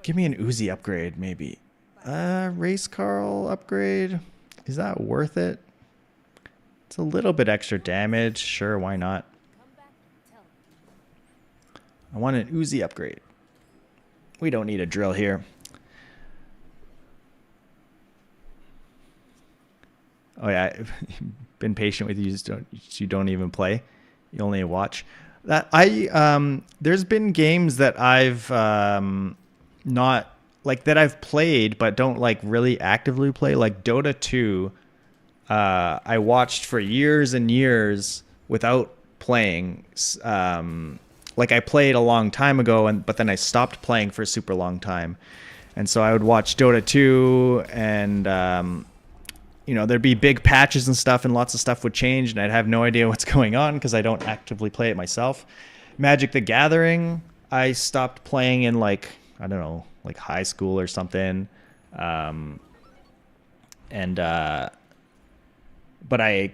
Give me an Uzi upgrade, maybe. Race Carl upgrade. Is that worth it? It's a little bit extra damage. Sure, why not? I want an Uzi upgrade. We don't need a drill here. Oh yeah, I've been patient with you. You don't even play. You only watch. There's been games that I've not like that I've played but don't like really actively play. Like Dota 2, I watched for years and years without playing. Like I played a long time ago, but then I stopped playing for a super long time, and so I would watch Dota 2 and. There'd be big patches and stuff and lots of stuff would change and I'd have no idea what's going on because I don't actively play it myself. Magic the Gathering, I stopped playing in like high school or something. But I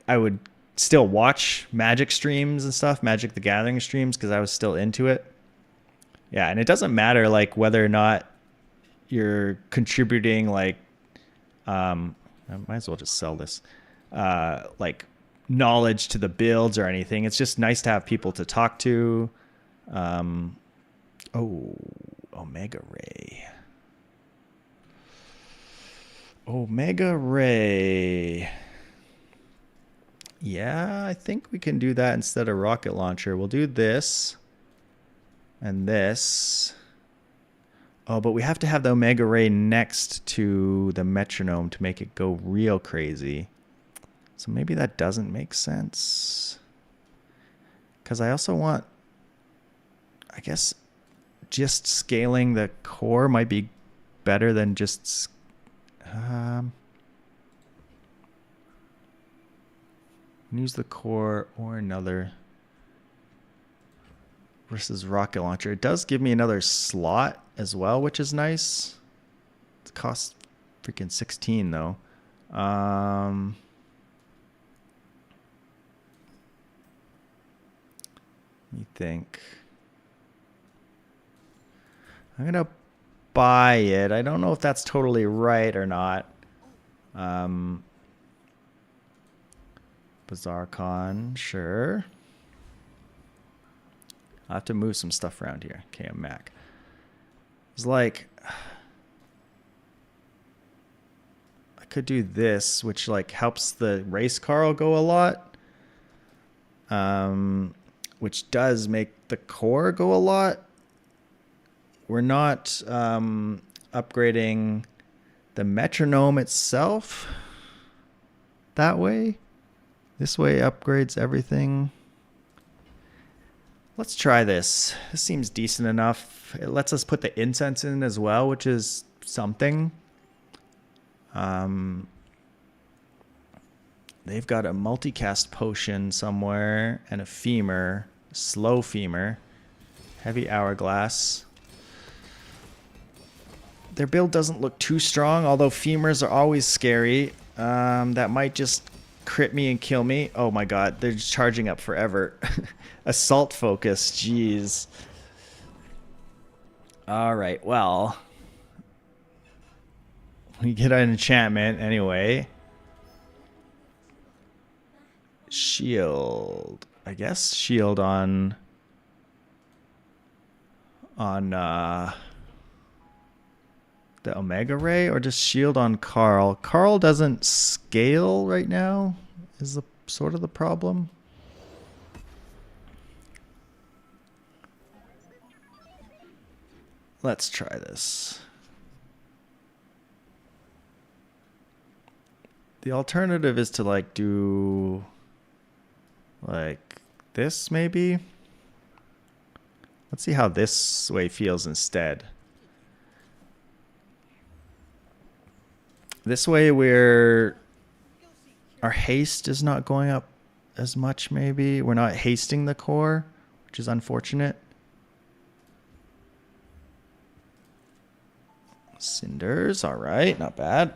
would still watch Magic streams and stuff, Magic the Gathering streams, because I was still into it. Yeah, and it doesn't matter like whether or not you're contributing like I might as well just sell this, like knowledge to the builds or anything. It's just nice to have people to talk to. Omega Ray. Omega Ray. Yeah, I think we can do that instead of rocket launcher. We'll do this and this. Oh, but we have to have the Omega Ray next to the metronome to make it go real crazy. So maybe that doesn't make sense. Because I also want, I guess, just scaling the core might be better than just... use the core or another... versus rocket launcher. It does give me another slot as well, which is nice. It costs freaking 16 though. Let me think. I'm gonna buy it. I don't know if that's totally right or not. BazaarCon, sure. I'll have to move some stuff around here. Okay, I'm Mac. It's like I could do this, which like helps the race car go a lot. Which does make the core go a lot. We're not upgrading the metronome itself that way. This way upgrades everything. Let's try this. This seems decent enough. It lets us put the incense in as well, which is something. They've got a multicast potion somewhere and a femur, slow femur, heavy hourglass. Their build doesn't look too strong, although femurs are always scary. That might just crit me and kill me. Oh my god, they're just charging up forever. Assault focus, jeez. Alright, well. We get an enchantment anyway. Shield. I guess shield on the Omega Ray, or just shield on Carl. Carl doesn't scale right now, is the sort of the problem. Let's try this. The alternative is to like do like this maybe. Let's see how this way feels instead. This way our haste is not going up as much maybe. We're not hasting the core, which is unfortunate. Cinders, all right, not bad.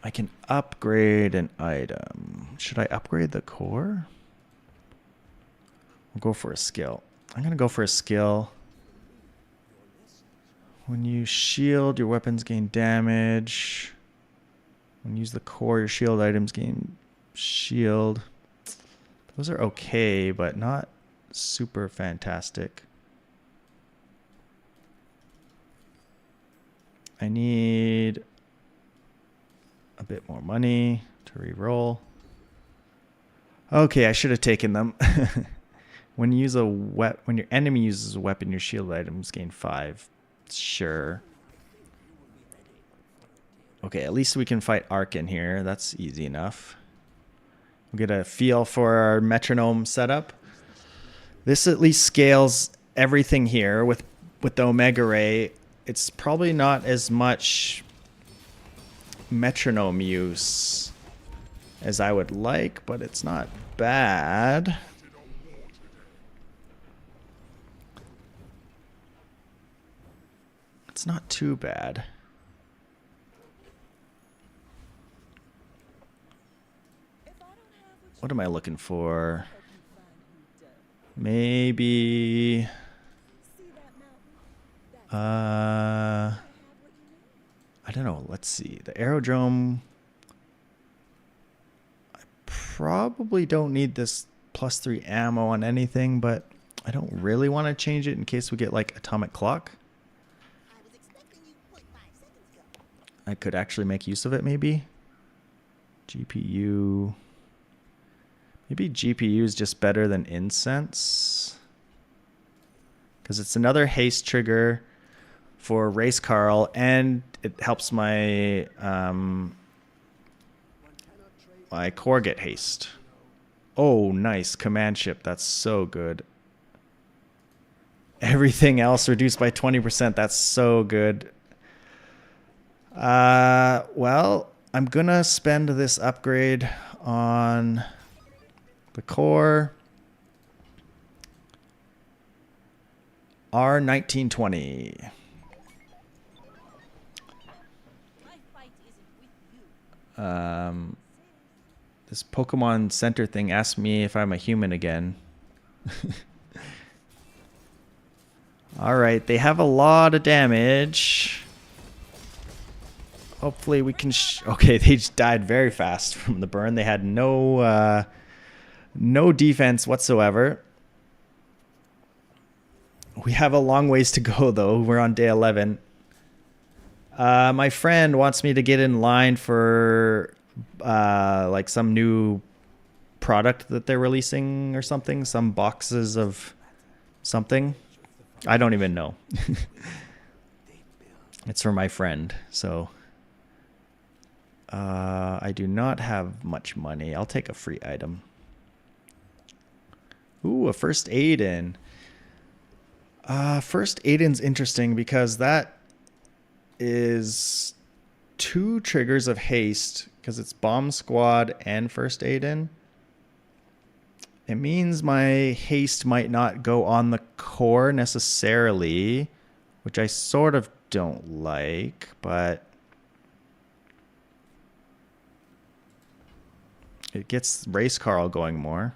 I can upgrade an item. Should I upgrade the core? We'll go for a skill. I'm going to go for a skill. When you shield, your weapons gain damage. When you use the core, your shield items gain shield. Those are okay, but not super fantastic. I need a bit more money to re-roll. Okay, I should have taken them. When you use when your enemy uses a weapon, your shield items gain 5. Sure. Okay, at least we can fight Arkin here. That's easy enough. We'll get a feel for our metronome setup. This at least scales everything here with the Omega Ray. It's probably not as much metronome use as I would like, but it's not bad. It's not too bad. What am I looking for? Maybe... I don't know. Let's see. The aerodrome... I probably don't need this +3 ammo on anything, but I don't really want to change it in case we get like atomic clock. I could actually make use of it maybe. GPU... Maybe GPU is just better than incense. Because it's another haste trigger for Race Carl, and it helps my my core get haste. Oh, nice. Command ship. That's so good. Everything else reduced by 20%. That's so good. Well, I'm going to spend this upgrade on... the core. R1920. This Pokemon Center thing asked me if I'm a human again. Alright, they have a lot of damage. Hopefully we can... okay, they just died very fast from the burn. They had no defense whatsoever. We have a long ways to go, though. We're on day 11. My friend wants me to get in line for like some new product that they're releasing or something. Some boxes of something. I don't even know. It's for my friend, so... I do not have much money. I'll take a free item. Ooh, a first aid in. First aid in's interesting because that is 2 triggers of haste because it's bomb squad and first aid in. It means my haste might not go on the core necessarily, which I sort of don't like, but it gets Race Carl going more.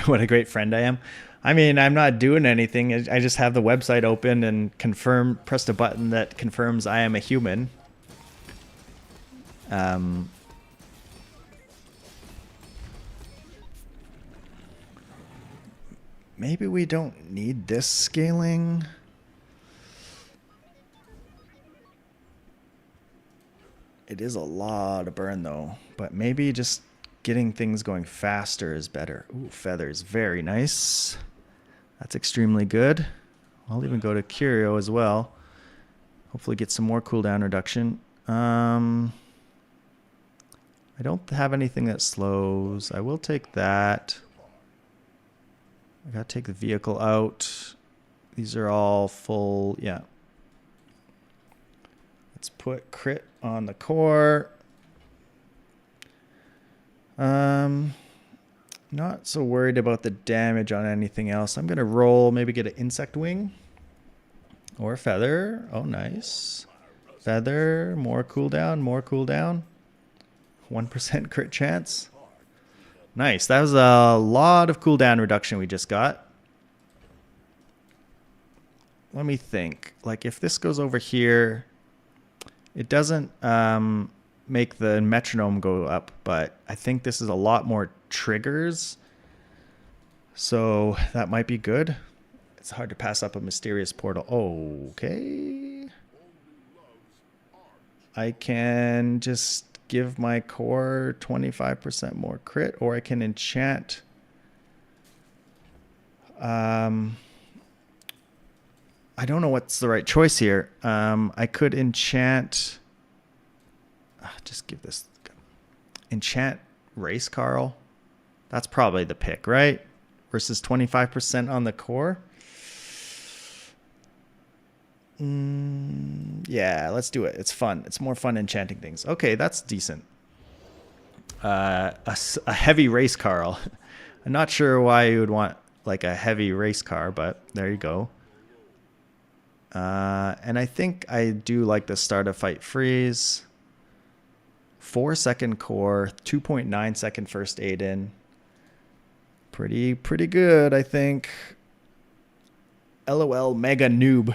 What a great friend I am. I mean, I'm not doing anything. I just have the website open and pressed a button that confirms I am a human. Maybe we don't need this scaling. It is a lot of burn though, but maybe just getting things going faster is better. Ooh, feathers, very nice. That's extremely good. I'll even go to Curio as well. Hopefully get some more cooldown reduction. I don't have anything that slows. I will take that. I gotta take the vehicle out. These are all full, yeah. Let's put crit on the core. Not so worried about the damage on anything else. I'm gonna roll, maybe get an insect wing or a feather. Oh, nice. Feather, more cooldown, more cooldown. 1% crit chance. Nice. That was a lot of cooldown reduction we just got. Let me think. Like if this goes over here, it doesn't make the metronome go up, but I think this is a lot more triggers. So that might be good. It's hard to pass up a mysterious portal. Okay. I can just give my core 25% more crit, or I can enchant. I don't know what's the right choice here. I could enchant. Just give this. Enchant Race Carl. That's probably the pick, right? Versus 25% on the core. Yeah, let's do it. It's fun. It's more fun enchanting things. Okay, that's decent. A heavy race Carl. I'm not sure why you would want like a heavy race car, but there you go. And I think I do like the start of fight freeze. 4-second core, 2.9 second first aid in. Pretty good, I think. LOL Mega Noob.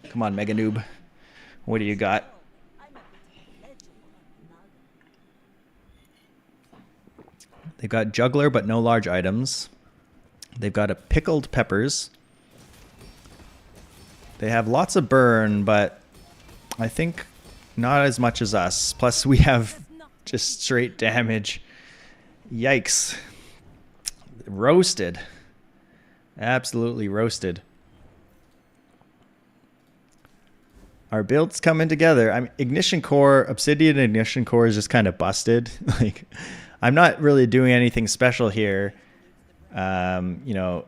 Come on, Mega Noob. What do you got? They've got Juggler, but no large items. They've got a Pickled Peppers. They have lots of burn, but I think not as much as us. Plus, we have just straight damage. Yikes. Roasted. Absolutely roasted. Our build's coming together. I mean, Ignition Core, Obsidian Ignition Core is just kind of busted. Like, I'm not really doing anything special here. You know,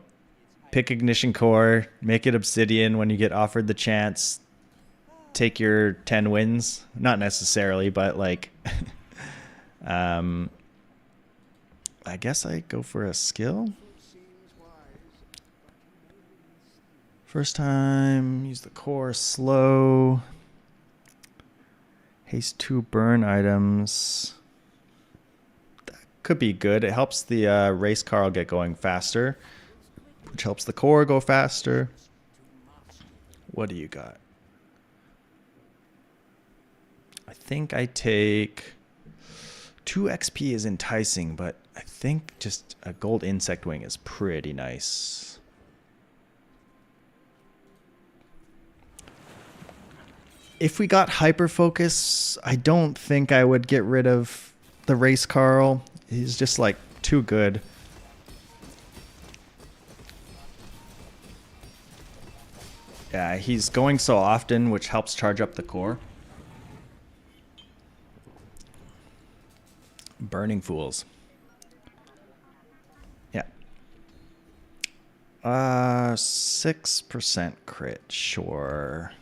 pick Ignition Core, make it Obsidian when you get offered the chance. Take your 10 wins. Not necessarily, but like, I guess I go for a skill. First time, use the core slow. Haste 2 burn items. That could be good. It helps the race Carl get going faster, which helps the core go faster. What do you got? I think I take 2 XP is enticing, but I think just a gold insect wing is pretty nice. If we got hyper focus, I don't think I would get rid of the race Carl. He's just like too good. Yeah, he's going so often, which helps charge up the core. Burning Fools. Yeah. 6% crit, sure.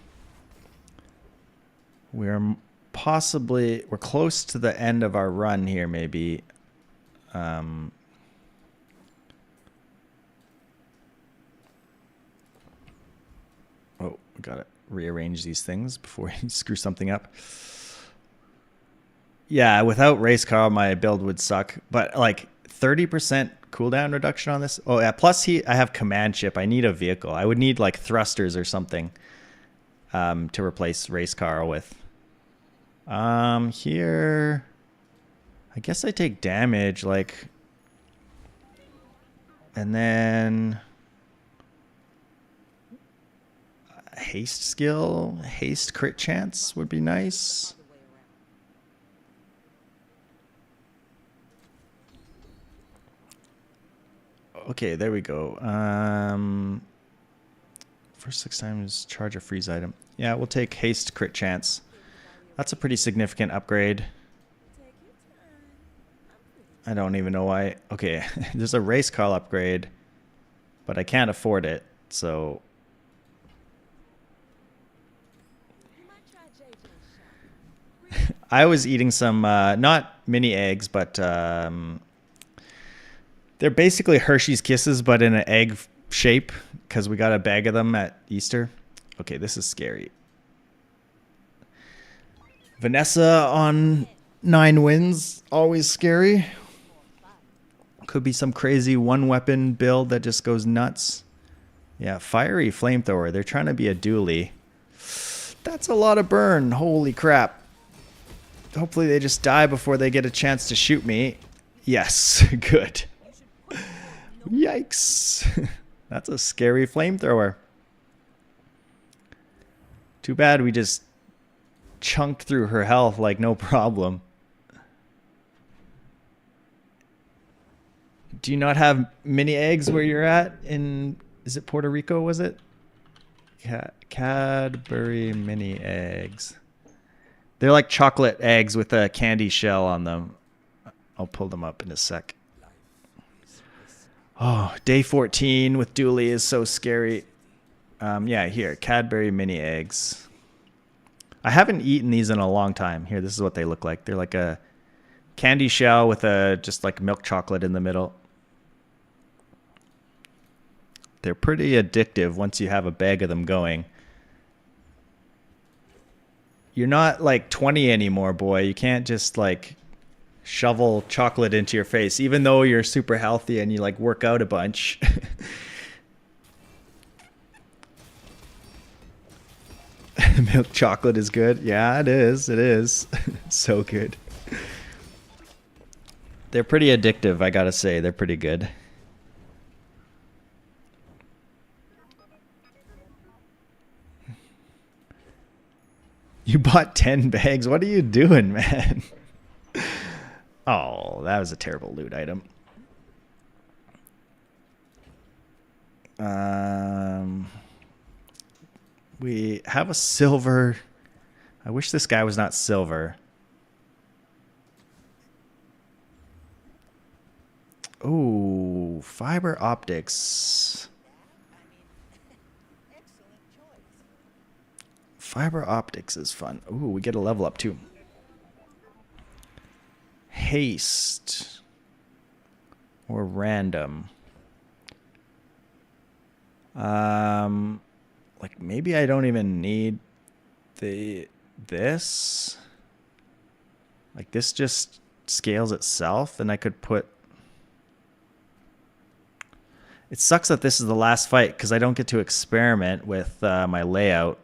We're close to the end of our run here, maybe. Oh, we gotta rearrange these things before we screw something up. Yeah, without Race Carl, my build would suck. But like 30% cooldown reduction on this. Oh yeah, plus I have command ship. I need a vehicle. I would need like thrusters or something to replace Race Carl with. Here, I guess I take damage, like, and then haste skill, haste crit chance would be nice. Okay, there we go. First 6 times charge a freeze item. Yeah, we'll take haste crit chance. That's a pretty significant upgrade. I don't even know why. Okay, there's a race Carl upgrade, but I can't afford it, so. I was eating some, not mini eggs, but they're basically Hershey's Kisses, but in an egg shape, because we got a bag of them at Easter. Okay, this is scary. Vanessa on 9 wins, always scary. Could be some crazy one weapon build that just goes nuts. Yeah, fiery flamethrower. They're trying to be a Dooley. That's a lot of burn. Holy crap. Hopefully they just die before they get a chance to shoot me. Yes, good. Yikes. That's a scary flamethrower. Too bad we just chunked through her health like no problem. Do you not have mini eggs where you're at in, is it Puerto Rico, was it? Cadbury mini eggs. They're like chocolate eggs with a candy shell on them. I'll pull them up in a sec. Oh, day 14 with Dooley is so scary. Yeah, here, Cadbury mini eggs. I haven't eaten these in a long time. Here, this is what they look like. They're like a candy shell with a just like milk chocolate in the middle. They're pretty addictive once you have a bag of them going. You're not like 20 anymore, boy. You can't just like shovel chocolate into your face, even though you're super healthy and you like work out a bunch. Milk chocolate is good. Yeah, it is. It is. So good. They're pretty addictive, I gotta say. They're pretty good. You bought 10 bags. What are you doing, man? Oh, that was a terrible loot item. We have a silver. I wish this guy was not silver. Oh, fiber optics. Fiber optics is fun. Ooh, we get a level up too. Haste. Or random. Like maybe I don't even need this. Like this just scales itself, and I could put. It sucks that this is the last fight because I don't get to experiment with my layout.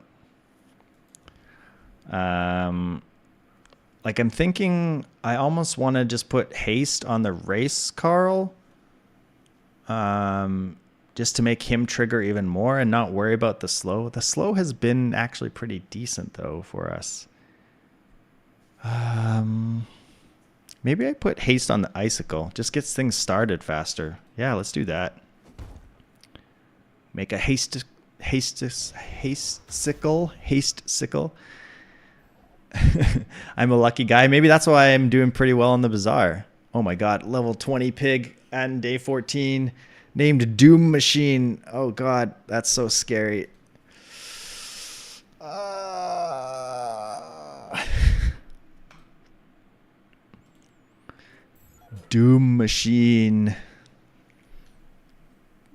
Like I'm thinking I almost want to just put haste on the race Carl. Just to make him trigger even more and not worry about the slow. The slow has been actually pretty decent though for us. Maybe I put haste on the icicle. Just gets things started faster. Yeah, let's do that. Make a haste sickle. I'm a lucky guy. Maybe that's why I'm doing pretty well in the bazaar. Oh my god, level 20 pig and day 14 named Doom Machine. Oh god, that's so scary. Doom Machine.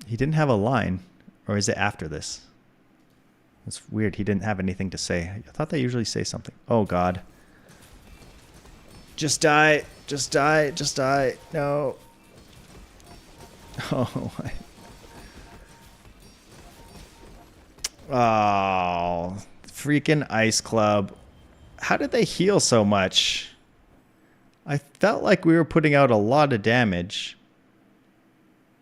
He didn't have a line. Or is it after this? It's weird. He didn't have anything to say. I thought they usually say something. Oh, God. Just die. Just die. Just die. No. Oh. Oh. Freaking Ice Club. How did they heal so much? I felt like we were putting out a lot of damage.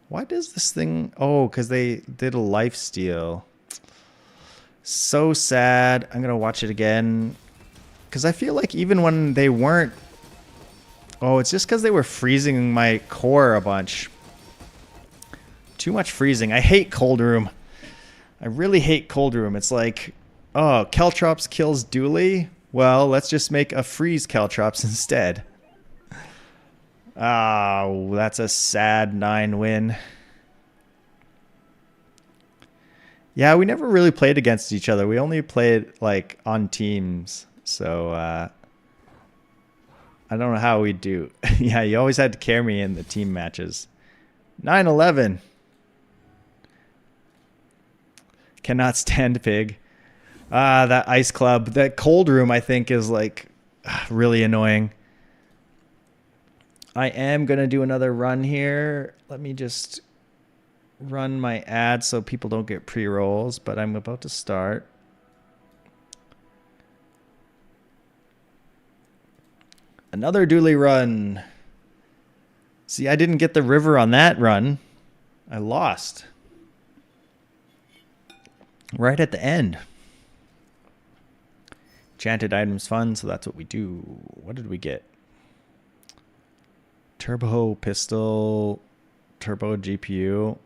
Why does this thing... Oh, because they did a lifesteal. So sad. I'm going to watch it again. Because I feel like even when they weren't... Oh, it's just because they were freezing my core a bunch. Too much freezing. I hate Cold Room. I really hate Cold Room. It's like, oh, Caltrops kills Dooley? Well, let's just make a freeze Caltrops instead. Oh, that's a sad 9 win. Yeah, we never really played against each other. We only played like on teams. So I don't know how we do. Yeah, you always had to carry me in the team matches. 9-11. Cannot stand pig. That Ice Club. That Cold Room, I think, is like really annoying. I am going to do another run here. Let me just run my ad so people don't get pre-rolls, but I'm about to start. Another Dooley run. See, I didn't get the river on that run. I lost. Right at the end. Enchanted items fun, so that's what we do. What did we get? Turbo pistol, turbo GPU.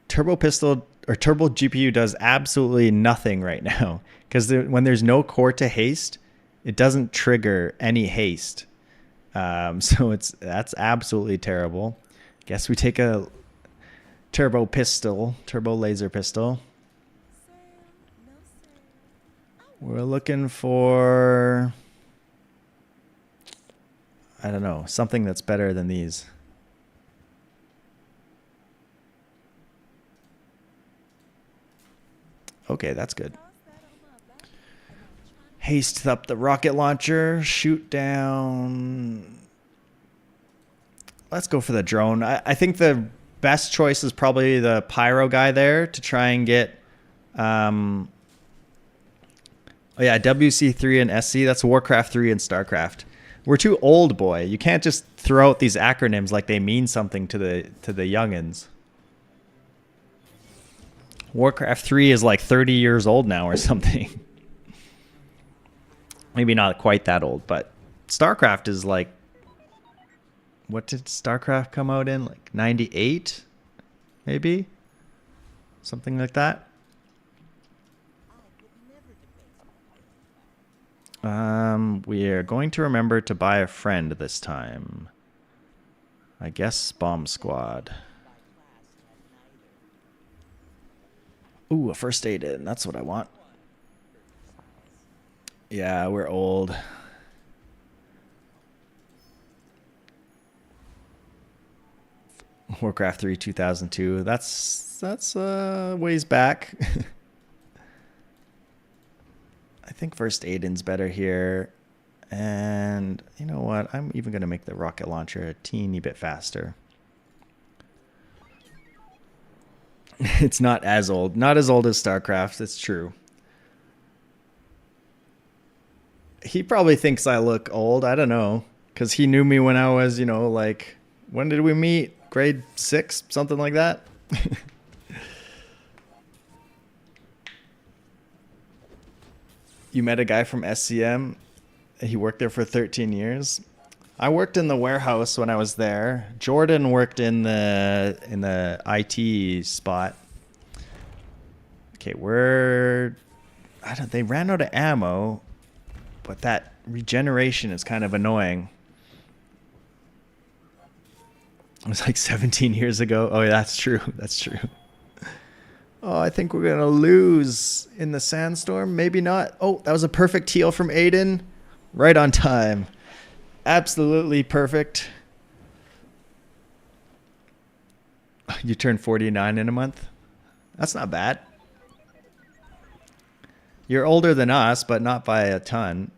Turbo pistol or turbo GPU does absolutely nothing right now because when there's no core to haste, it doesn't trigger any haste. So that's absolutely terrible. Guess we take a turbo laser pistol. We're looking for, I don't know, something that's better than these. Okay, that's good. Haste up the rocket launcher, shoot down. Let's go for the drone. I think the best choice is probably the pyro guy there to try and get, oh yeah, WC3 and SC. That's Warcraft 3 and StarCraft. We're too old, boy. You can't just throw out these acronyms like they mean something to the youngins. Warcraft 3 is like 30 years old now or something. Maybe not quite that old, but StarCraft is like, what did StarCraft come out in? Like 98, maybe? Something like that. We are going to remember to buy a friend this time. I guess Bomb Squad. Ooh, a first aid in. That's what I want. Yeah, we're old. Warcraft 3 2002. That's ways back. I think first aid in's better here. And you know what? I'm even going to make the rocket launcher a teeny bit faster. It's not as old. Not as old as StarCraft. It's true. He probably thinks I look old. I don't know. Because he knew me when I was, you know, like, when did we meet? Grade 6? Something like that? You met a guy from SCM. He worked there for 13 years. I worked in the warehouse when I was there. Jordan worked in the IT spot. Okay, they ran out of ammo, but that regeneration is kind of annoying. It was like 17 years ago. Oh, yeah, that's true. That's true. Oh, I think we're going to lose in the sandstorm. Maybe not. Oh, that was a perfect heal from Aiden. Right on time. Absolutely perfect. You turn 49 in a month? That's not bad. You're older than us, but not by a ton.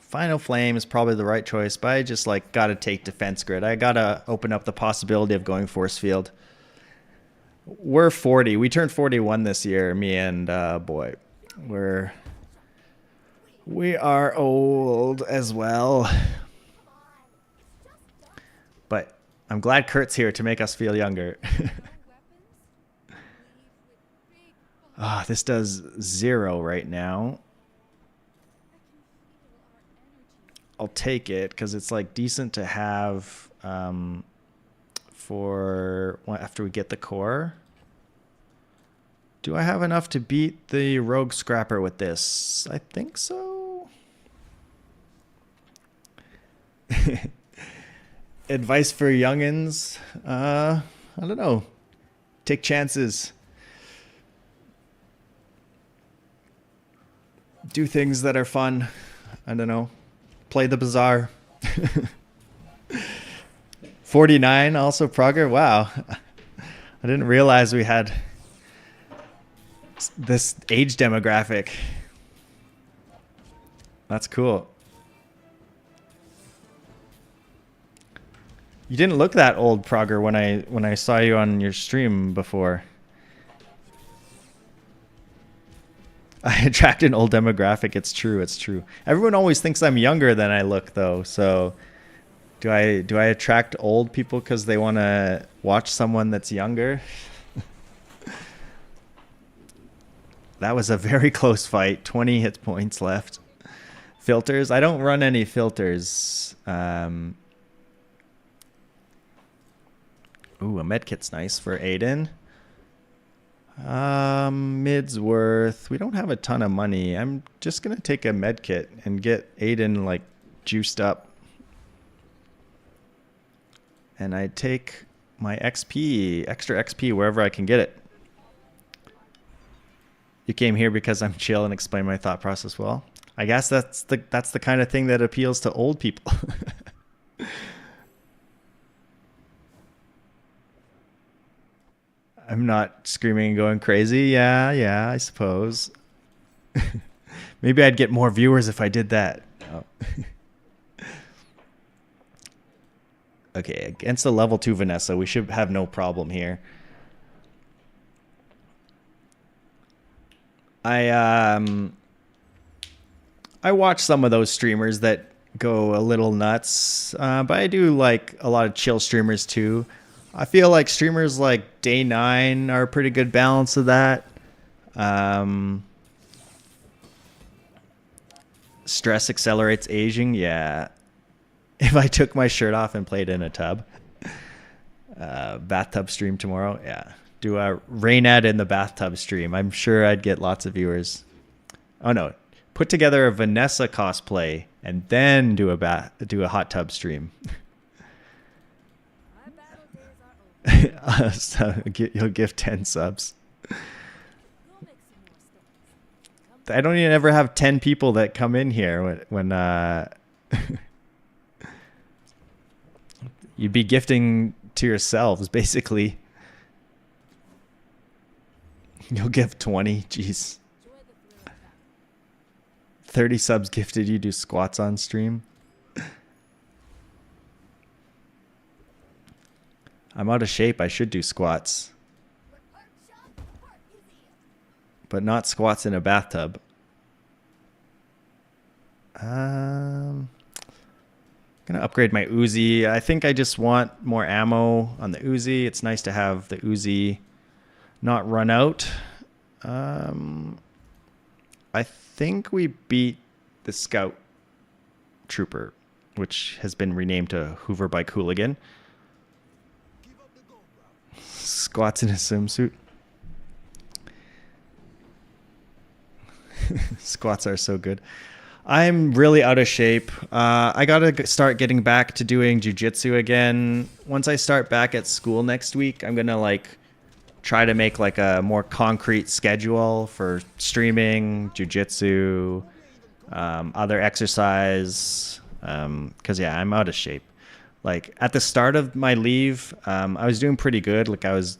Final Flame is probably the right choice, but I just like got to take Defense Grid. I got to open up the possibility of going Force Field. We're 40. We turned 41 this year, me and boy. We are old as well. But I'm glad Kurt's here to make us feel younger. This does 0 right now. I'll take it because it's like decent to have for after we get the core. Do I have enough to beat the Rogue Scrapper with this? I think so. Advice for youngins? I don't know. Take chances. Do things that are fun. I don't know. Play the bazaar. 49 also Prager. Wow. I didn't realize we had this age demographic. That's cool. You didn't look that old, Prager, when I saw you on your stream before. I attract an old demographic. It's true. It's true. Everyone always thinks I'm younger than I look, though. So Do I attract old people because they want to watch someone that's younger? That was a very close fight. 20 hit points left. Filters. I don't run any filters. Ooh, a medkit's nice for Aiden. Mid's worth. We don't have a ton of money. I'm just gonna take a medkit and get Aiden like juiced up. And I take my XP, extra XP wherever I can get it. You came here because I'm chill and explain my thought process well. I guess that's the kind of thing that appeals to old people. I'm not screaming and going crazy. Yeah, I suppose. Maybe I'd get more viewers if I did that. No. Okay, against a level 2 Vanessa, we should have no problem here. I watch some of those streamers that go a little nuts, but I do like a lot of chill streamers too. I feel like streamers like Day 9 are a pretty good balance of that. Stress accelerates aging. Yeah. If I took my shirt off and played in a tub. Bathtub stream tomorrow. Yeah. Do a rain ad in the bathtub stream. I'm sure I'd get lots of viewers. Oh no. Put together a Vanessa cosplay and then do a hot tub stream. So you'll give 10 subs. I don't even ever have 10 people that come in here when you'd be gifting to yourselves, basically. You'll give 20. Jeez. 30 subs gifted. You do squats on stream. I'm out of shape. I should do squats. But not squats in a bathtub. I'm going to upgrade my Uzi. I think I just want more ammo on the Uzi. It's nice to have the Uzi not run out. I think we beat the Scout Trooper, which has been renamed to Hoover Bike Hooligan. Squats in a swimsuit. Squats are so good. I'm really out of shape. I gotta start getting back to doing jiu-jitsu again. Once I start back at school next week, I'm gonna try to make a more concrete schedule for streaming, jiu-jitsu, other exercise. Cause yeah, I'm out of shape. At the start of my leave, I was doing pretty good. I was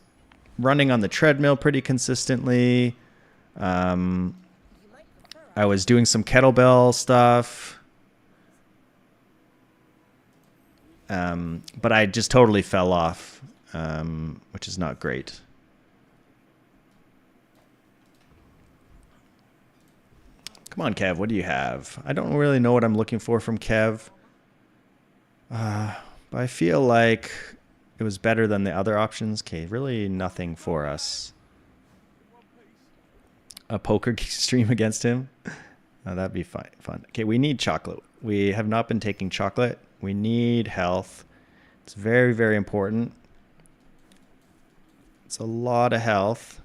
running on the treadmill pretty consistently. I was doing some kettlebell stuff. But I just totally fell off, which is not great. Come on, Kev, what do you have? I don't really know what I'm looking for from Kev. But I feel like it was better than the other options. Okay, really nothing for us. A poker stream against him? Oh, that'd be fun. Okay, we need chocolate. We have not been taking chocolate. We need health. It's very, very important. It's a lot of health.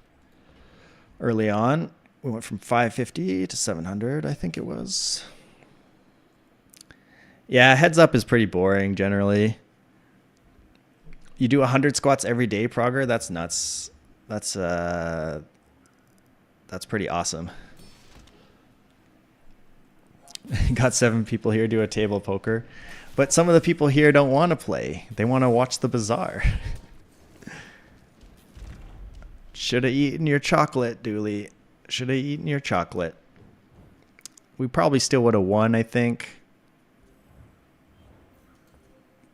Early on, we went from 550 to 700, I think it was. Yeah, heads up is pretty boring generally. You do 100 squats every day, Progrer? That's nuts. That's pretty awesome. Got 7 people here do a table poker. But some of the people here don't want to play. They want to watch the bazaar. Should have eaten your chocolate, Dooley. Should have eaten your chocolate. We probably still would have won, I think.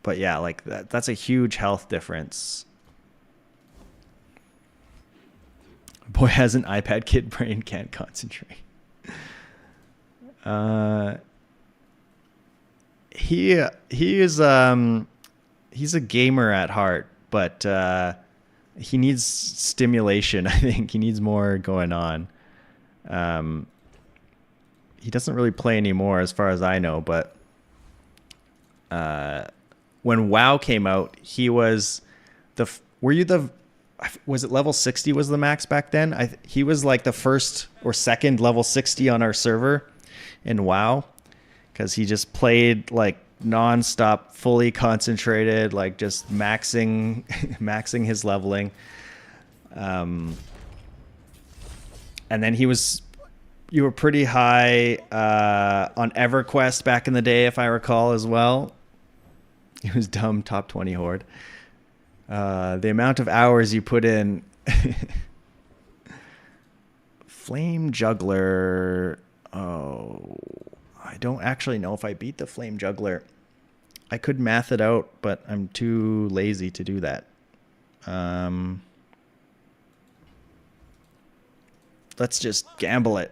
But yeah, that's a huge health difference. Boy has an iPad kid brain, can't he is he's a gamer at heart, but he needs stimulation. I think he needs more going on. He doesn't really play anymore, as far as I know. But when WoW came out, he was was it level 60 was the max back then? He was like the first or second level 60 on our server in WoW, because he just played like nonstop, fully concentrated, like just maxing his leveling. And then you were pretty high on EverQuest back in the day, if I recall, as well. He was dumb top 20 horde. The amount of hours you put in. Flame Juggler. Oh, I don't actually know if I beat the Flame Juggler. I could math it out, but I'm too lazy to do that. Let's just gamble it.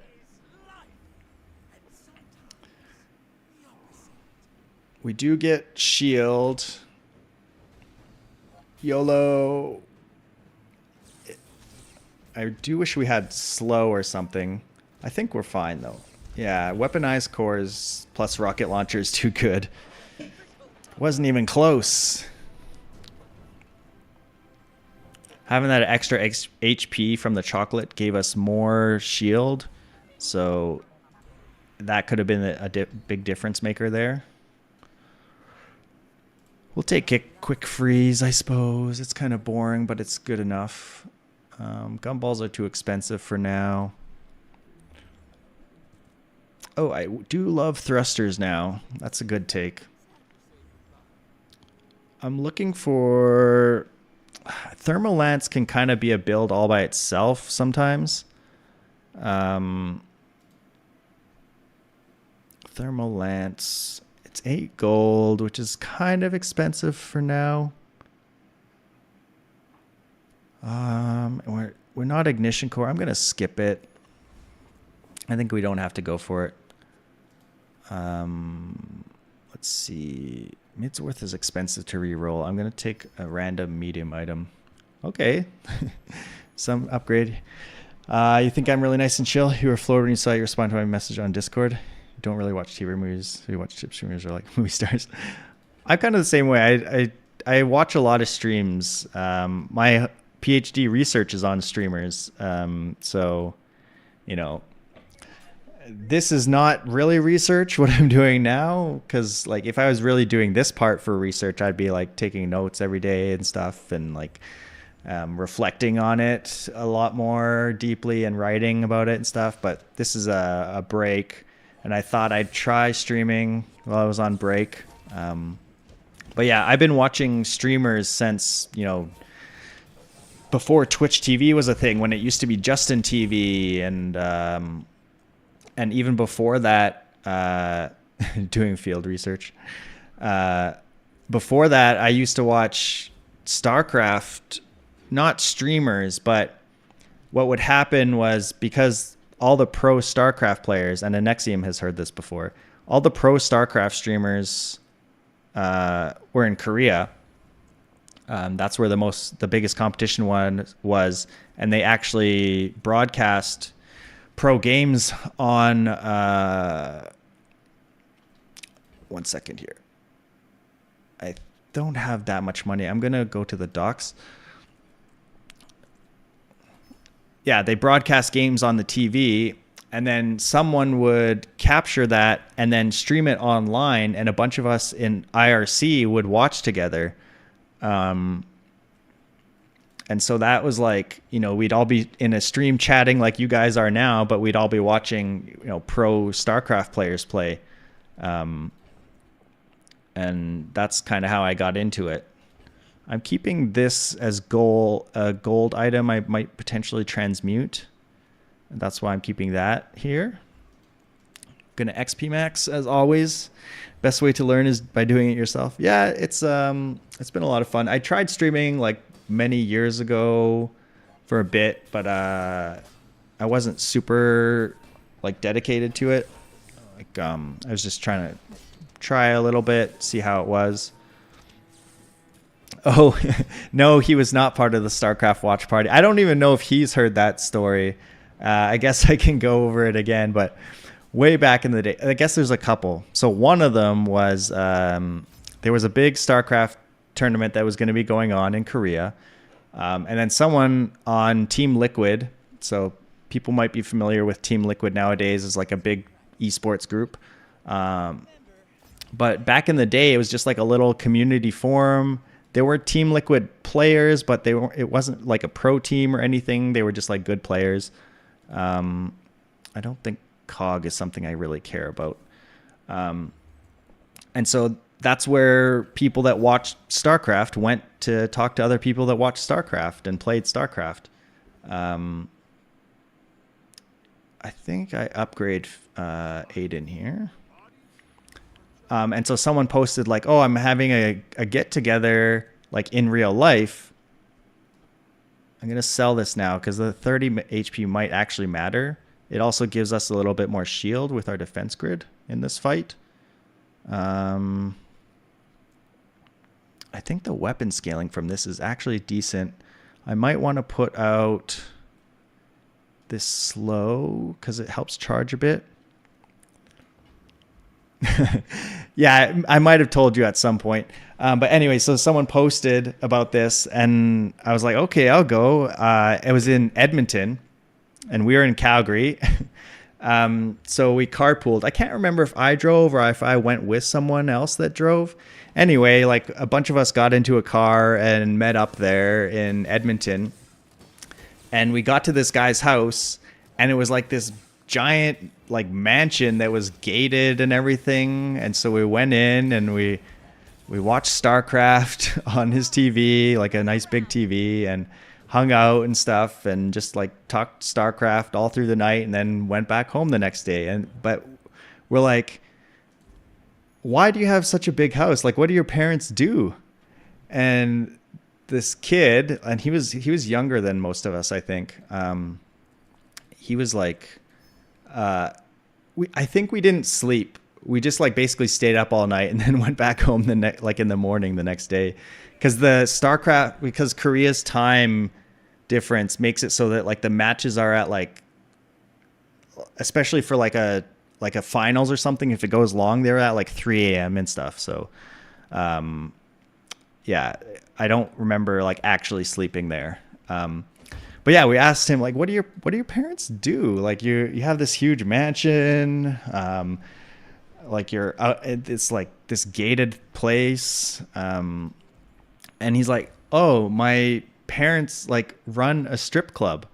We do get shield. YOLO. I do wish we had slow or something. I think we're fine though. Yeah, weaponized cores plus rocket launcher is too good. Wasn't even close. Having that extra HP from the chocolate gave us more shield, so that could have been a big difference maker there. We'll take a quick freeze, I suppose. It's kind of boring, but it's good enough. Gumballs are too expensive for now. Oh, I do love thrusters now. That's a good take. I'm looking for... Thermal Lance can kind of be a build all by itself sometimes. Thermal Lance... It's 8 gold, which is kind of expensive for now. We're not ignition core. I'm gonna skip it. I think we don't have to go for it. Let's see. Midsworth is expensive to reroll. I'm gonna take a random medium item. Okay, some upgrade. You think I'm really nice and chill? You were floored when you saw you respond to my message on Discord. You don't really watch TV movies. You watch chip streamers or like movie stars. I'm kind of the same way. I watch a lot of streams. My PhD research is on streamers. So, you know, this is not really research what I'm doing now, because like if I was really doing this part for research, I'd be like taking notes every day and stuff, and like reflecting on it a lot more deeply and writing about it and stuff. But this is a break, and I thought I'd try streaming while I was on break. But yeah, I've been watching streamers since, you know, before Twitch TV was a thing, when it used to be Justin TV, and even before that, doing field research. Before that, I used to watch StarCraft, not streamers, but what would happen was, because all the pro StarCraft players, and Anexium has heard this before, all the pro StarCraft streamers were in Korea. That's where the biggest competition one was, and they actually broadcast pro games on 1 second here. I don't have that much money. I'm gonna go to the docs. Yeah, they broadcast games on the TV, and then someone would capture that and then stream it online, and a bunch of us in IRC would watch together. And so that was like, you know, we'd all be in a stream chatting like you guys are now, but we'd all be watching, you know, pro StarCraft players play. And that's kind of how I got into it. I'm keeping this as a gold item I might potentially transmute. That's why I'm keeping that here. Gonna XP max as always. Best way to learn is by doing it yourself. Yeah, it's been a lot of fun. I tried streaming like many years ago for a bit, but I wasn't super like dedicated to it. Like I was just trying try a little bit, see how it was. Oh, no, he was not part of the StarCraft watch party. I don't even know if he's heard that story. I guess I can go over it again, but way back in the day, I guess there's a couple. So one of them was there was a big StarCraft tournament that was going to be going on in Korea. And then someone on Team Liquid, so people might be familiar with Team Liquid nowadays as like a big esports group. But back in the day, it was just like a little community forum. There were Team Liquid players, but it wasn't like a pro team or anything. They were just like good players. I don't think COG is something I really care about. And so that's where people that watched StarCraft went to talk to other people that watched StarCraft and played StarCraft. I think I upgrade Aiden here. And so someone posted like, oh, I'm having a get together like in real life. I'm going to sell this now because the 30 HP might actually matter. It also gives us a little bit more shield with our defense grid in this fight. I think the weapon scaling from this is actually decent. I might want to put out this slow because it helps charge a bit. Yeah, I might have told you at some point. But anyway, so someone posted about this and I was like, okay, I'll go. It was in Edmonton and we were in Calgary. So we carpooled. I can't remember if I drove or if I went with someone else that drove. Anyway, like a bunch of us got into a car and met up there in Edmonton. And we got to this guy's house and it was like this giant like mansion that was gated and everything. And so we went in and we watched StarCraft on his TV, like a nice big TV, and hung out and stuff and just like talked StarCraft all through the night and then went back home the next day. But we're like, why do you have such a big house? Like, what do your parents do? And this kid, and he was younger than most of us, I think. He was like, I think we didn't sleep. We just like basically stayed up all night and then went back home like in the morning the next day, because Korea's time difference makes it so that like the matches are at like, especially for like a finals or something, if it goes long, they're at like 3 a.m. and stuff. So, yeah, I don't remember like actually sleeping there. But yeah, we asked him like, what do your parents do? Like you have this huge mansion, like you're out, it's like this gated place. And he's like, oh, my parents like run a strip club.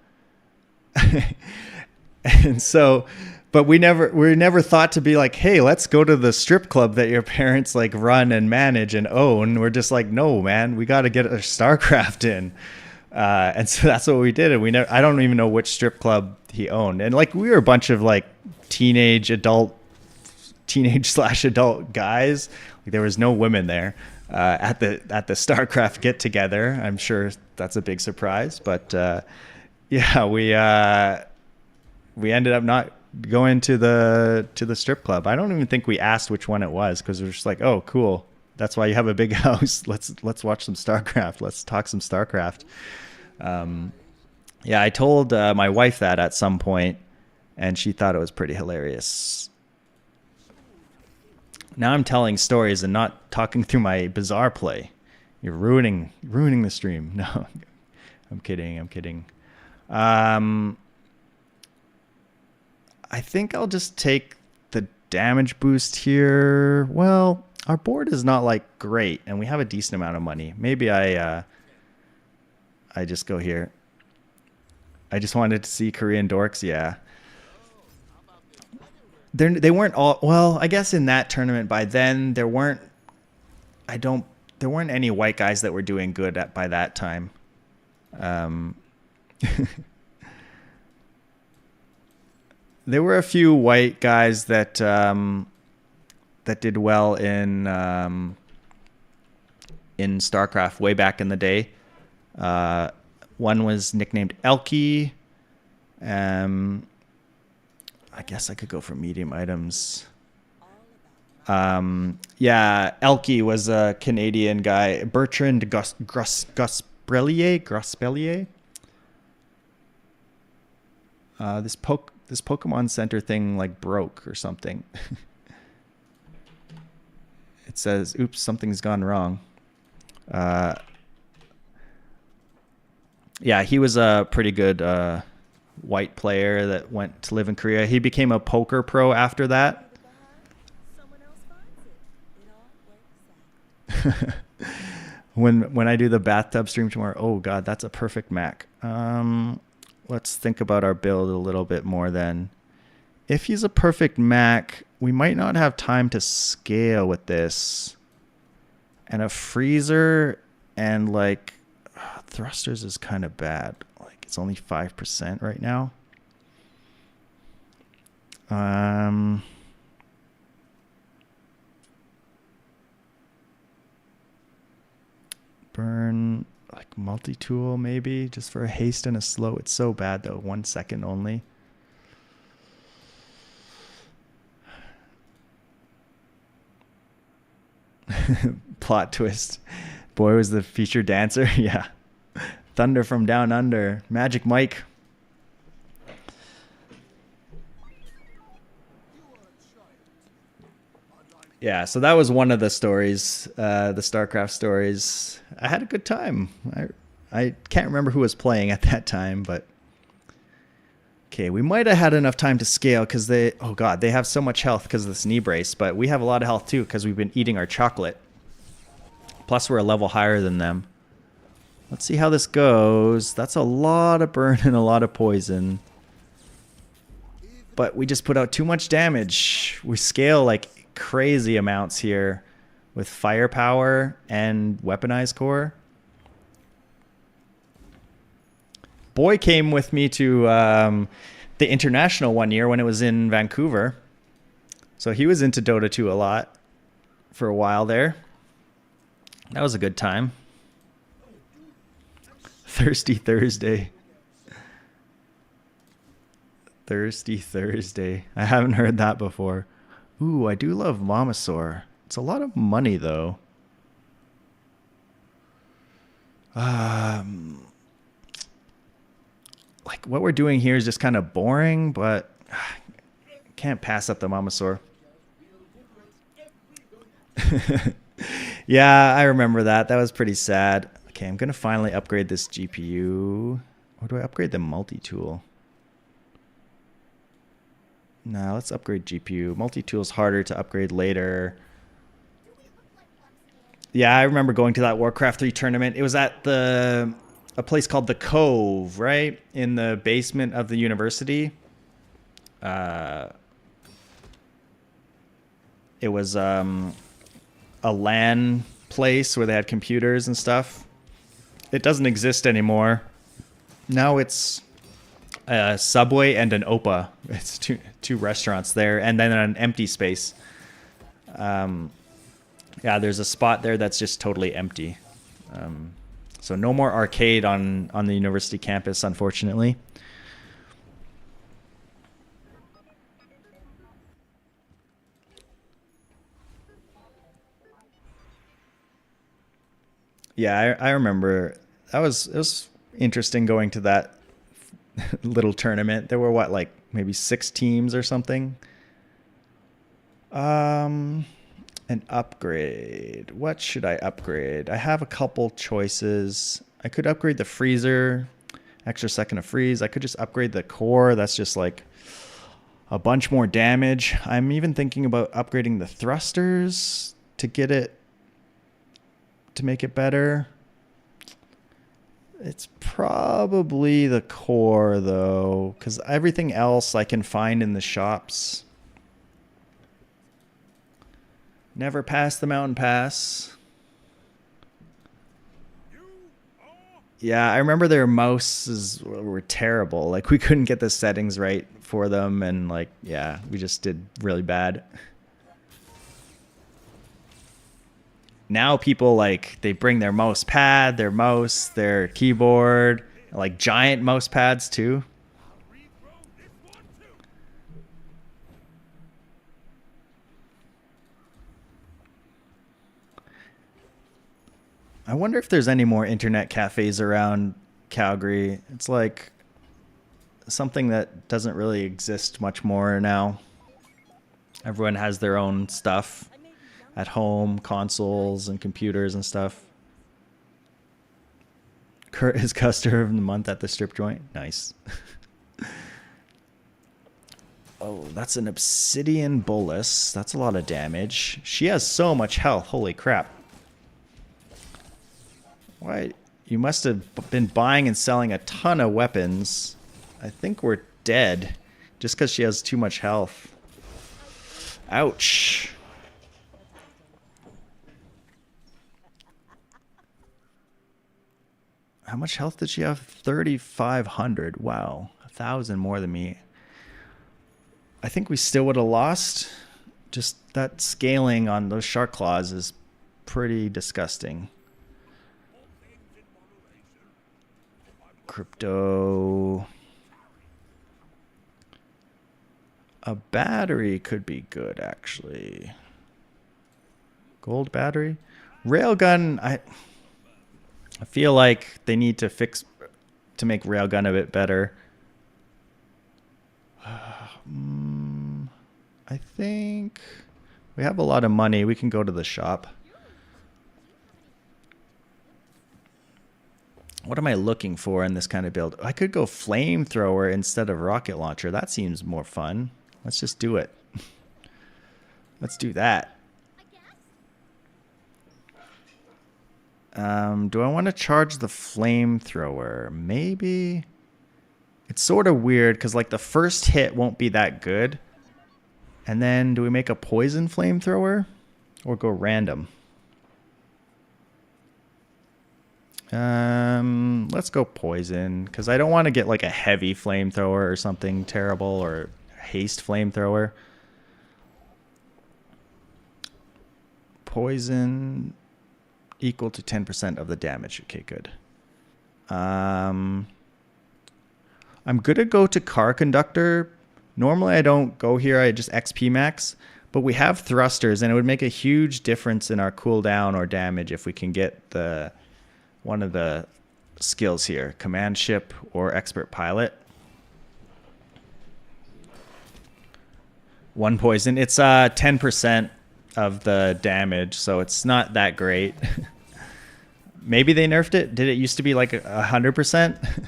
And so, but we never thought to be like, hey, let's go to the strip club that your parents like run and manage and own. We're just like, no, man, we got to get our StarCraft in. And so that's what we did. And I don't even know which strip club he owned. And like, we were a bunch of like teenage/adult guys. Like, there was no women there, at the StarCraft get together. I'm sure that's a big surprise, but, yeah, we ended up not going to the strip club. I don't even think we asked which one it was, because we're just like, oh, cool. That's why you have a big house. Let's watch some StarCraft. Let's talk some StarCraft. Yeah, I told my wife that at some point, and she thought it was pretty hilarious. Now I'm telling stories and not talking through my bizarre play. You're ruining the stream. No, I'm kidding. I think I'll just take the damage boost here. Well, our board is not like great, and we have a decent amount of money. Maybe I just go here. I just wanted to see Korean dorks. Yeah, they weren't all. Well, I guess in that tournament by then there weren't any white guys that were doing good by that time. There were a few white guys that did well in StarCraft way back in the day. One was nicknamed Elky. I guess I could go for medium items. Yeah, Elke was a Canadian guy. Bertrand Grospellier. This Pokemon Center thing like broke or something. It says, "Oops, something's gone wrong." Yeah, he was a pretty good white player that went to live in Korea. He became a poker pro after that. When I do the bathtub stream tomorrow, oh god, that's a perfect Mac. Let's think about our build a little bit more then. If he's a perfect Mac, we might not have time to scale with this. And a freezer and like thrusters is kind of bad. Like it's only 5% right now. Burn like multi-tool maybe just for a haste and a slow. It's so bad though. 1 second only. Plot twist. Boy was the featured dancer. Yeah. Thunder from Down Under. Magic Mike. Yeah, so that was one of the stories, the StarCraft stories. I had a good time. I can't remember who was playing at that time, but okay, we might have had enough time to scale because they have so much health because of this knee brace, but we have a lot of health too because we've been eating our chocolate. Plus we're a level higher than them. Let's see how this goes. That's a lot of burn and a lot of poison. But we just put out too much damage. We scale like crazy amounts here with firepower and weaponized core. Boy came with me to the international one year when it was in Vancouver. So he was into Dota 2 a lot for a while there. That was a good time. Thirsty Thursday. Thirsty Thursday. I haven't heard that before. Ooh, I do love Momosaur. It's a lot of money, though. Like, what we're doing here is just kind of boring, but can't pass up the Momosaur. Yeah, I remember that. That was pretty sad. Okay, I'm going to finally upgrade this GPU. Or do I upgrade the multi-tool? No, let's upgrade GPU. Multi-tool is harder to upgrade later. Yeah, I remember going to that Warcraft 3 tournament. It was at a place called The Cove, right? In the basement of the university. It was a LAN place where they had computers and stuff. It doesn't exist anymore. Now it's a Subway and an Opa. It's two restaurants there, and then an empty space. Yeah, there's a spot there that's just totally empty. So no more arcade on the university campus, unfortunately. Yeah, I remember it was interesting going to that little tournament. There were what, like maybe 6 teams or something. An upgrade. What should I upgrade? I have a couple choices. I could upgrade the freezer, extra second of freeze. I could just upgrade the core. That's just like a bunch more damage. I'm even thinking about upgrading the thrusters to make it better. It's probably the core though, because everything else I can find in the shops. Never pass the mountain pass. Yeah, I remember their mouses were terrible. Like we couldn't get the settings right for them, and like, yeah, we just did really bad. Now people they bring their mouse pad, their mouse, their keyboard, like giant mouse pads too. I wonder if there's any more internet cafes around Calgary. It's like something that doesn't really exist much more now. Everyone has their own stuff at home, consoles and computers and stuff. Kurt is customer of the month at the strip joint. Nice. Oh, that's an obsidian bolus. That's a lot of damage. She has so much health. Holy crap. Why? You must have been buying and selling a ton of weapons. I think we're dead just because she has too much health. Ouch. How much health did she have? 3,500. Wow. 1,000 more than me. I think we still would have lost. Just that scaling on those shark claws is pretty disgusting. Crypto. A battery could be good, actually. Gold battery? Railgun, I feel like they need to make railgun a bit better. I think we have a lot of money. We can go to the shop. What am I looking for in this kind of build? I could go flamethrower instead of rocket launcher. That seems more fun. Let's just do it. Let's do that. Do I want to charge the flamethrower? Maybe. It's sort of weird because like the first hit won't be that good. And then do we make a poison flamethrower or go random? Let's go poison because I don't want to get like a heavy flamethrower or something terrible or haste flamethrower. Poison equal to 10% of the damage. Okay, good. I'm gonna go to car conductor. Normally I don't go here, I just XP max, but we have thrusters and it would make a huge difference in our cooldown or damage if we can get one of the skills here, command ship or expert pilot. One poison. It's 10% of the damage, so it's not that great. Maybe they nerfed it. Did it used to be like 100%?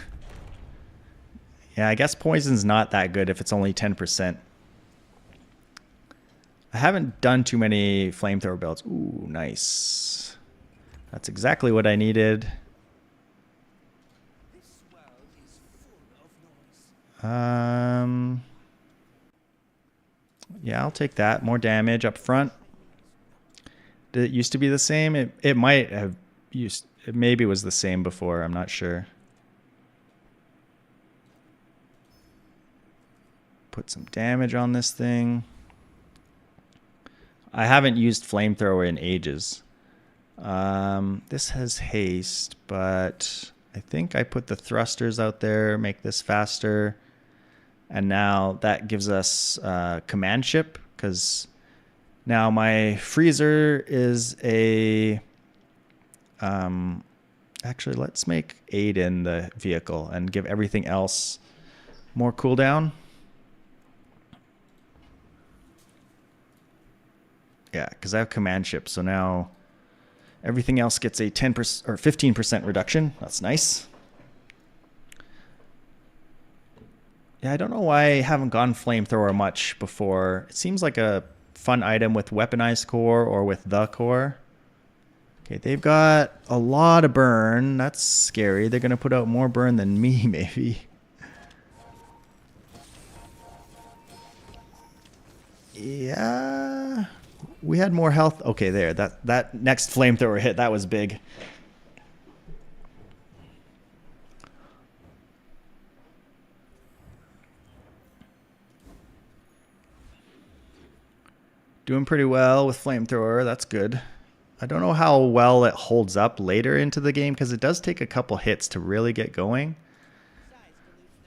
Yeah, I guess poison's not that good if it's only 10%. I haven't done too many flamethrower builds. Ooh, nice. That's exactly what I needed. Yeah, I'll take that. More damage up front. Did it used to be the same? It might have used. It maybe was the same before. I'm not sure. Put some damage on this thing. I haven't used flamethrower in ages. This has haste, but I think I put the thrusters out there, make this faster. And now that gives us command ship, because now my freezer is a... actually, let's make 8 in the vehicle and give everything else more cooldown. Yeah, because I have command ship, so now everything else gets a 10% or 15% reduction. That's nice. Yeah, I don't know why I haven't gone flamethrower much before. It seems like a fun item with weaponized core or with the core. Okay, they've got a lot of burn. That's scary. They're going to put out more burn than me, maybe. Yeah. We had more health. Okay, there. That next flamethrower hit, that was big. Doing pretty well with flamethrower. That's good. I don't know how well it holds up later into the game because it does take a couple hits to really get going.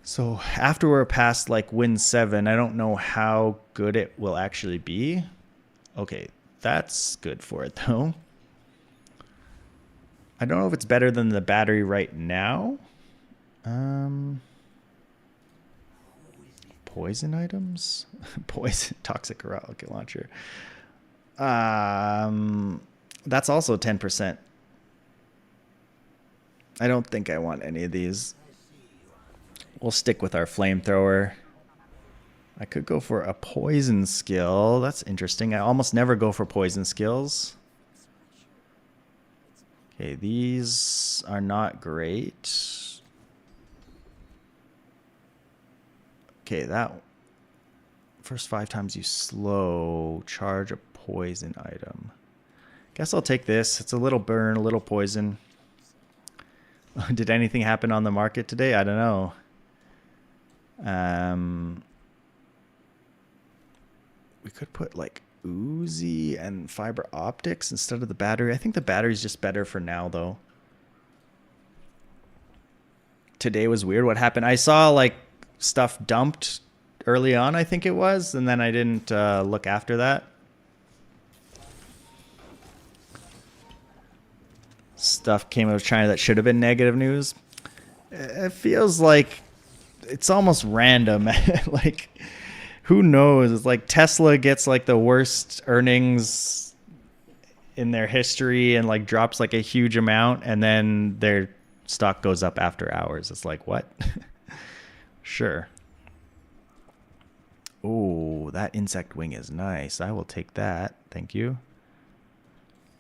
So after we're past like win 7, I don't know how good it will actually be. Okay, that's good for it though. I don't know if it's better than the battery right now. Poison items? Poison, toxic rocket launcher. That's also 10%. I don't think I want any of these. We'll stick with our flamethrower. I could go for a poison skill. That's interesting. I almost never go for poison skills. Okay, these are not great. Okay, that first 5 times you slow, charge a poison item. Guess I'll take this. It's a little burn, a little poison. Did anything happen on the market today? I don't know. We could put like Uzi and fiber optics instead of the battery. I think the battery's just better for now, though. Today was weird. What happened? I saw like stuff dumped early on, I think it was, and then I didn't look after that. Stuff came out of China that should have been negative news. It feels like it's almost random. Like, who knows? It's like Tesla gets like the worst earnings in their history and like drops like a huge amount, and then their stock goes up after hours. It's like, what? Sure. Oh, that insect wing is nice. I will take that. Thank you.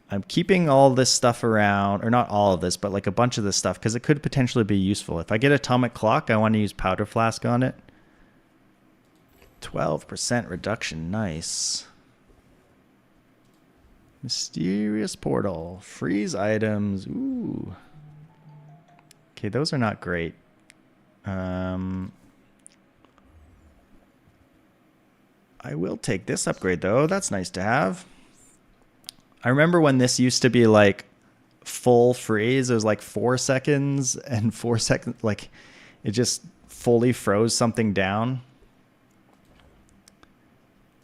I'm keeping all this stuff around, or not all of this, but like a bunch of this stuff, because it could potentially be useful. If I get atomic clock, I want to use powder flask on it. 12% reduction. Nice. Mysterious portal. Freeze items. Ooh. Okay, those are not great. I will take this upgrade, though. That's nice to have. I remember when this used to be like full freeze. It was like 4 seconds and 4 seconds. Like it just fully froze something down.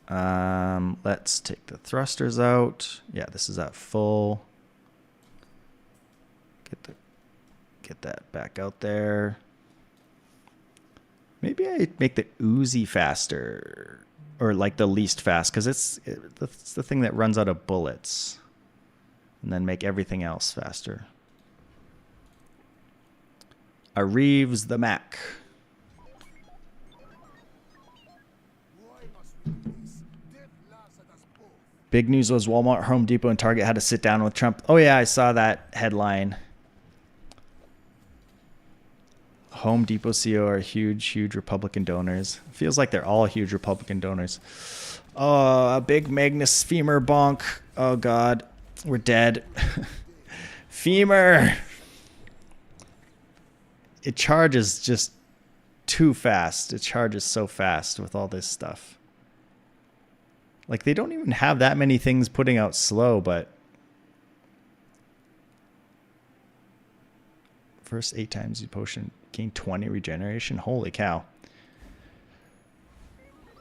Let's take the thrusters out. Yeah, this is at full. Get that back out there. Maybe I make the Uzi faster. Or like the least fast, because it's the thing that runs out of bullets. And then make everything else faster. A Reeves the Mac. Big news was Walmart, Home Depot, and Target had to sit down with Trump. Oh yeah, I saw that headline. Home Depot CEO are huge Republican donors. Feels like they're all huge Republican donors. Oh, a big Magnus femur bonk. Oh, God. We're dead. Femur. It charges just too fast. It charges so fast with all this stuff. Like, they don't even have that many things putting out slow, but... First 8 times you potion... Gain 20 regeneration. Holy cow.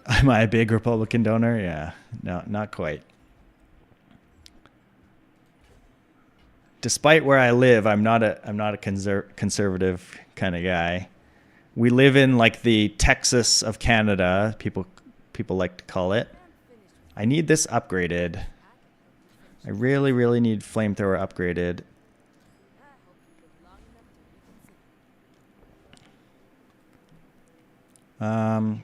Am I a big Republican donor? Yeah. No, not quite. Despite where I live, I'm not a conservative kind of guy. We live in like the Texas of Canada, people like to call it. I need this upgraded. I really need flamethrower upgraded.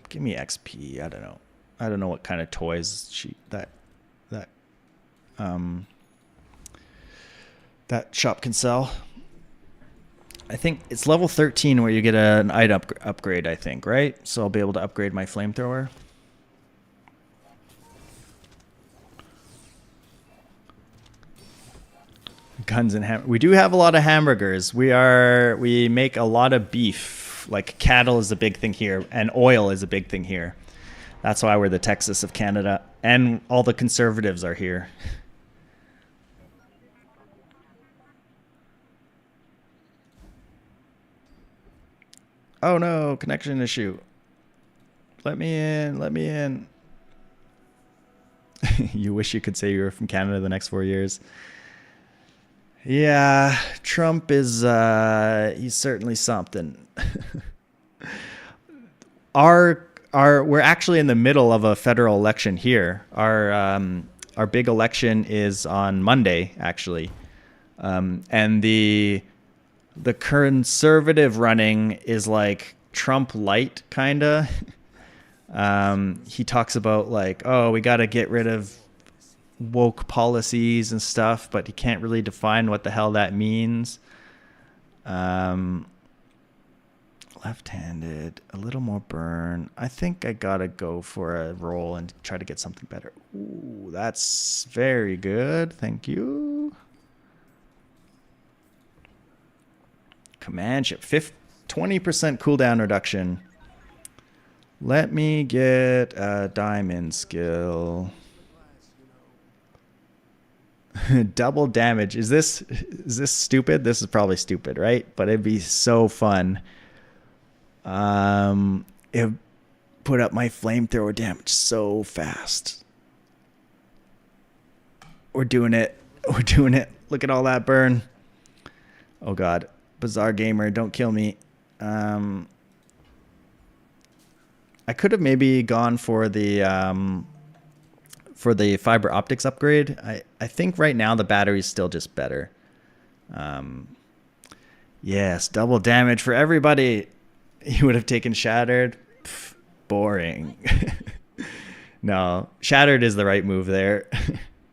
Give me XP. I don't know. I don't know what kind of toys that shop can sell. I think it's level 13 where you get an item upgrade, I think, right? So I'll be able to upgrade my flamethrower. Guns and we do have a lot of hamburgers. We make a lot of beef. Like cattle is a big thing here, and oil is a big thing here. That's why we're the Texas of Canada, and all the conservatives are here. Oh no, connection issue. Let me in. You wish you could say you were from Canada the next 4 years. Yeah, Trump is he's certainly something. We're actually in the middle of a federal election here. Our big election is on Monday, actually, and the conservative running is like Trump light, kinda. He talks about like, oh, we got to get rid of woke policies and stuff, but he can't really define what the hell that means. Um, Left-handed, a little more burn. I think I gotta go for a roll and try to get something better. Ooh, that's very good. Thank you. Command ship. 20% cooldown reduction. Let me get a diamond skill. Double damage. Is this stupid? This is probably stupid, right? But it'd be so fun. It put up my flamethrower damage so fast. We're doing it. We're doing it. Look at all that burn. Oh god. Bizarre gamer, don't kill me. I could have maybe gone for the fiber optics upgrade. I think right now the battery's still just better. Yes, double damage for everybody. He would have taken Shattered. Pff, boring. No, Shattered is the right move there.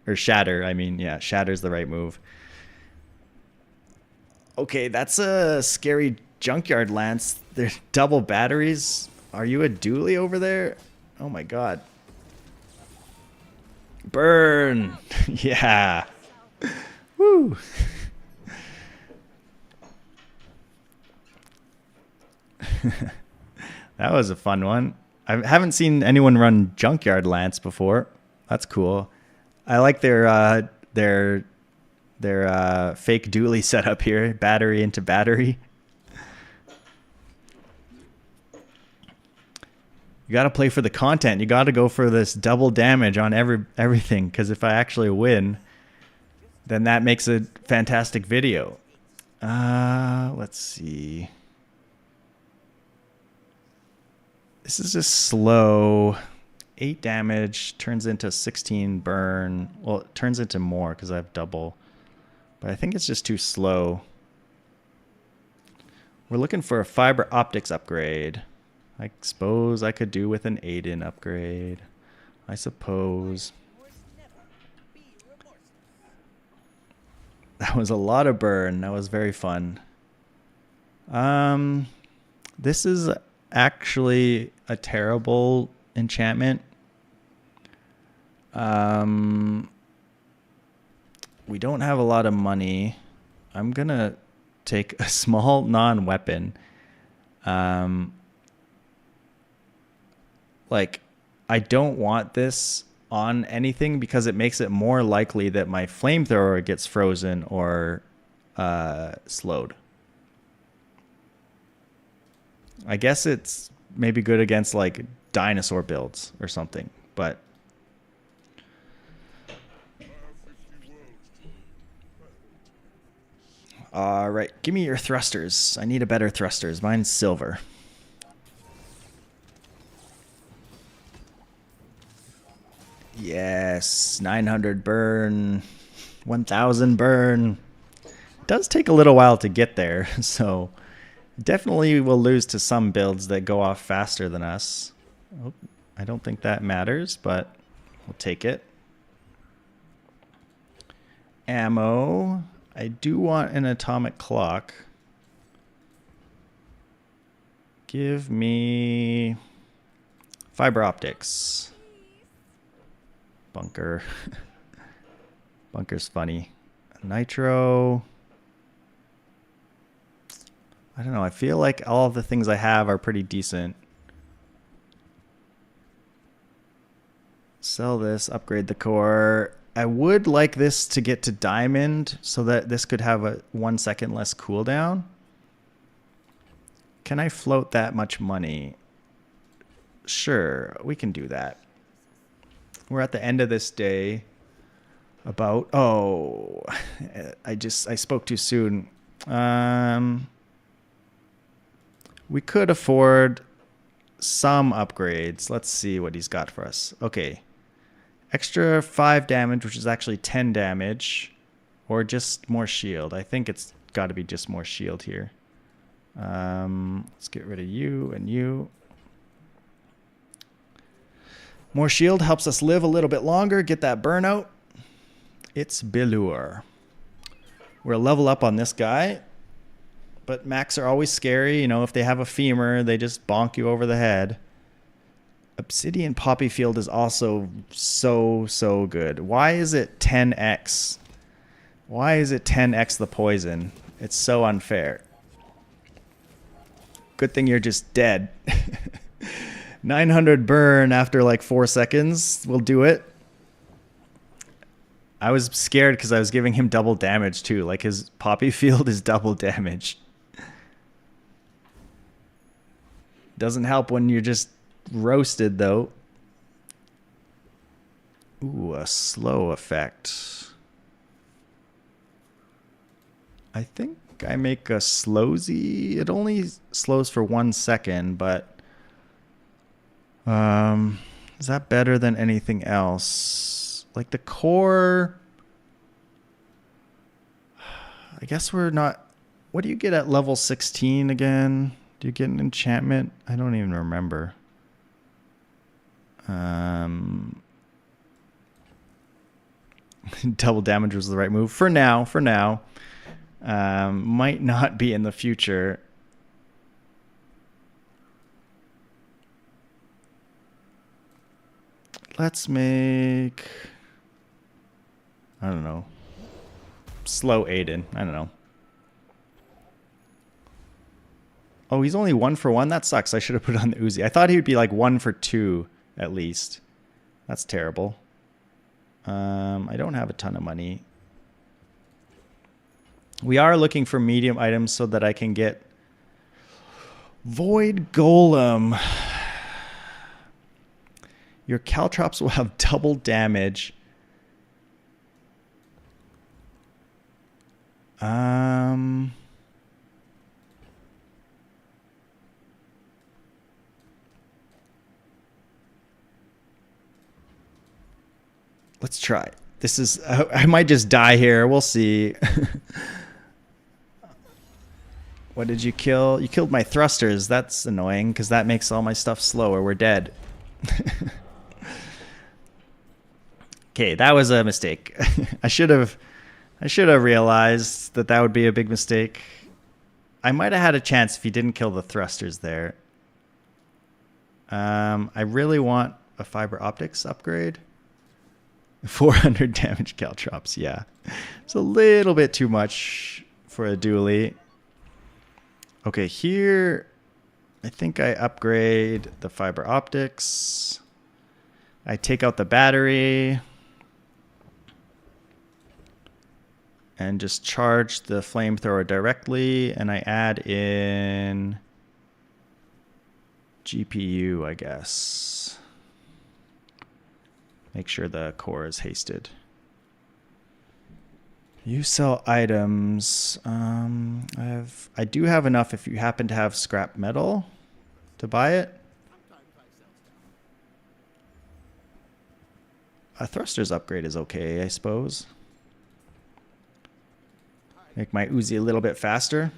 Or Shatter, I mean, yeah, Shatter's the right move. Okay, that's a scary junkyard lance. There's double batteries. Are you a Dooley over there? Oh my god. Burn! Yeah. Woo! That was a fun one. I haven't seen anyone run Junkyard Lance before. That's cool. I like their fake dually setup here. Battery into battery. You got to play for the content. You got to go for this double damage on everything. Because if I actually win, then that makes a fantastic video. Let's see. This is just slow. 8 damage turns into 16 burn. Well, it turns into more because I have double. But I think it's just too slow. We're looking for a fiber optics upgrade. I suppose I could do with an Aiden upgrade. I suppose. That was a lot of burn. That was very fun. This is actually a terrible enchantment. We don't have a lot of money. I'm gonna take a small non-weapon. Like, I don't want this on anything because it makes it more likely that my flamethrower gets frozen or slowed. I guess it's maybe good against like dinosaur builds or something, but all right, give me your thrusters. I need a better thrusters. Mine's silver. Yes, 900 burn, 1000 burn. It does take a little while to get there, so definitely will lose to some builds that go off faster than us. Oh, I don't think that matters, but we'll take it. Ammo. I do want an atomic clock. Give me fiber optics. Bunker. Bunker's funny. Nitro. I don't know. I feel like all of the things I have are pretty decent. Sell this, upgrade the core. I would like this to get to diamond so that this could have a 1 second less cooldown. Can I float that much money? Sure, we can do that. We're at the end of this day. About, oh, I spoke too soon. We could afford some upgrades. Let's see what he's got for us. Okay. Extra 5 damage, which is actually 10 damage. Or just more shield. I think it's got to be just more shield here. Let's get rid of you and you. More shield helps us live a little bit longer, get that burnout. It's Billur. We're level up on this guy. But mechs are always scary. You know, if they have a femur, they just bonk you over the head. Obsidian Poppy Field is also so good. Why is it 10x? Why is it 10x the poison? It's so unfair. Good thing you're just dead. 900 burn after like 4 seconds will do it. I was scared because I was giving him double damage too. Like his Poppy Field is double damage. Doesn't help when you're just roasted though. Ooh, a slow effect. I think I make a slowsy. It only slows for 1 second, but is that better than anything else? Like the core, I guess we're not. What do you get at level 16 again? Do you get an enchantment? I don't even remember. Double damage was the right move for now. Might not be in the future. Let's make, I don't know, slow Aiden. I don't know. Oh, he's only 1 for 1? That sucks. I should have put on the Uzi. I thought he would be like 1 for 2 at least. That's terrible. I don't have a ton of money. We are looking for medium items so that I can get Void Golem. Your Caltrops will have double damage. Let's try. This is, I might just die here. We'll see. What did you kill? You killed my thrusters. That's annoying because that makes all my stuff slower. We're dead. Okay, that was a mistake. I should have realized that would be a big mistake. I might have had a chance if he didn't kill the thrusters there. I really want a fiber optics upgrade. 400 damage caltrops, yeah. It's a little bit too much for a Dooley. Okay, here I think I upgrade the fiber optics. I take out the battery. And just charge the flamethrower directly. And I add in GPU, I guess. Make sure the core is hasted. You sell items. I do have enough if you happen to have scrap metal to buy it. A thruster's upgrade is okay, I suppose. Make my Uzi a little bit faster.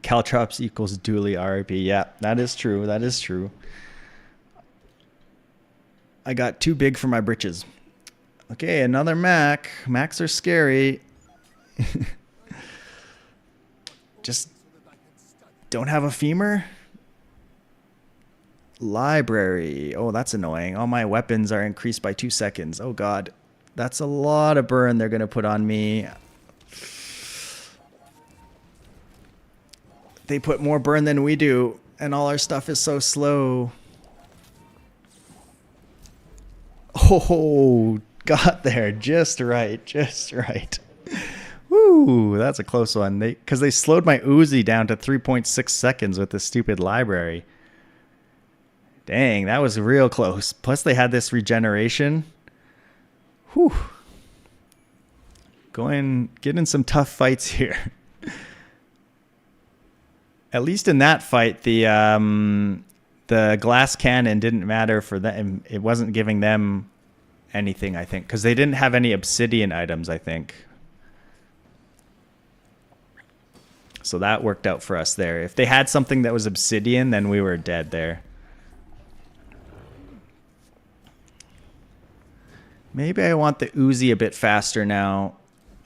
Caltrops equals Dooley RIP. Yeah, that is true. That is true. I got too big for my britches. Okay, another Mac. Macs are scary. Just don't have a femur. Library. Oh, that's annoying. All my weapons are increased by 2 seconds. Oh, God. That's a lot of burn they're going to put on me. They put more burn than we do, and all our stuff is so slow. Oh, got there just right, just right. Woo, that's a close one. Because they slowed my Uzi down to 3.6 seconds with this stupid library. Dang, that was real close. Plus they had this regeneration. Whew. Get in some tough fights here. At least in that fight, the glass cannon didn't matter for them. It wasn't giving them anything, I think, because they didn't have any obsidian items, I think. So that worked out for us there. If they had something that was obsidian, then we were dead there. Maybe I want the Uzi a bit faster now.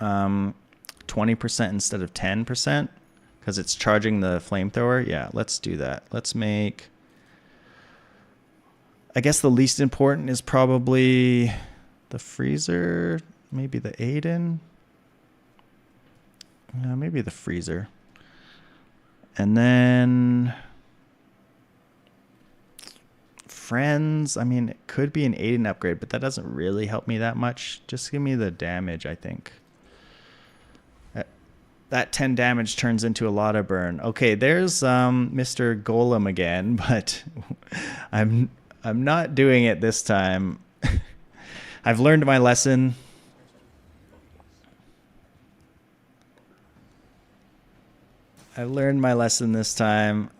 20% instead of 10%. Because it's charging the flamethrower. Yeah, let's do that. Let's make... I guess the least important is probably the freezer. Maybe the Aiden. Maybe the freezer. And then... friends. I mean, it could be an Aiden upgrade, but that doesn't really help me that much. Just give me the damage, I think. That 10 damage turns into a lot of burn. Okay, there's Mr. Golem again, but I'm not doing it this time. I've learned my lesson. I learned my lesson this time.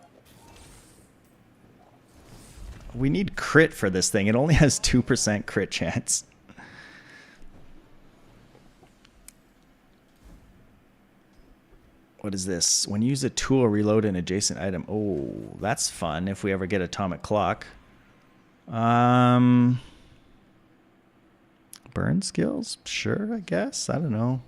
We need crit for this thing. It only has 2% crit chance. What is this? When you use a tool, reload an adjacent item. Oh, that's fun if we ever get atomic clock. Burn skills? Sure, I guess. I don't know.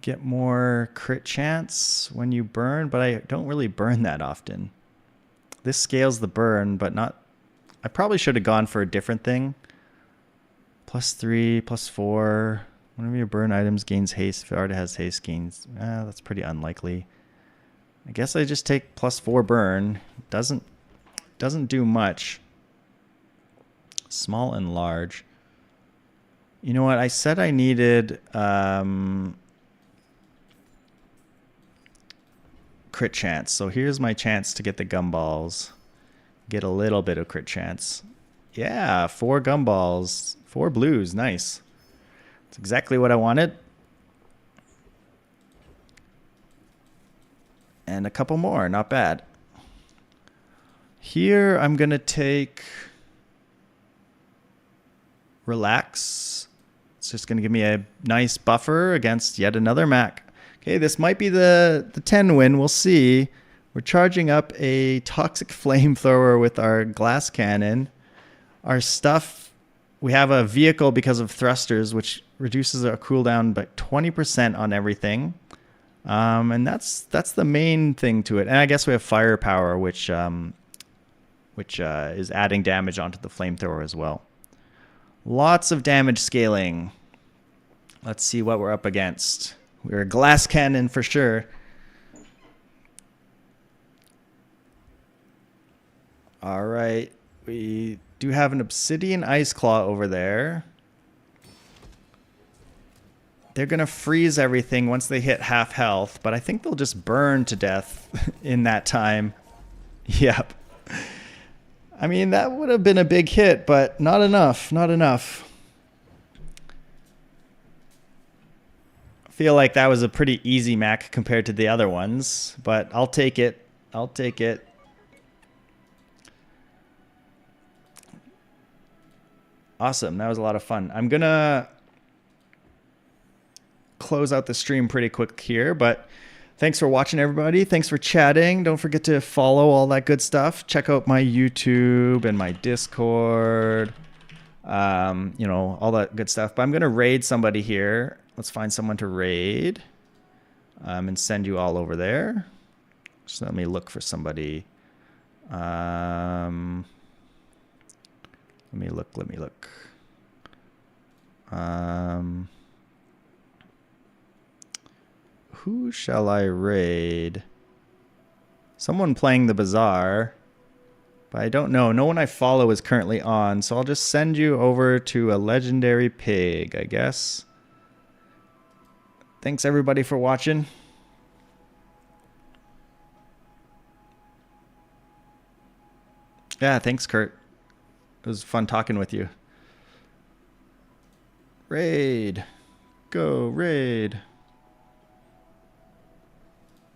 Get more crit chance when you burn, but I don't really burn that often. This scales the burn, but not... I probably should have gone for a different thing. +3, +4... Whenever you burn items, gains haste. If it already has haste, gains... that's pretty unlikely. I guess I just take +4 burn. Doesn't do much. Small and large. You know what? I said I needed crit chance. So here's my chance to get the gumballs. Get a little bit of crit chance. Yeah, 4 gumballs. 4 blues. Nice. It's exactly what I wanted. And a couple more, not bad. Here I'm going to take Relax. It's just going to give me a nice buffer against yet another Mac. Okay, this might be the 10 win. We'll see. We're charging up a toxic flamethrower with our glass cannon. Our stuff, we have a vehicle because of thrusters, which reduces our cooldown by 20% on everything. And that's the main thing to it. And I guess we have firepower, which is adding damage onto the flamethrower as well. Lots of damage scaling. Let's see what we're up against. We're a glass cannon for sure. All right. We do have an obsidian ice claw over there. They're going to freeze everything once they hit half health, but I think they'll just burn to death in that time. Yep. I mean, that would have been a big hit, but not enough. Not enough. I feel like that was a pretty easy Mac compared to the other ones, but I'll take it. I'll take it. Awesome. That was a lot of fun. I'm going to close out the stream pretty quick here, but thanks for watching, everybody. Thanks for chatting. Don't forget to follow all that good stuff. Check out my YouTube and my Discord, all that good stuff. But I'm going to raid somebody here. Let's find someone to raid and send you all over there. So let me look for somebody. Let me look. Who shall I raid? Someone playing the bazaar, but I don't know. No one I follow is currently on, so I'll just send you over to a legendary pig, I guess. Thanks everybody for watching. Yeah, thanks, Kurt. It was fun talking with you. Raid. Go, raid.